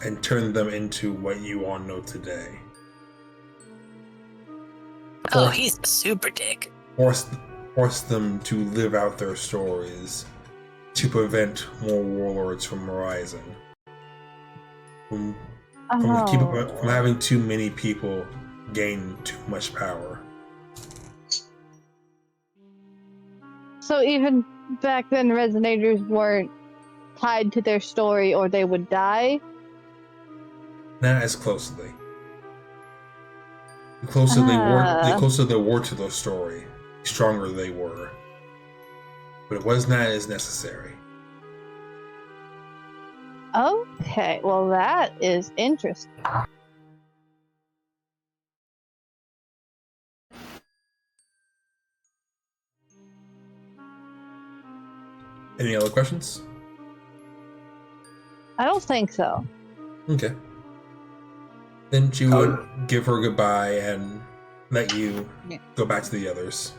and turned them into what you all know today. Oh, he's a super dick. Forced them to live out their stories to prevent more warlords from rising. From having too many people gain too much power. So even back then, Resonators weren't tied to their story or they would die? Not as closely. The closer they were to the story, the stronger they were. But it was not as necessary. Okay, well that is interesting. Any other questions? I don't think so. Okay. Then she would give her goodbye and let you go back to the others.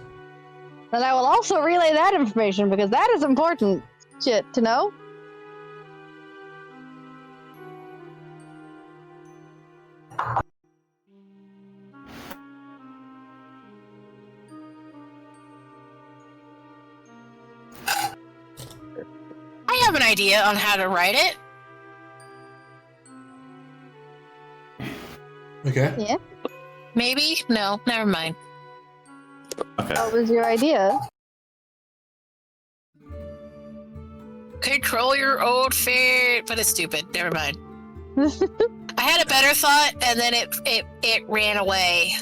Then I will also relay that information because that is important shit to know. I have an idea on how to write it. Okay. Yeah. Maybe? No, never mind. Okay. What was your idea? Control your old fate, but it's stupid. Never mind. I had a better thought, and then it ran away.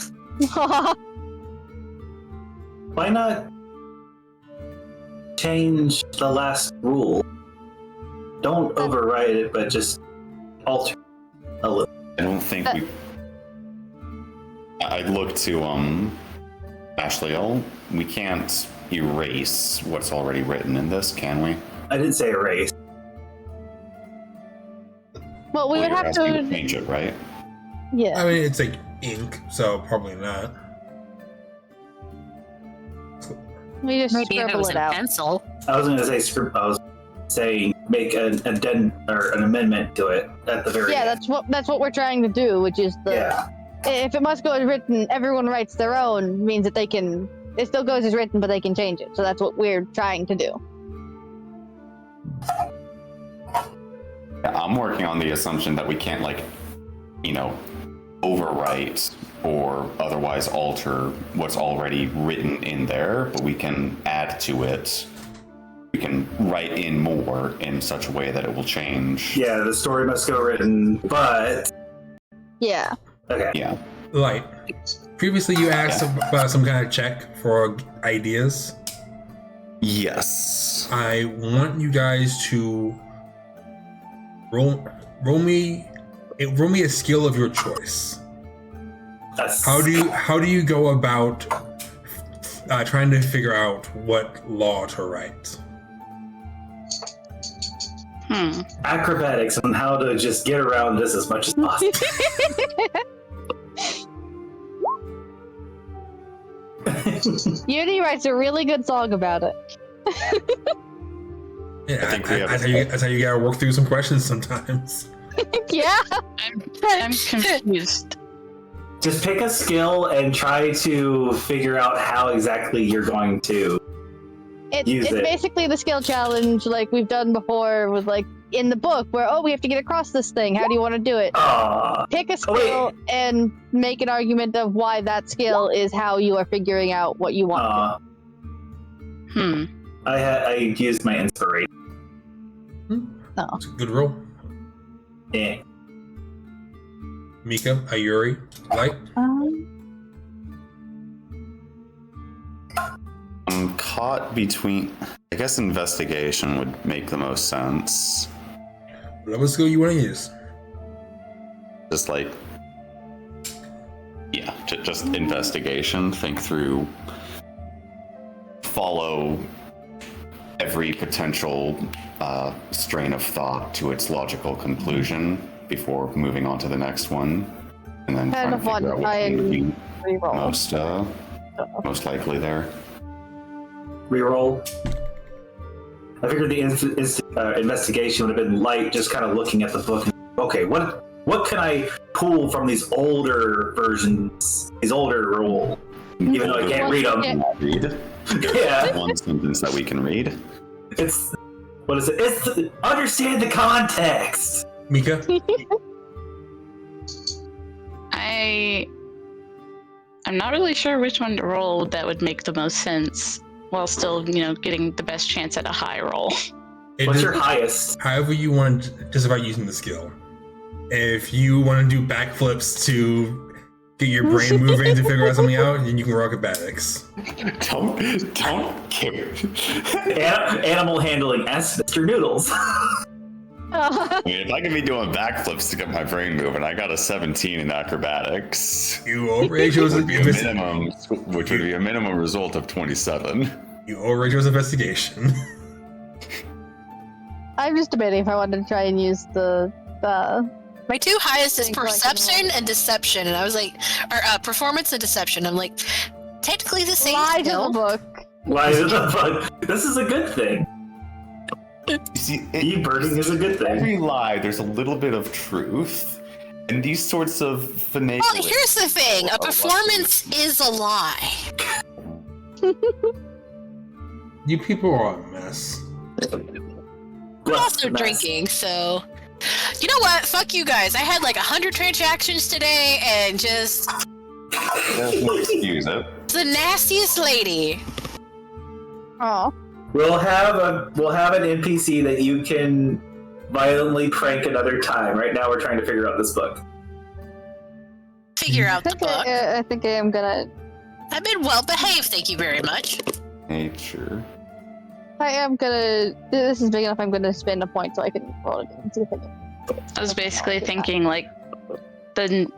Why not change the last rule? Don't override it, but just alter a little. I don't think we. I'd look to Ashleil. We can't erase what's already written in this, can we? I didn't say erase. Well, we would you're have asking to. change it, right? Yeah. I mean, it's like ink, so probably not. We just Maybe if it scribble was it a out. pencil. I was going to say script. I was saying make an addendum or an amendment to it at the very Yeah, end. that's what we're trying to do, which is the. Yeah. If it must go as written, everyone writes their own, means that they can. It still goes as written, but they can change it. So that's what we're trying to do. I'm working on the assumption that we can't, overwrite or otherwise alter what's already written in there, but we can add to it. We can write in more in such a way that it will change. Yeah, the story must go written, but Yeah. okay. Yeah. Like, previously you asked about some kind of check for ideas. Yes. I want you guys to roll me roll me a skill of your choice. That's- How do you go about trying to figure out what law to write? Acrobatics on how to just get around this as much as possible. Unity writes a really good song about it. Yeah, I think we have that's how you gotta work through some questions sometimes. Yeah. I'm confused. Just pick a skill and try to figure out how exactly you're going to. It's basically the skill challenge like we've done before with like in the book where we have to get across this thing. How do you want to do it? Pick a skill and make an argument of why that skill is how you are figuring out what you want. I used my inspiration. No. It's a good roll. Yeah. Mika, Ayuri, Light. I'm caught between. I guess investigation would make the most sense. Whatever skill you want to use. Just like, yeah, just investigation. Think through, follow every potential strain of thought to its logical conclusion before moving on to the next one, and then Kind trying to of want figure out to what try would be and reroll. most likely there. Reroll. I figured the investigation would have been Light, just kind of looking at the book. Okay, what can I pull from these older versions, these older roles? Even though I can't read them. Read. Yeah. One sentence that we can read. What is it? It's understand the context. Mika? I'm not really sure which one to roll that would make the most sense while still, getting the best chance at a high roll. What's your highest? However you want to just about using the skill. If you want to do backflips to get your brain moving to figure out something out, then you can roll acrobatics. Don't care. Animal handling S, Mr. Noodles. I mean, if I can be doing backflips to get my brain moving, I got a 17 in acrobatics. You already chose which would be a minimum result of 27. You already chose investigation. I'm just debating if I wanted to try and use the My two highest is Think like perception an and deception, and I was like, or performance and deception. I'm like, technically the same lie to the skill. book. Why is it the fuck? This is a good thing. You see, E-birding is a good thing. Every lie, there's a little bit of truth. And these sorts of finagling. Well, here's the thing: a performance is a lie. You people are a mess. I'm also drinking, so you know what? Fuck you guys. I had like 100 transactions today, and just Excuse it. it's the nastiest lady. Oh. We'll have an NPC that you can violently prank another time. Right now, we're trying to figure out this book. Figure out the book. I think I am gonna. I've been well behaved, thank you very much. Nature. I am gonna. This is big enough. I'm gonna spend a point so I can roll again and see if I can. I was basically thinking like the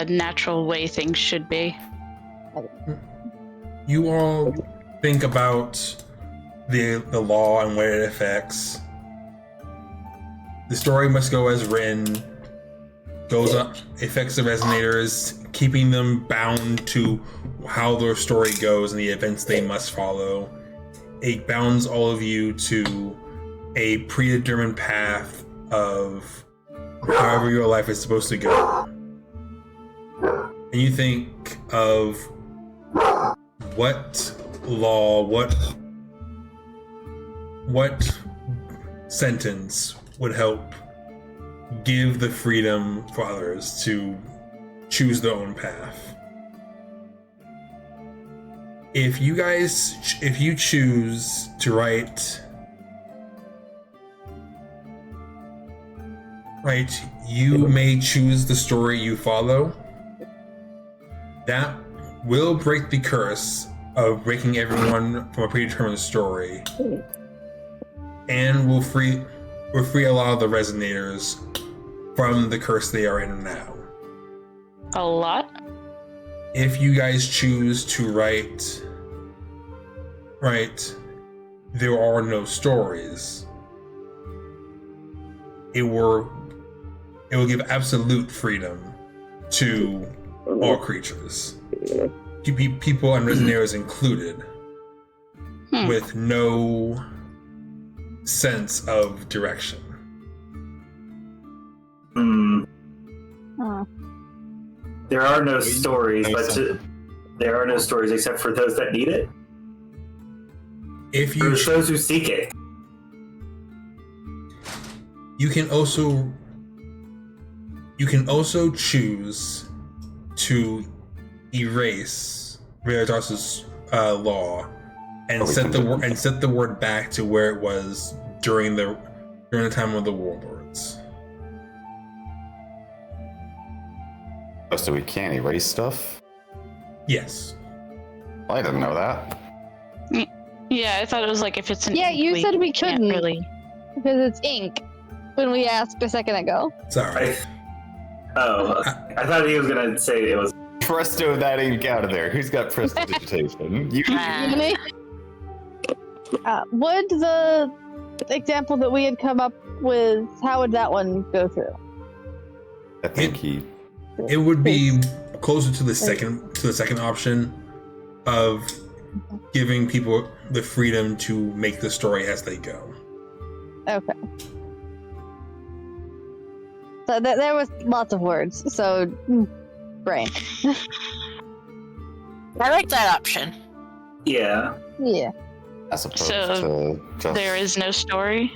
natural way things should be. You all think about the law and what it affects. The story must go as written. Goes up, affects the resonators, keeping them bound to how their story goes and the events they must follow. It bounds all of you to a predetermined path of however your life is supposed to go. And you think of what law, what sentence would help give the freedom for others to choose their own path. If you choose to write, you may choose the story you follow. That will break the curse of breaking everyone from a predetermined story, and will free a lot of the resonators from the curse they are in now. A lot? If you guys choose to write, there are no stories, it will give absolute freedom to all creatures, people and Resonators included, with no sense of direction. There are no stories, there are no stories except for those that need it. If you those who seek it, you can also choose to erase Veritas' law and set the word back to where it was during the time of the Warlords. Oh, so we can't erase stuff? Yes. I didn't know that. Yeah, I thought it was like if it's an Yeah, ink, you said we can't couldn't really. because it's ink. When we asked a second ago. Sorry. I thought he was gonna say it was. Presto that ink out of there. Who's got prestidigitation? You. Would the example that we had come up with, how would that one go through? I think it would be closer to the second option of giving people the freedom to make the story as they go. Okay. So there was lots of words, so brain. I like that option. Yeah. Yeah. As opposed So to just... there is no story?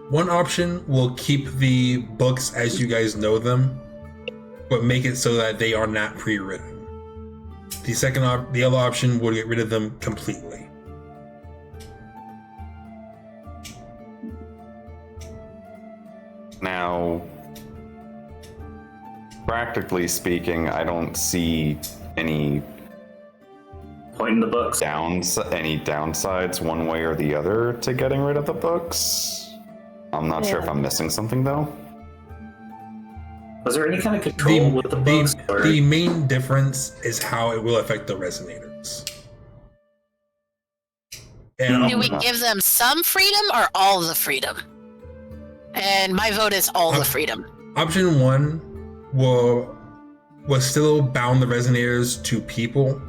One option will keep the books as you guys know them, but make it so that they are not pre-written. The other option will get rid of them completely. Now, practically speaking, I don't see any point in the books. Any downsides one way or the other to getting rid of the books. I'm not sure if I'm missing something though. Was there any kind of control with the books? The main difference is how it will affect the Resonators. And do we give them some freedom or all the freedom? And my vote is all the freedom. Option 1 will still bound the Resonators to people,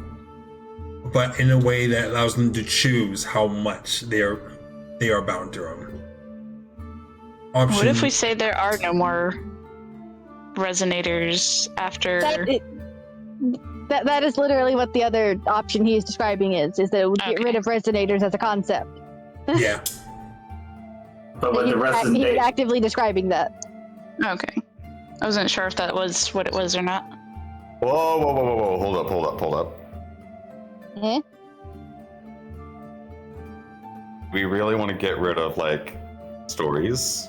but in a way that allows them to choose how much they are bound to them. What if we say there are no more Resonators after? That is literally what the other option he is describing is that it would get rid of Resonators as a concept. Yeah. But with the Resonators, he's actively describing that. Okay. I wasn't sure if that was what it was or not. Whoa. Hold up. Eh? We really want to get rid of, stories?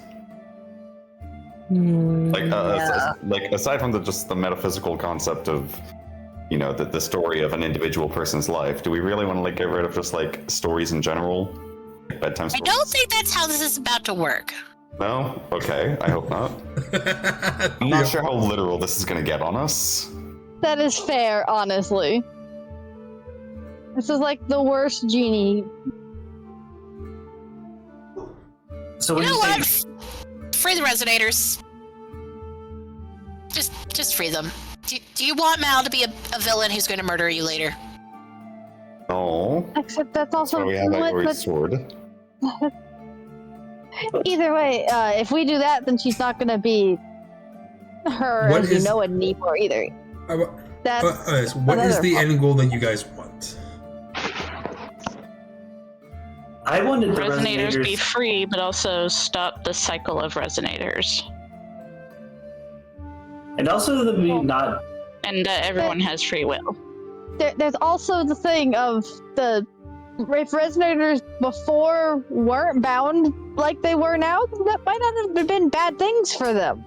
Aside from just the metaphysical concept of, the story of an individual person's life, do we really want to, get rid of just, stories in general? Bedtime stories? I don't think that's how this is about to work. No? Okay, I hope not. I'm not sure how literal this is going to get on us. That is fair, honestly. This is like the worst genie. So you know what? Free the Resonators. Just free them. Do you want Mal to be a villain who's going to murder you later? No. Except that's also we have Ivory's sword. Either way, if we do that, then she's not going to be her, What as you know, in Nipor either. What is the end goal that you guys want? I wanted the Resonators be free, but also stop the cycle of Resonators. And also the not... And that everyone has free will. There's also the thing of if Resonators before weren't bound like they were now, that might not have been bad things for them.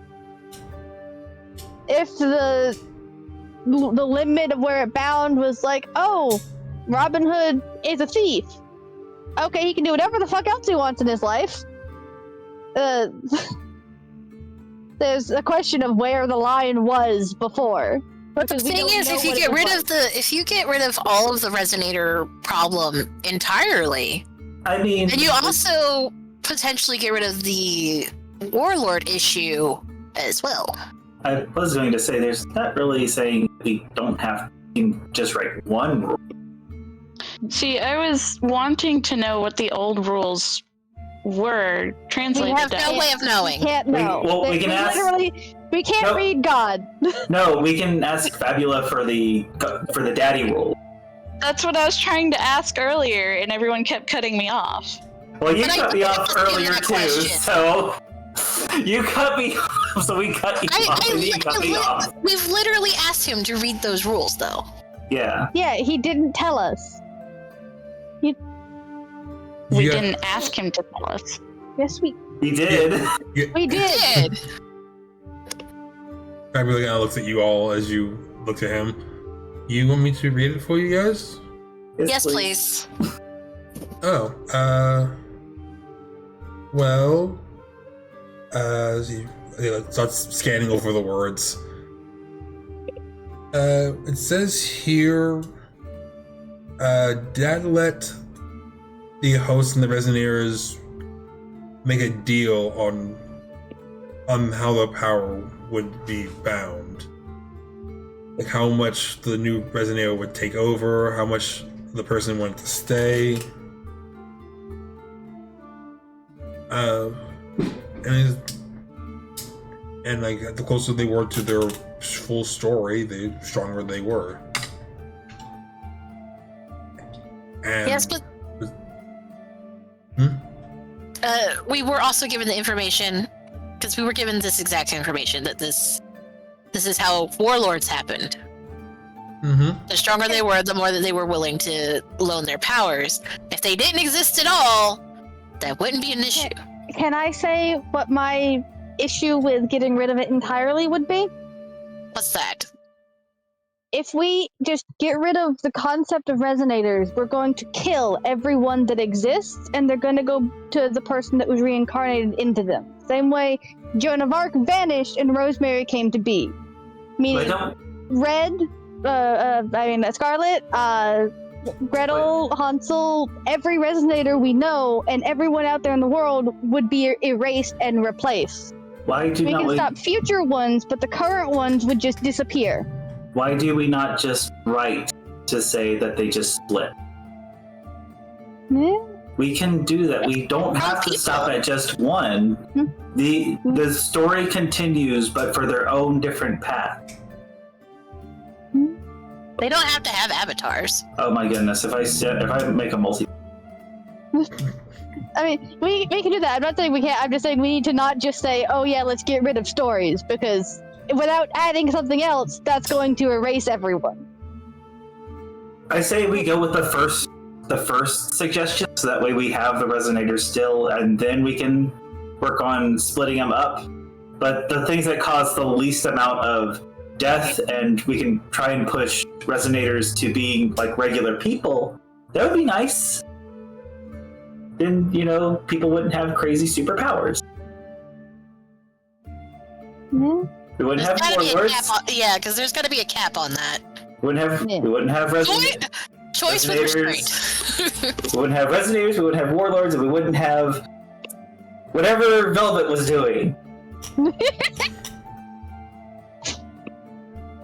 If the limit of where it bound was Robin Hood is a thief. Okay, he can do whatever the fuck else he wants in his life. There's a question of where the line was before. But the thing is, if you get rid of all of the resonator problem entirely, I mean, and you also potentially get rid of the warlord issue as well. I was going to say, there's not really saying we don't have to just write one rule. See, I was wanting to know what the old rules were translated. We have no way of knowing. We can't know. We can ask. We can't read God. No, we can ask Fabula for the daddy rule. That's what I was trying to ask earlier, and everyone kept cutting me off. Well, you cut me off earlier too, so you cut me off, so we cut you off, and you cut me off. We've literally asked him to read those rules, though. Yeah. Yeah, he didn't tell us. We didn't ask him to tell us. Yes, we did. We did. Fabula kind of looks at you all as you look at him. You want me to read it for you guys? Yes, please. Oh, well, he starts scanning over the words. It says here, Dad let the host and the Resonators make a deal on how the power would be bound. Like how much the new Resonator would take over, how much the person wanted to stay. And like the closer they were to their full story, the stronger they were. And yes, but we were also given the information because we were given this exact information that this is how warlords happened. Mm-hmm. The stronger they were, the more that they were willing to loan their powers. If they didn't exist at all, that wouldn't be an issue. Can I say what my issue with getting rid of it entirely would be? What's that? If we just get rid of the concept of resonators, we're going to kill everyone that exists, and they're going to go to the person that was reincarnated into them. Same way Joan of Arc vanished and Rosemary came to be. Meaning Scarlet, Gretel, Hansel, every resonator we know, and everyone out there in the world would be erased and replaced. Why do we can stop future ones, but the current ones would just disappear. Why do we not just write to say that they just split? Yeah. We can do that. We don't have to stop at just one. The story continues, but for their own different path. They don't have to have avatars. Oh my goodness! If I make a multi. I mean, we can do that. I'm not saying we can't. I'm just saying we need to not just say, "Oh yeah, let's get rid of stories," because without adding something else, that's going to erase everyone. I say we go with the first suggestion, so that way we have the resonators still, and then we can work on splitting them up. But the things that cause the least amount of death, and we can try and push resonators to being like regular people, that would be nice. Then, people wouldn't have crazy superpowers. Yeah. We wouldn't have warlords. Yeah, because there's got to be a cap on that. We wouldn't have resonators. Choice with restraint. We wouldn't have resonators, we wouldn't have warlords, and we wouldn't have whatever Velvet was doing.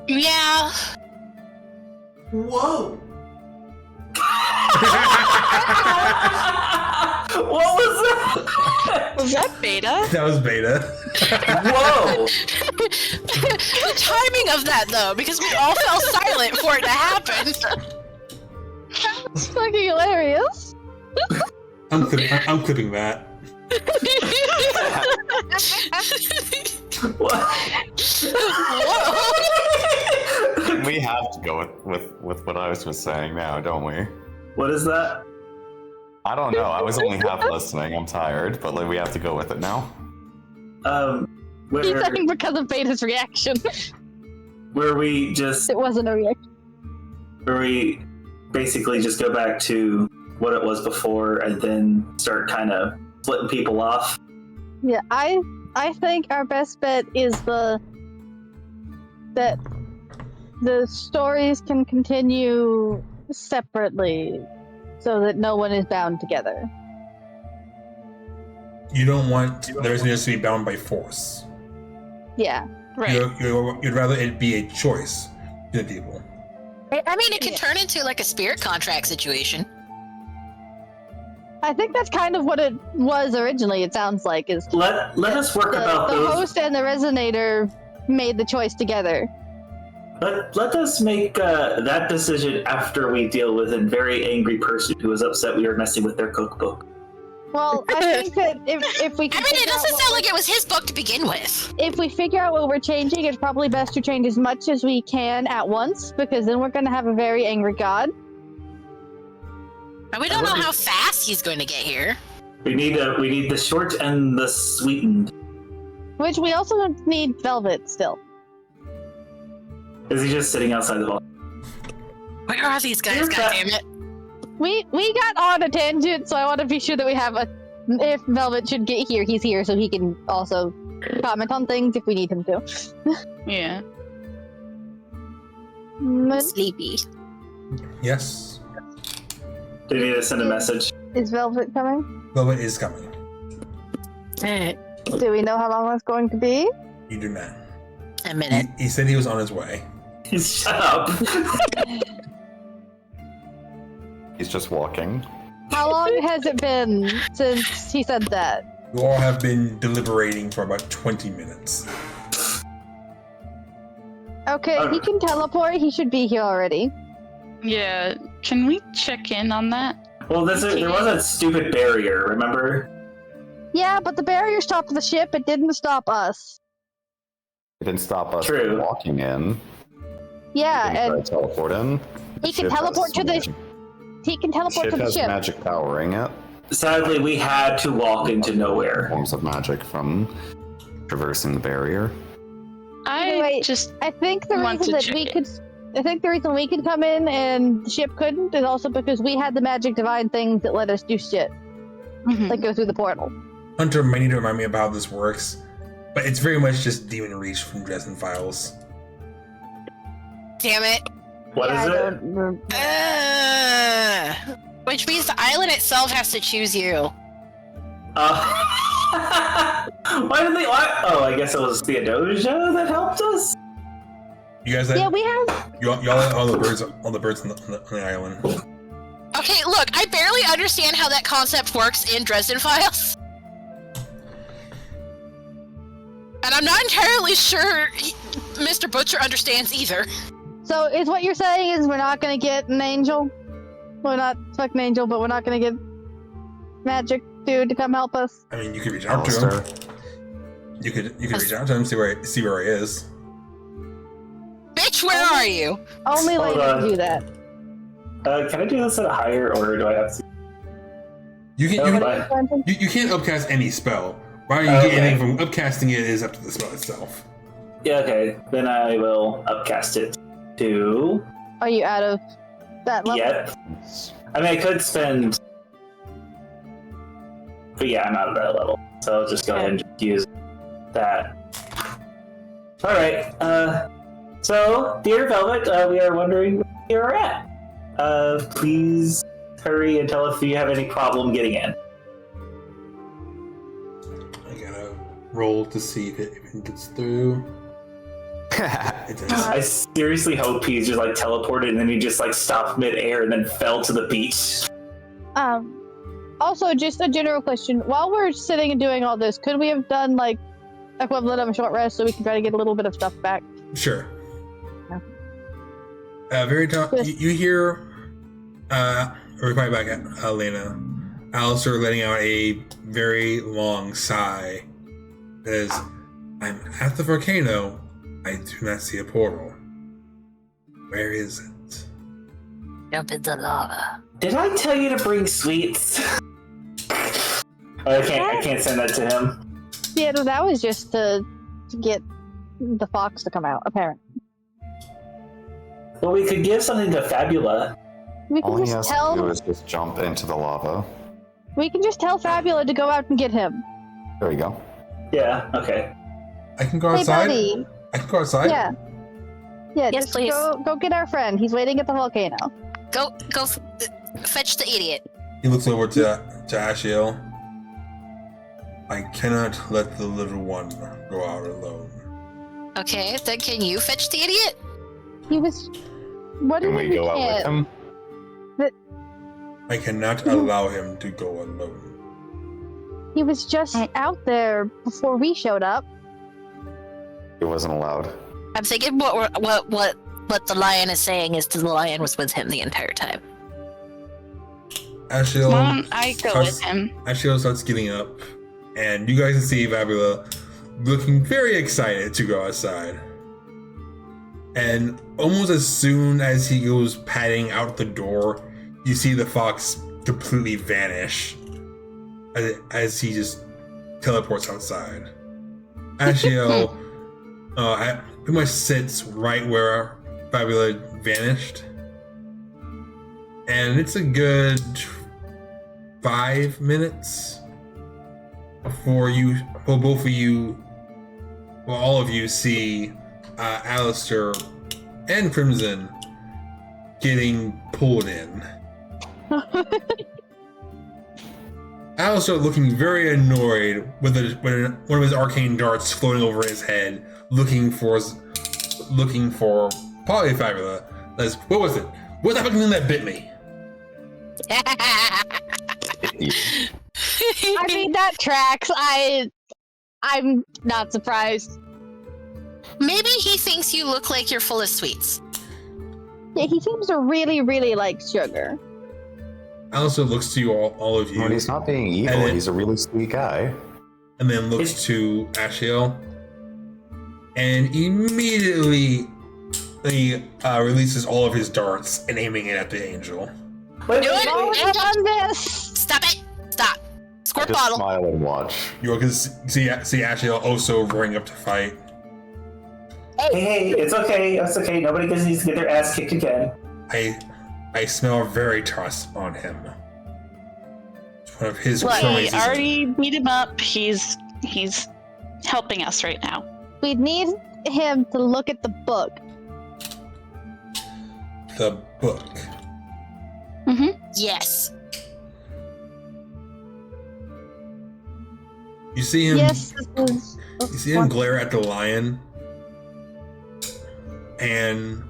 Yeah. Whoa. What was that? Was that beta? That was beta. Whoa! The timing of that, though, because we all fell silent for it to happen. That's fucking hilarious. I'm clipping that. We have to go with what I was just saying now, don't we? What is that? I don't know. I was only half listening. I'm tired, but we have to go with it now. He's saying because of Beta's reaction. Where we just... It wasn't a reaction. Where we basically just go back to what it was before and then start kind of splitting people off. Yeah, I think our best bet is that the stories can continue separately so that no one is bound together. You don't want the resonators to be bound by force. Yeah. Right. You'd rather it be a choice to the people. I mean, it could turn into like a spirit contract situation. I think that's kind of what it was originally, it sounds like, is Let us work about the those. host and the resonator made the choice together. Let us make that decision after we deal with a very angry person who was upset we were messing with their cookbook. Well, I think that if we can I mean, it figure out doesn't what sound like it was his book to begin with. if we figure out what we're changing, it's probably best to change as much as we can at once, because then we're going to have a very angry god. And we don't know how fast he's going to get here. We need the short and the sweetened. Which we also need Velvet still. Is he just sitting outside the hall? Where are these guys? God damn it! We got on a tangent, so I want to be sure that we have if Velvet should get here, he's here, so he can also comment on things if we need him to. Yeah. Sleepy. Yes. Do you need to send a message? Is Velvet coming? Velvet is coming. Do we know how long that's going to be? You do not. A minute. He said he was on his way. Shut up. He's just walking. How long has it been since he said that? You all have been deliberating for about 20 minutes. Okay, he can teleport. He should be here already. Yeah. Can we check in on that? Well, there was a stupid barrier, remember? Yeah, but the barrier stopped the ship. It didn't stop us. It didn't stop us True. from walking in. Yeah, He didn't try and to teleport in. he can Ship has teleport to some the. magic- He can teleport Ship to the has ship. magic powering it. Sadly, we had to walk into nowhere. Forms of magic from traversing the barrier. Anyway, I think the reason that we could. I think the reason we could come in and the ship couldn't is also because we had the magic divine things that let us do shit. Like go through the portal. Hunter might need to remind me about how this works, but it's very much just Demon Reach from Dresden Files. Damn it. What is it? Which means the island itself has to choose you. Why did they? Oh, I guess it was Theodosia that helped us. You guys, Yeah, we have. y'all are all the birds on the island. Okay, look, I barely understand how that concept works in Dresden Files. And I'm not entirely sure Mr. Butcher understands either. So is what you're saying is we're not gonna get an angel? We're not fucking angel, but we're not gonna get magic dude to come help us. I mean, you could reach out to him. You could reach out to him, see where he is. Bitch, where are you? Only Hold lady on. can do that. Can I do this at a higher order? Do I have to? You can Oh, you can't upcast any spell. Why you Okay. get anything from upcasting it is up to the spell itself. Yeah, okay. Then I will upcast it to. Are you out of that level? Yep. I mean, I could spend. But yeah, I'm out of that level. So I'll just go ahead and just use that. Alright. So, dear Velvet, we are wondering where you're at. Please hurry and tell us if you have any problem getting in. I gotta roll to see if it gets through. It does. I seriously hope he's just like teleported and then he just like stopped midair and then fell to the beach. Also, just a general question. While we're sitting and doing all this, could we have done like equivalent of a short rest so we can try to get a little bit of stuff back? Sure. Yeah. Very top. You hear, reply back at Elena. Alistair letting out a very long sigh. Says, "I'm at the volcano. I do not see a portal. Where is it?" Jump into lava. Did I tell you to bring sweets? I can't send that to him. Yeah, no, that was just to get the fox to come out, apparently. Well, we could give something to Fabula. We All can he just has to do tell. is just jump into the lava. We can just tell Fabula to go out and get him. There you go. Yeah. Okay. I can go Hey, outside. buddy. I can go outside. Yeah. Yeah. Yes, just please. go get our friend. He's waiting at the volcano. Go fetch the idiot. He looks over to Ashiel. I cannot let the little one go out alone. Okay, then can you fetch the idiot? He was. What do Can you we go out with can't? him? I cannot allow him to go alone. He was just out there before we showed up. He wasn't allowed. I'm thinking what the lion is saying is the lion was with him the entire time. Ashiel, Why don't I go with him? Ashiel starts getting up, and you guys can see Fabula looking very excited to go outside. And almost as soon as he goes padding out the door, you see the fox completely vanish as he just teleports outside. Ashiel pretty much sits right where Fabula vanished. And it's a good 5 minutes before both of you, well, all of you see Alistair and Crimson getting pulled in. Alistair looking very annoyed with one of his arcane darts floating over his head, looking for probably Fabula. What was it? What's that fucking thing that bit me? I mean, that tracks. I'm not surprised. Maybe he thinks you look like you're full of sweets. Yeah, he seems to really, really like sugar. Alistair looks to you all of you. When he's not being evil, then- he's a really sweet guy. And then looks to Ashiel. And immediately he releases all of his darts and aiming it at the angel. Wait, Do it! Oh, Angel! on this! Stop it! Stop! Squirt Just bottle! smile and watch. You all can see Ashiel also roaring up to fight. Hey, it's okay. It's okay. Nobody needs to get their ass kicked again. I smell Veritas on him. It's one of his We cronies. already beat him up. He's helping us right now. We need him to look at the book. The book. Yes. You see him. Yes, this is. You see him glare at the lion, and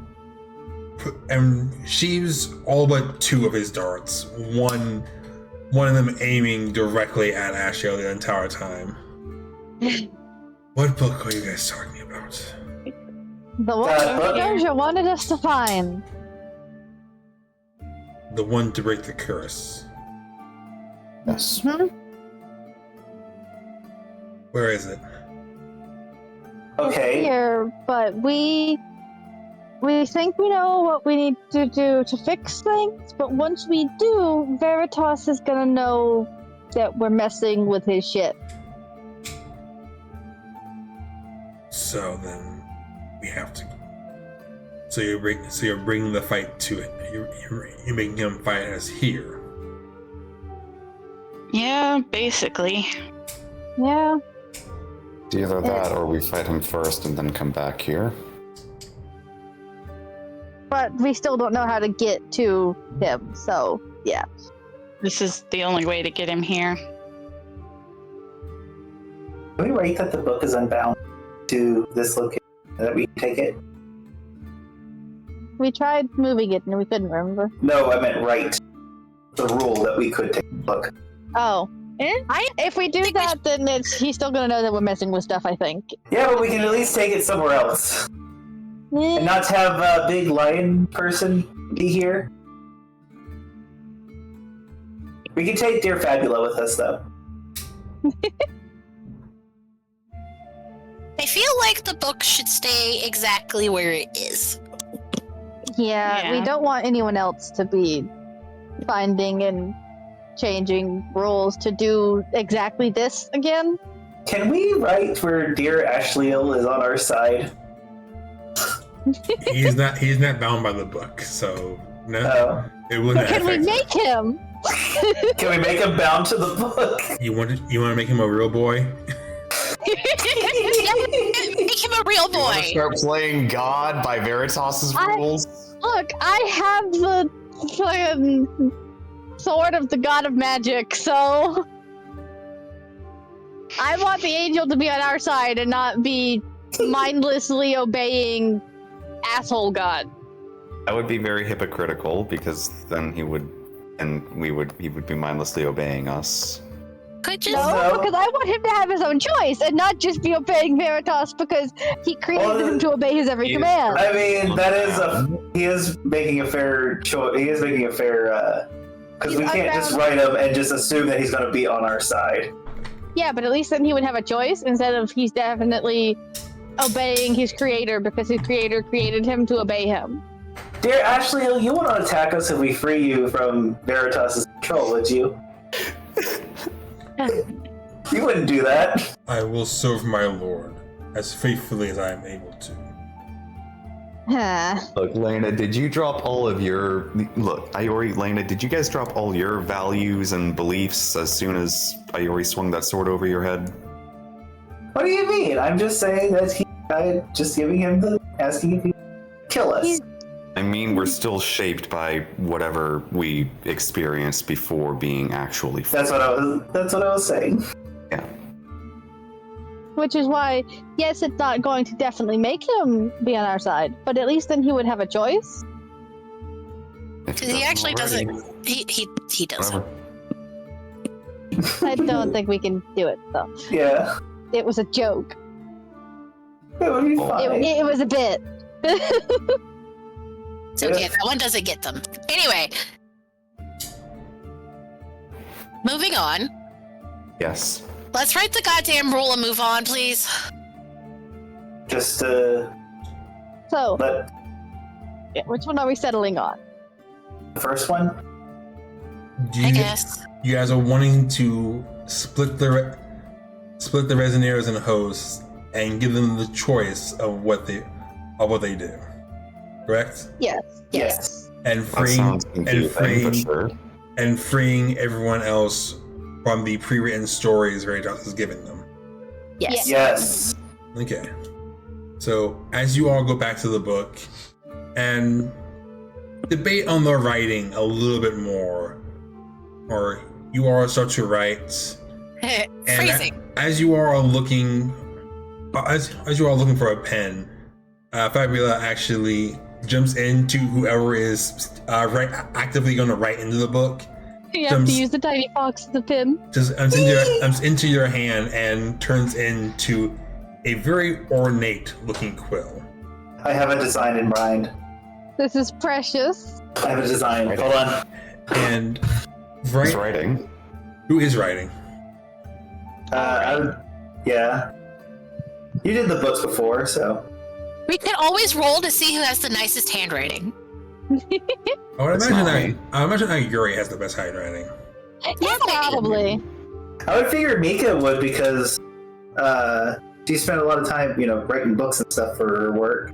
sheaves all but 2 of his darts. One of them aiming directly at Ashiel the entire time. What book are you guys talking about? The one Doja wanted us to find. The one to break the curse. Yes. Where is it? Okay. Here, but we think we know what we need to do to fix things, but once we do, Veritas is gonna know that we're messing with his shit. So then we have to. So you're bringing the fight to it. You're making him fight us here. Yeah, basically. Yeah. It's either that or we fight him first and then come back here. But we still don't know how to get to him, so yeah. This is the only way to get him here. Can we write that the book is unbound to this location, that we take it? We tried moving it and we couldn't remember. No, I meant write the rule that we could take the book. Oh. If we do that, then he's still gonna know that we're messing with stuff, I think. Yeah, but we can at least take it somewhere else. And not have a big lion person be here. We can take Dear Fabula with us, though. I feel like the book should stay exactly where it is. Yeah, we don't want anyone else to be finding and changing rules to do exactly this again. Can we write where Dear Ashleal is on our side? He's not bound by the book, so no. Oh. It wouldn't But can we affect make him? Can we make him bound to the book? You want to make him a real boy? Make him a real You want to boy. start playing God by Veritas's rules? Look, I have the fucking sword of the god of magic, so I want the angel to be on our side and not be mindlessly obeying asshole god. That would be very hypocritical because then he would be mindlessly obeying us. Could just No, because I want him to have his own choice and not just be obeying Veritas because he created him to obey his every command. I mean, he is making a fair choice. He is making a fair, because we can't just write him and just assume that he's going to be on our side. Yeah, but at least then he would have a choice instead of he's definitely obeying his creator because his creator created him to obey him. Dear Ashley, you wouldn't attack us if we free you from Veritas' control, would you? You wouldn't do that. I will serve my lord as faithfully as I am able to. Look, Lena, did you drop all of your... Look, Iori, Lena, did you guys drop all your values and beliefs as soon as Iori swung that sword over your head? What do you mean? I'm just saying that I'm just giving him asking if he kill us. I mean, we're still shaped by whatever we experienced before being actually... That's what I was saying. Yeah. Which is why, yes, it's not going to definitely make him be on our side, but at least then he would have a choice. because he actually doesn't. He doesn't. I don't think we can do it though. Yeah. It was a joke. It would be fine. It was a bit. It's okay. That one doesn't get them. Anyway, moving on. Yes. Let's write the goddamn rule and move on, please. Just So, yeah, which one are we settling on? the first one? I guess. You guys are wanting to split the Resonaires and hosts and give them the choice of what they do. Correct? Yes. And freeing everyone else from the pre-written stories Veritas is giving them. Yes. Yes. Okay. So as you all go back to the book and debate on the writing a little bit more, or you all start to write, Phrasing. as you are looking for a pen, Fabula actually jumps into whoever is actively going to write into the book. You have to use the tiny fox as a pin. Just into your hand and turns into a very ornate looking quill. I have a design in mind. This is precious. I have a design. Hold on. And Who's writing? Who is writing? Yeah. You did the books before, so. We could always roll to see who has the nicest handwriting. I would imagine that Yuri has the best handwriting. Yeah, probably. I would figure Mika would because she spent a lot of time, writing books and stuff for her work.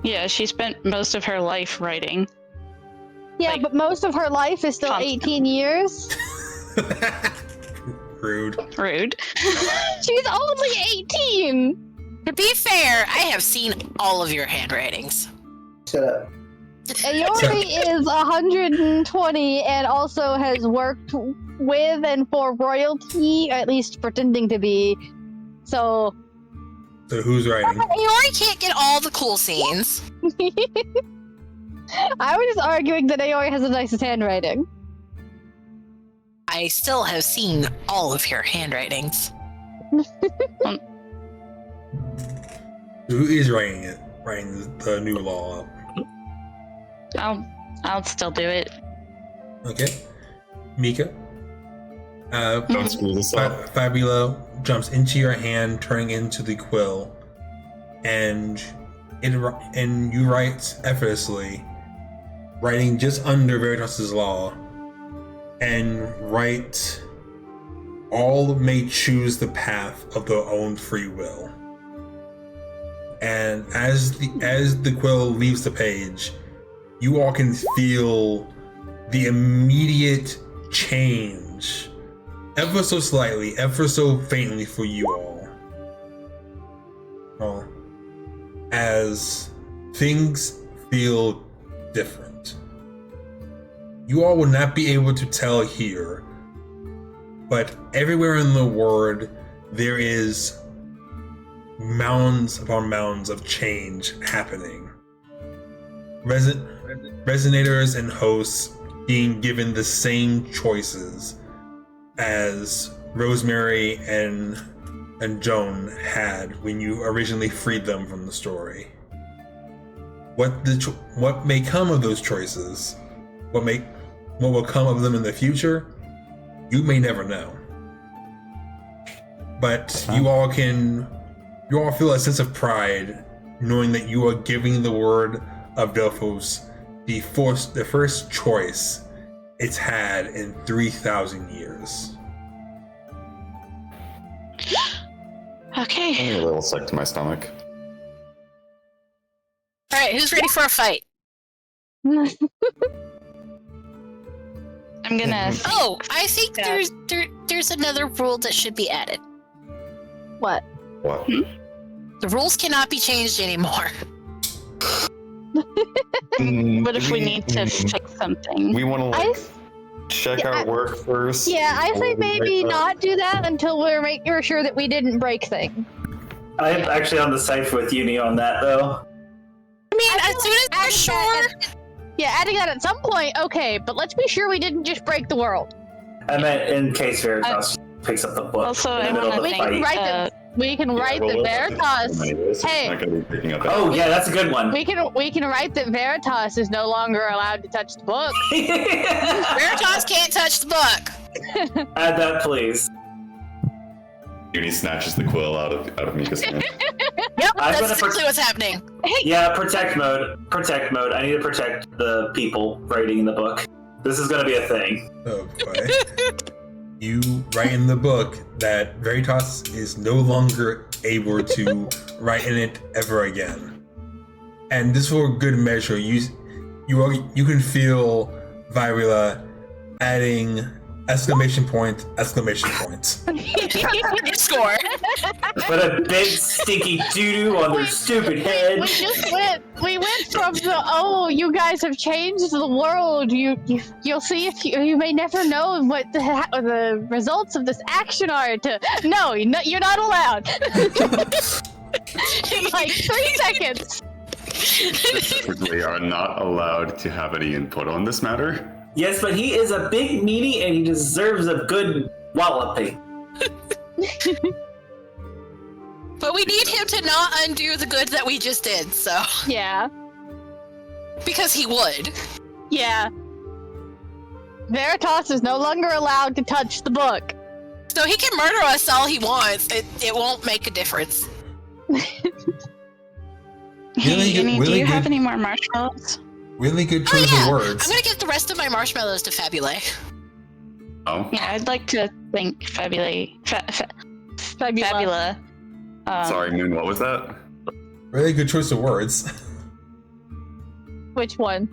Yeah, she spent most of her life writing. Yeah, but most of her life is still 18 years. Rude. She's only 18! To be fair, I have seen all of your handwritings. Shut up. Aori is 120 and also has worked with and for royalty, at least pretending to be. So who's writing? Aori can't get all the cool scenes. I was just arguing that Aori has the nicest handwriting. I still have seen all of your handwritings. Who is writing it? Writing the new law up? I'll still do it. Okay. Mika? Don't screw this up. Fabula jumps into your hand, turning into the quill, and you write effortlessly, writing just under Veritas' law, and write, all may choose the path of their own free will. And as the quill leaves the page, you all can feel the immediate change, ever so slightly, ever so faintly for you all. Well, as things feel different. You all will not be able to tell here, but everywhere in the world there is mounds upon mounds of change happening. Resonators and hosts being given the same choices as Rosemary and Joan had when you originally freed them from the story. What may come of those choices, what will come of them in the future, you may never know. But you all feel a sense of pride knowing that you are giving the word of Delphos the first choice it's had in 3,000 years. Okay. I'm a little sick to my stomach. All right, who's ready for a fight? I'm gonna. Oh, I think there's another rule that should be added. What? What? The rules cannot be changed anymore. What if we need to fix something? We want to check our work first. Yeah, I say before we maybe break not do that until we're sure that we didn't break things. I'm actually on the side with Uni on that, though. I mean, as soon as we're sure. Yeah, adding that at some point, okay, but let's be sure we didn't just break the world. I meant in case Veritas picks up the book. Also, in the I middle of wanna the thank, fight. We can write that Veritas. Hey. Oh yeah, that's a good one. We can write that Veritas is no longer allowed to touch the book. Veritas can't touch the book. Add that, please. Uni snatches the quill out of Mika's hand. Yep, I'm that's gonna exactly what's happening. Yeah, protect mode. Protect mode. I need to protect the people writing in the book. This is gonna be a thing. Oh boy. You write in the book that Veritas is no longer able to write in it ever again. And this for good measure, you can feel Vyrilla adding exclamation point. Score. Put a big stinky doo-doo on their stupid head. We went from the you guys have changed the world. You'll see if you may never know what the results of this action are. To no, you're not allowed. In like 3 seconds. We are not allowed to have any input on this matter. Yes, but he is a big meanie and he deserves a good walloping. But we need him to not undo the good that we just did, so. Yeah. Because he would. Yeah. Veritas is no longer allowed to touch the book. So he can murder us all he wants. It won't make a difference. Hey, Uni, do you have any more marshmallows? Really good choice of words. I'm gonna give the rest of my marshmallows to Fabule. Oh. Yeah, I'd like to thank Fabula. Sorry, Moon, what was that? Really good choice of words. Which one?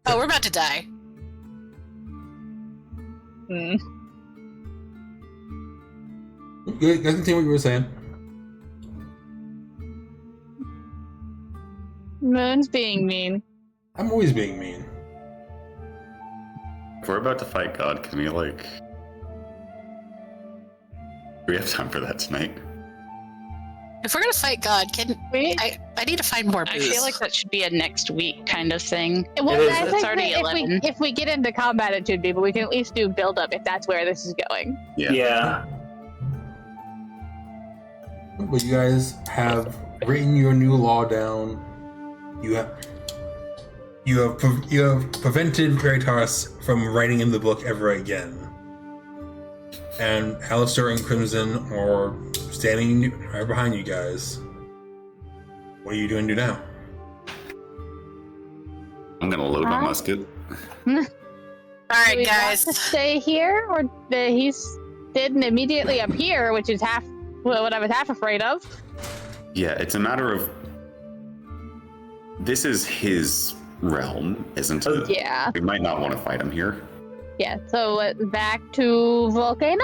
Oh, we're about to die. You guys continue what you were saying. Moon's being mean. I'm always being mean. If we're about to fight God, can we do we have time for that tonight? If we're gonna fight God, I need to find more booze. I feel like that should be a next week kind of thing. Well, I It's think already that 11. if we get into combat, it should be, but we can at least do build up if that's where this is going. Yeah. But you guys have written your new law down. You have prevented Veritas from writing in the book ever again. And Alistair and Crimson are standing right behind you guys. What are you doing to do now? I'm gonna load my musket. All right, Do we guys. want to stay here, or he's didn't immediately appear, which is what I was half afraid of. Yeah, it's a matter of... This is his realm, isn't it? Yeah. We might not want to fight him here. Yeah. So back to Volcano.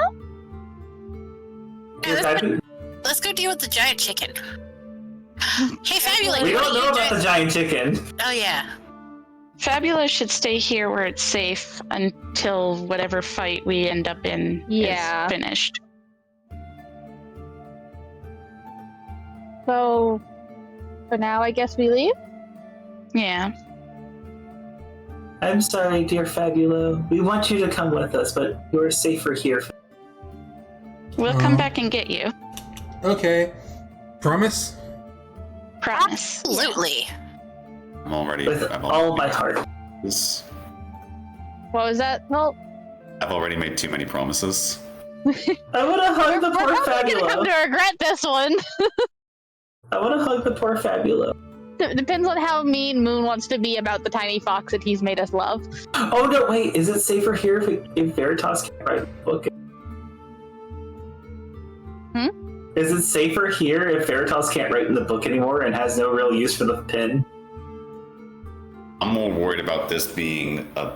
Yeah, let's go deal with the giant chicken. Hey, Fabulous. We don't know about the giant chicken. Oh yeah. Fabula should stay here where it's safe until whatever fight we end up in is finished. So, for now, I guess we leave? Yeah. I'm sorry, dear Fabulo. We want you to come with us, but you're safer here. We'll come back and get you. Okay. Promise? Promise. Absolutely. I'm already. With all my heart. This- What was that? Well, I've already made too many promises. I want to hug the we're poor probably gonna come Fabulo. to regret this one. I want to hug the poor Fabulo. Depends on how mean Moon wants to be about the tiny fox that he's made us love. Oh no, wait, is it safer here if Veritas can't write the book? Is it safer here if Veritas can't write in the book anymore and has no real use for the pen? I'm more worried about this being a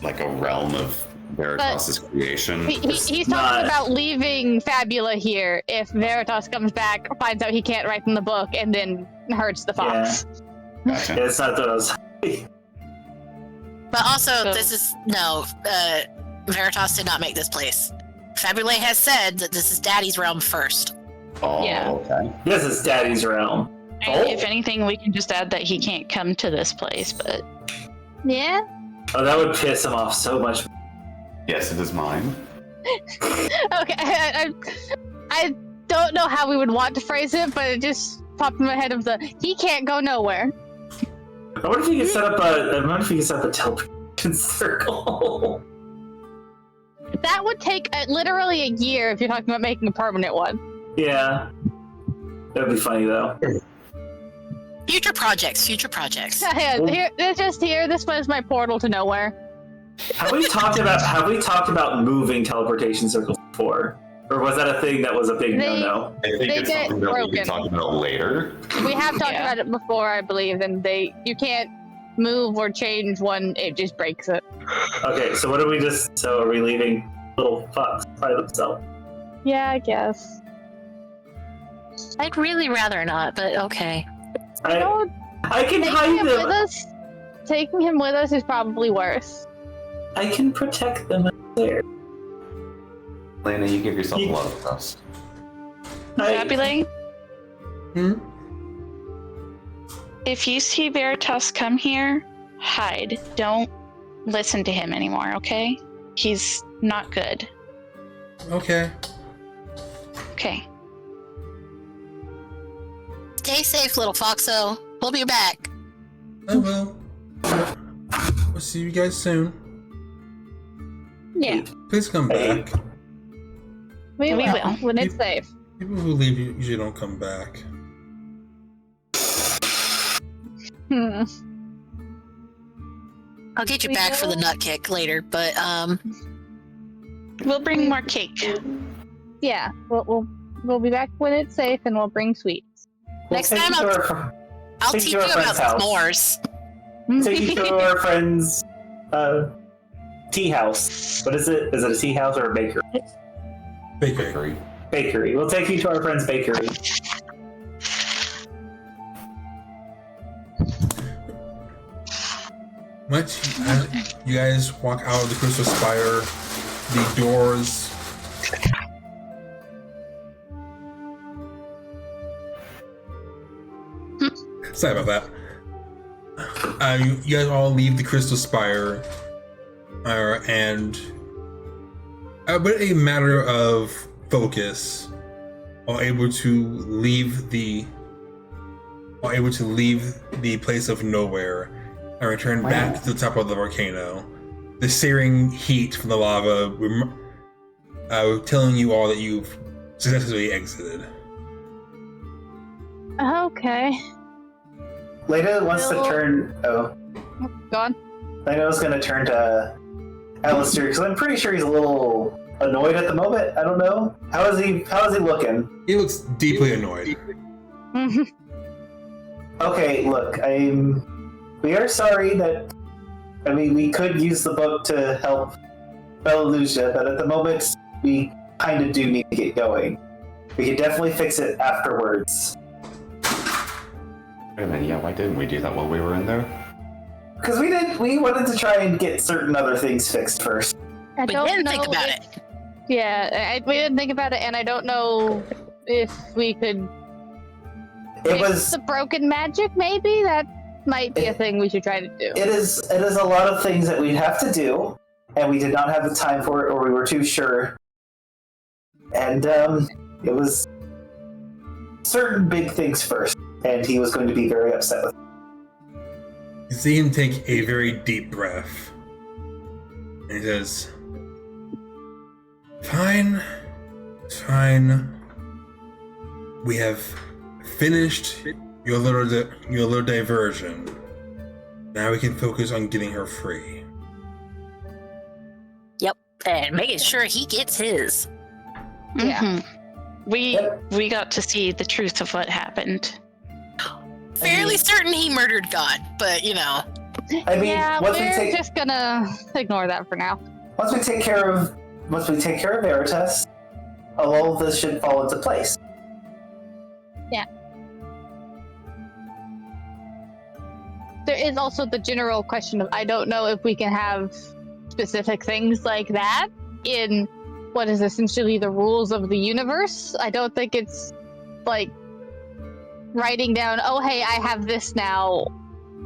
realm of Veritas' creation. He's talking about leaving Fabula here if Veritas comes back, finds out he can't write in the book, and then hurts the fox. Gotcha. Yeah, it's not those. But also, this is Veritas did not make this place. Fabule has said that this is Daddy's realm first. Oh, Yeah. okay. This is Daddy's realm. And if anything, we can just add that he can't come to this place, but... Yeah? Oh, that would piss him off so much. Yes, it is mine. Okay, I don't know how we would want to phrase it, but it just popped in my head of he can't go nowhere. I wonder if you could set up a teleportation circle. That would take literally a year if you're talking about making a permanent one. Yeah. That'd be funny though. Future projects. Here, this was my portal to nowhere. Have we talked about moving teleportation circles before? Or was that a thing that was a big no-no? I think it's get something that we can broken. talk about later. We have talked about it before, I believe, and you can't move or change one, it just breaks it. Okay, so what are we leaving little fox by themselves? Yeah, I guess. I'd really rather not, but okay. I can Taking hide him them. with us. Taking him with us is probably worse. I can protect them there. Lena, you give yourself a lot of trust. Fabulate, Hmm? if you see Veritas come here, hide. Don't listen to him anymore, okay? He's not good. Okay. Okay. Stay safe, little Foxo. We'll be back. I will. We'll see you guys soon. Yeah, Please come back. we We will will. when it's safe. People who leave usually don't come back. I'll get you We back for the will. nut kick later, but We'll bring more cake. Yeah, we'll be back when it's safe, and we'll bring sweets. Next Take time you to I'll take teach you you to our about friend's house. s'mores. Take you to our friend's tea house. What is it? Is it a tea house or a bakery? Bakery. Bakery. We'll take you to our friend's bakery. Once you guys walk out of the Crystal Spire, the doors sorry about that. You guys all leave the Crystal Spire, and but a matter of focus, are able to leave the place of nowhere and return back to the top of the volcano. The searing heat from the lava telling you all that you've successfully exited. Okay. Lena wants to Bill. turn. Oh, Go on. Lena was going to turn to Alistair because I'm pretty sure he's a little annoyed at the moment. I don't know. How is he looking? He looks deeply annoyed. Okay, look, we we are sorry that. I mean, we could use the book to help Bellalusia, but at the moment, we kind of do need to get going. We can definitely fix it afterwards. Wait a minute, yeah, why didn't we do that while we were in there? Because we wanted to try and get certain other things fixed first. I We don't didn't know think about if- it. Yeah, we didn't think about it, and I don't know if we could It fix was. the broken magic. Maybe that might be a thing we should try to do. It is a lot of things that we'd have to do, and we did not have the time for it, or we were too sure. And it was certain big things first, and he was going to be very upset with it. You see him take a very deep breath. And he says, Fine. We have finished your little diversion. Now we can focus on getting her free. Yep, and making sure he gets his. Yeah. Mhm. We got to see the truth of what happened. Fairly certain he murdered God, but you know. I mean, Yeah, once we're just gonna ignore that for now. once we take care of Veritas, all of this should fall into place. There is also the general question of I don't know if we can have specific things like that in what is essentially the rules of the universe. I don't think it's like writing down, oh hey, I have this now,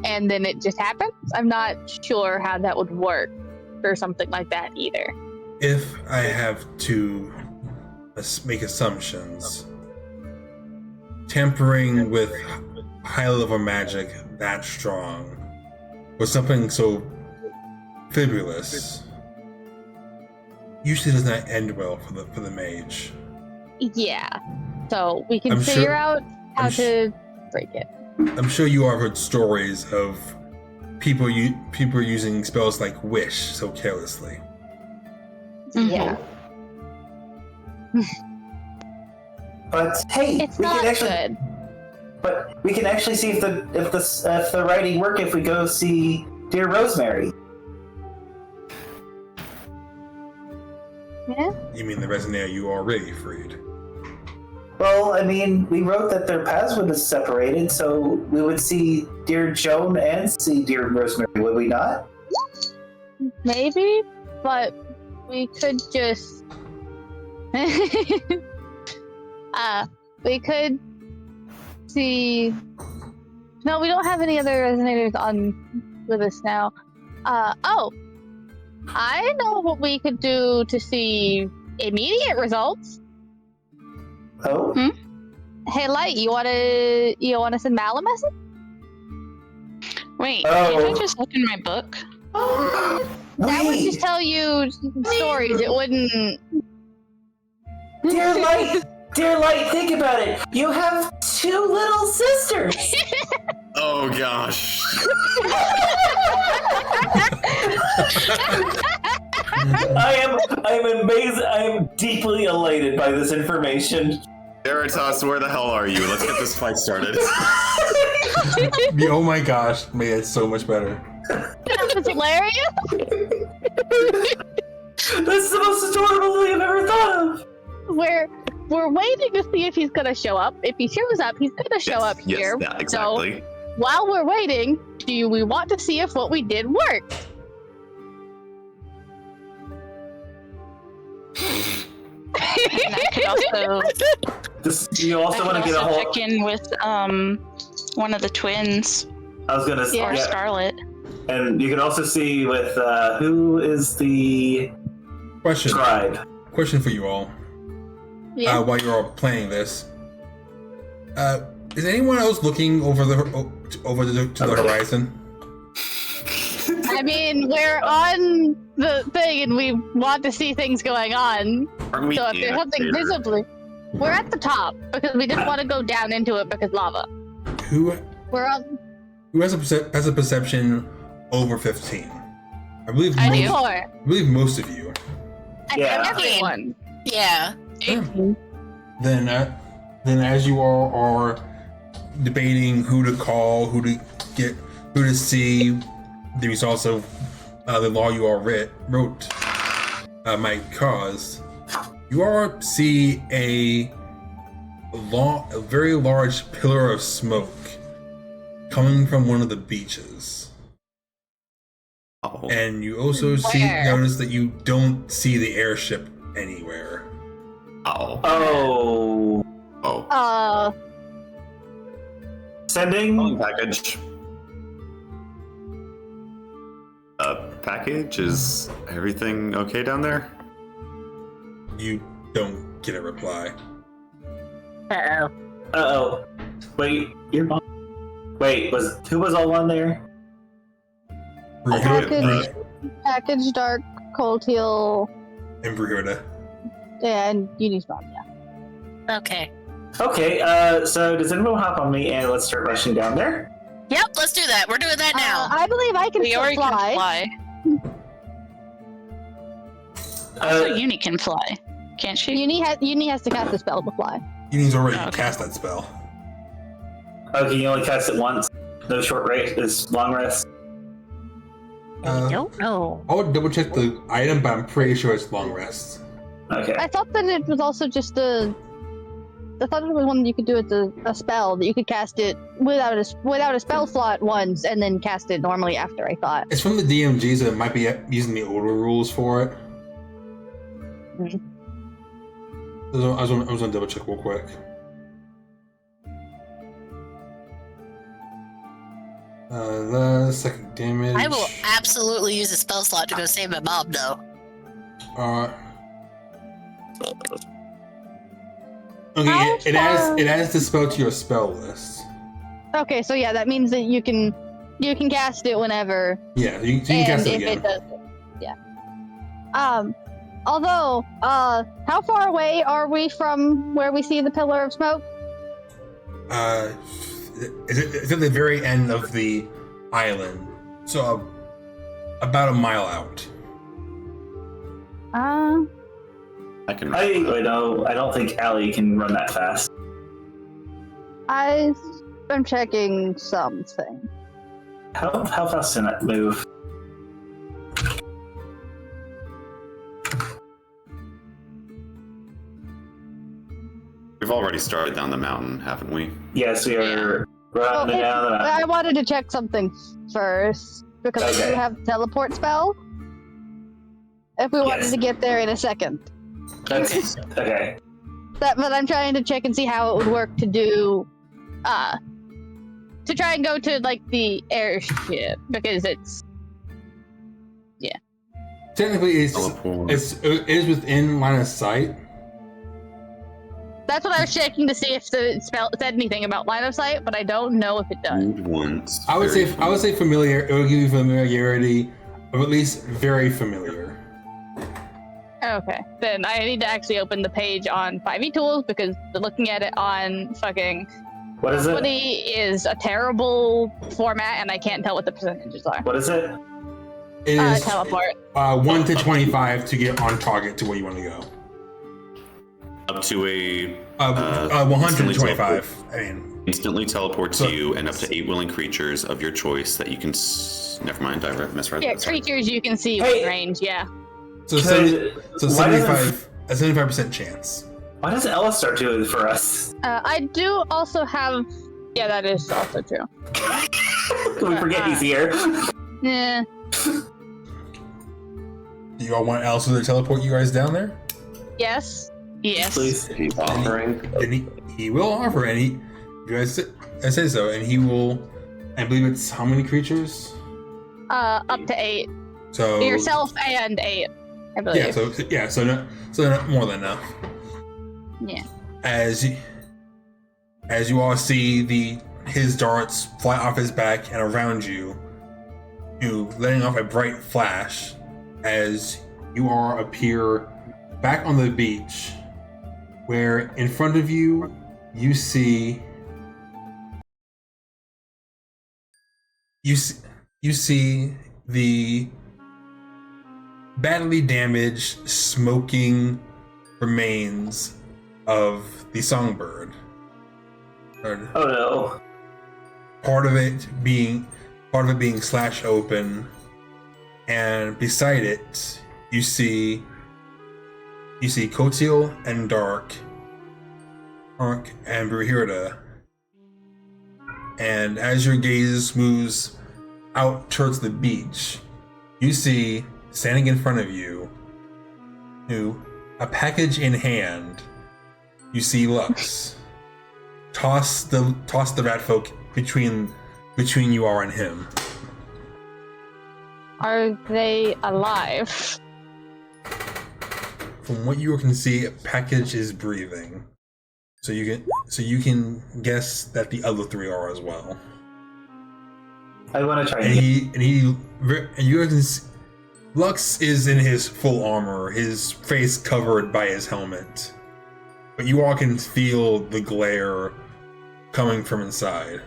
and then it just happens. I'm not sure how that would work or something like that either. If I have to make assumptions, tampering with high-level magic that strong with something so fabulous usually does not end well for the mage. Yeah. So we can I'm figure sure- out how I'm to break it. I'm sure you all heard stories of people using spells like wish so carelessly. Yeah. But hey, It's we not can actually. good. But we can actually see if the writing work if we go see Dear Rosemary. Yeah. You mean the Resonator you already freed? Well, I mean, we wrote that their paths would have separated, so we would see Dear Joan and see Dear Rosemary, would we not? Maybe, but we could just we could see. No, we don't have any other resonators on with us now. Oh, I know what we could do to see immediate results. Oh, Hey, Light, you wanna send Mal a message? Wait, Oh. can't I just look in my book? That would wait, just tell you stories. It wouldn't. Dear Light, think about it. You have two little sisters. Oh gosh. I am amazed. I am deeply elated by this information. Veritas, where the hell are you? Let's get this fight started. Oh my gosh, made it so much better. It's hilarious. That's the most adorable thing I've ever thought of. We're waiting to see if he's gonna show up. If he shows up, he's gonna show up here. Yes, yeah, exactly. So while we're waiting, do we want to see if what we did worked? And I could also You also want to get a whole. check in with one of the twins I was gonna say, or yeah. Scarlet. And you can also see with who is the Question for you all. Yeah. While you're all playing this, is anyone else looking over to the horizon? I mean, we're on the thing and we want to see things going on. Aren't we So if there's something theater? visibly, we're at the top because we didn't want to go down into it because lava. Who We're on. has a perception over 15? I believe I most, do. most of you. Yeah. Everyone. Yeah. Then as you all are debating who to call, who to get Through to see the results of the law you all wrote might cause, you all see a very large pillar of smoke coming from one of the beaches. Oh. And you also notice that you don't see the airship anywhere. Oh. Sending package. Package, is everything okay down there? You don't get a reply. Uh-oh. Wait, wait, who was all on there? Package Dark, Cold Heel, and Brioda. and Unismom, yeah. Okay. Okay, so does anyone hop on me and let's start rushing down there? Yep, let's do that. We're doing that now. I believe I can still fly. Also, Uni can fly, can't she? Uni has to cast a spell to fly. Uni's already cast that spell. Okay, you only cast it once. No short rest, is long rest. I don't know. I would double check the item, but I'm pretty sure it's long rest. Okay. I thought that it was also just I thought it was one that you could do with a spell, that you could cast it without a spell slot once and then cast it normally after, I thought. It's from the DMG, so it might be using the older rules for it. I was gonna double check real quick. The second damage. I will absolutely use a spell slot to go save my mom, though. Okay, it adds the spell to your spell list. Okay, so yeah, that means that you can cast it whenever. Yeah, you can cast it again. It does it. Yeah. Although, how far away are we from where we see the pillar of smoke? It's at the very end of the island, so about a mile out. I don't think Allie can run that fast. I'm checking something. How fast can that move? We've already started down the mountain, haven't we? Yes, we are running down the mountain. I wanted to check something first because I do have teleport spell. If we wanted to get there in a second. That's okay. But I'm trying to check and see how it would work to do, to try and go to like the airship because it's, yeah. Technically, it is within line of sight. That's what I was checking to see if the spell said anything about line of sight, but I don't know if it does. Once. I would say familiar. It will give you familiarity of at least very familiar. Okay, then I need to actually open the page on 5e tools because looking at it on fucking what is it? 20 is a terrible format and I can't tell what the percentages are. What is it? It is teleport. 1 to 25 to get on target to where you want to go. Up to a 125. I mean, instantly teleport to you, and up to 8 willing creatures of your choice that you can. Never mind, I misread. Yeah, creatures you can see within range. Yeah. So 75% chance. Why doesn't Elistar do it for us? I do also have. Yeah, that is also true. We forget he's here. Yeah. Do you all want Elistar to teleport you guys down there? Yes. Yes. Please. He's offering. And he will offer, and you guys say so, and he will. I believe it's how many creatures? Up to 8. So yourself and 8, I believe. So not more than enough. Yeah. As you all see his darts fly off his back and around you, letting off a bright flash as you all appear back on the beach, where in front of you see the badly damaged, smoking remains of the songbird. Oh no. Part of it being part of it being slashed open, and beside it, you see Kotiel and Dark and Brahirda. And as your gaze moves out towards the beach, you see, standing in front of you, a package in hand, you see Lux. Toss the rat folk between you all and him. Are they alive? From what you can see, a package is breathing. So you can guess that the other three are as well. I want to try. And you can see, Lux is in his full armor, his face covered by his helmet, but you all can feel the glare coming from inside.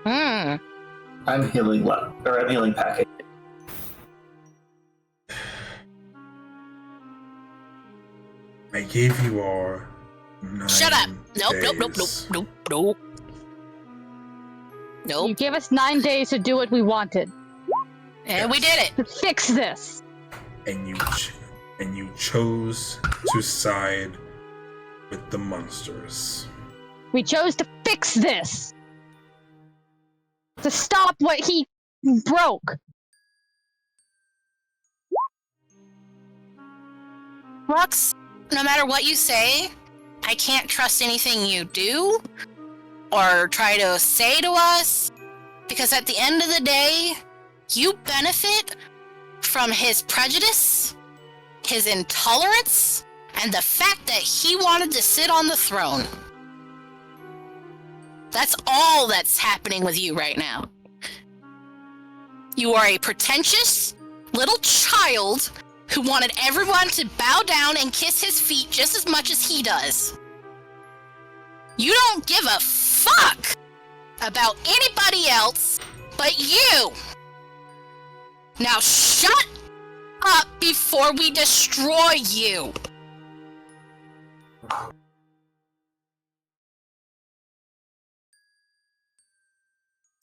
I'm healing I'm healing package. I gave you all 9 Shut up! Nope, days. nope. Nope. You gave us 9 days to do what we wanted. And we did it. To fix this. And you chose to side with the monsters. We chose to fix this. To stop what he broke. Lux, no matter what you say, I can't trust anything you do or try to say to us, because at the end of the day, you benefit from his prejudice, his intolerance, and the fact that he wanted to sit on the throne. That's all that's happening with you right now. You are a pretentious little child who wanted everyone to bow down and kiss his feet just as much as he does. You don't give a fuck about anybody else but you. Now shut up before we destroy you.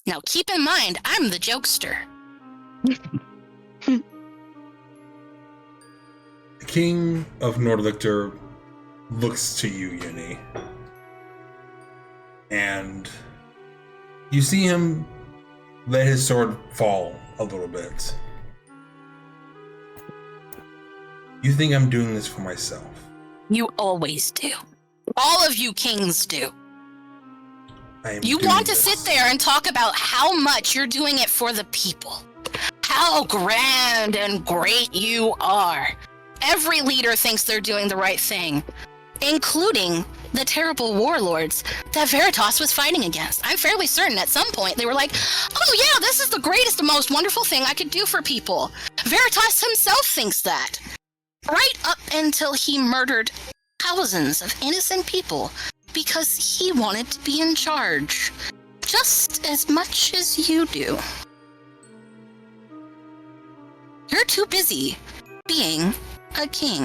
Now keep in mind, I'm the jokester. The King of Nordlichter looks to you, Yuni. And you see him let his sword fall a little bit. You think I'm doing this for myself? You always do. All of you kings do. You doing want to this. sit there and talk about how much you're doing it for the people. How grand and great you are. Every leader thinks they're doing the right thing, including the terrible warlords that Veritas was fighting against. I'm fairly certain at some point they were like, oh yeah, this is the greatest and most wonderful thing I could do for people. Veritas himself thinks that. Right up until he murdered thousands of innocent people because he wanted to be in charge, just as much as you do. You're too busy being a king.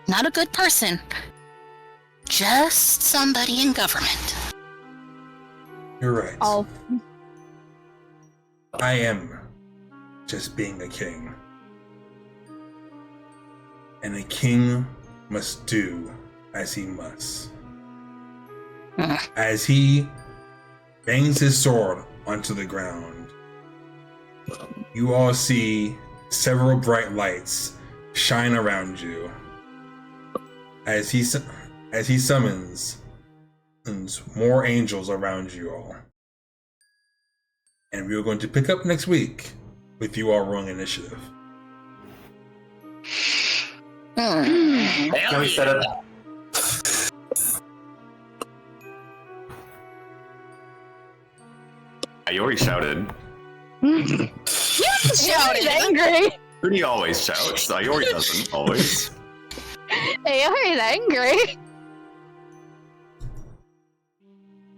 Not a good person, just somebody in government. You're right. Oh, I am just being a king. And a king must do as he must. As he bangs his sword onto the ground, you all see several bright lights shine around you as he summons more angels around you all. And we're going to pick up next week with you all rolling initiative. Can we set up? I already shouted. You shouted. angry. Rudy always shouts. Iori doesn't always. Aori's angry.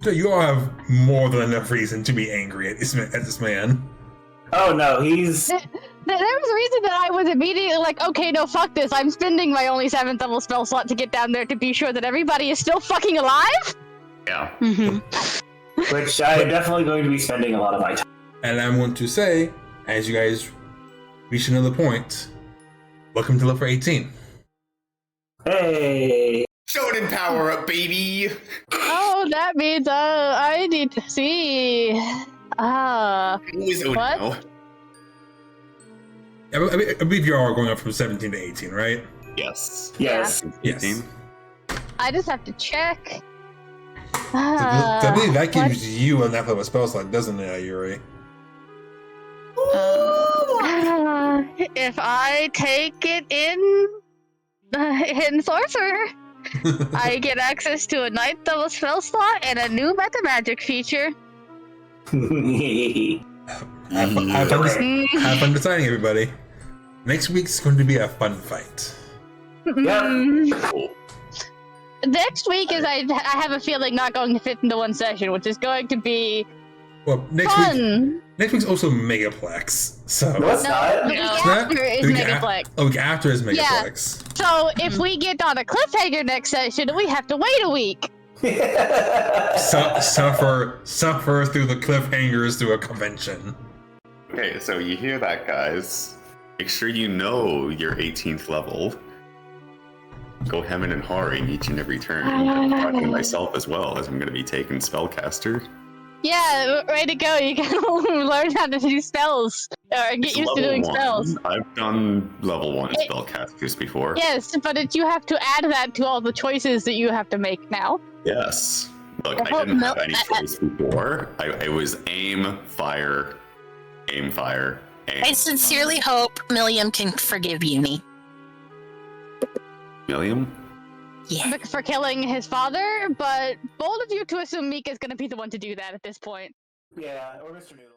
So you all have more than enough reason to be angry at this man. Oh no, he's. There was a reason that I was immediately like, okay, no, fuck this. I'm spending my only 7th level spell slot to get down there to be sure that everybody is still fucking alive. Yeah. Which I'm definitely going to be spending a lot of my time. And I want to say, as you guys reach another point, welcome to level 18. Hey. Shonen power up, baby. Oh, that means I need to see. Always Odin What? now. I believe you are going up from 17 to 18, right? Yes. Yes. Yes. 18. I just have to check. I believe that gives you a enough of a spell slot, doesn't it, Yuri? If I take it in Sorcerer, I get access to a 9th level spell slot and a new meta magic feature. Have fun deciding, everybody. Next week's going to be a fun fight. Next week is I have a feeling not going to fit into one session, which is going to be Well, fun. Next week's also Megaplex. So No, it's not. The week It's not? after is The week Megaplex. A week after is Yeah. Megaplex. So if we get on a cliffhanger next session, we have to wait a week. Suffer through the cliffhangers through a convention. Okay, so you hear that, guys. Make sure you know your 18th level. Go Hemin and Haring each and every turn. I'm talking myself as well, as I'm going to be taking Spellcaster. Yeah, way to go. You gotta learn how to do spells. Or get It's used to level doing 1. spells. I've done level 1 Spellcasters before. Yes, but you have to add that to all the choices that you have to make now. Yes. Look, I I hope didn't no- have any choice before. I was aim, fire, aim, fire, aim. I sincerely hope Milliam can forgive Uni. Milliam? Yeah. For killing his father, but bold of you to assume Mika's gonna be the one to do that at this point. Yeah, or Mr. Noodle.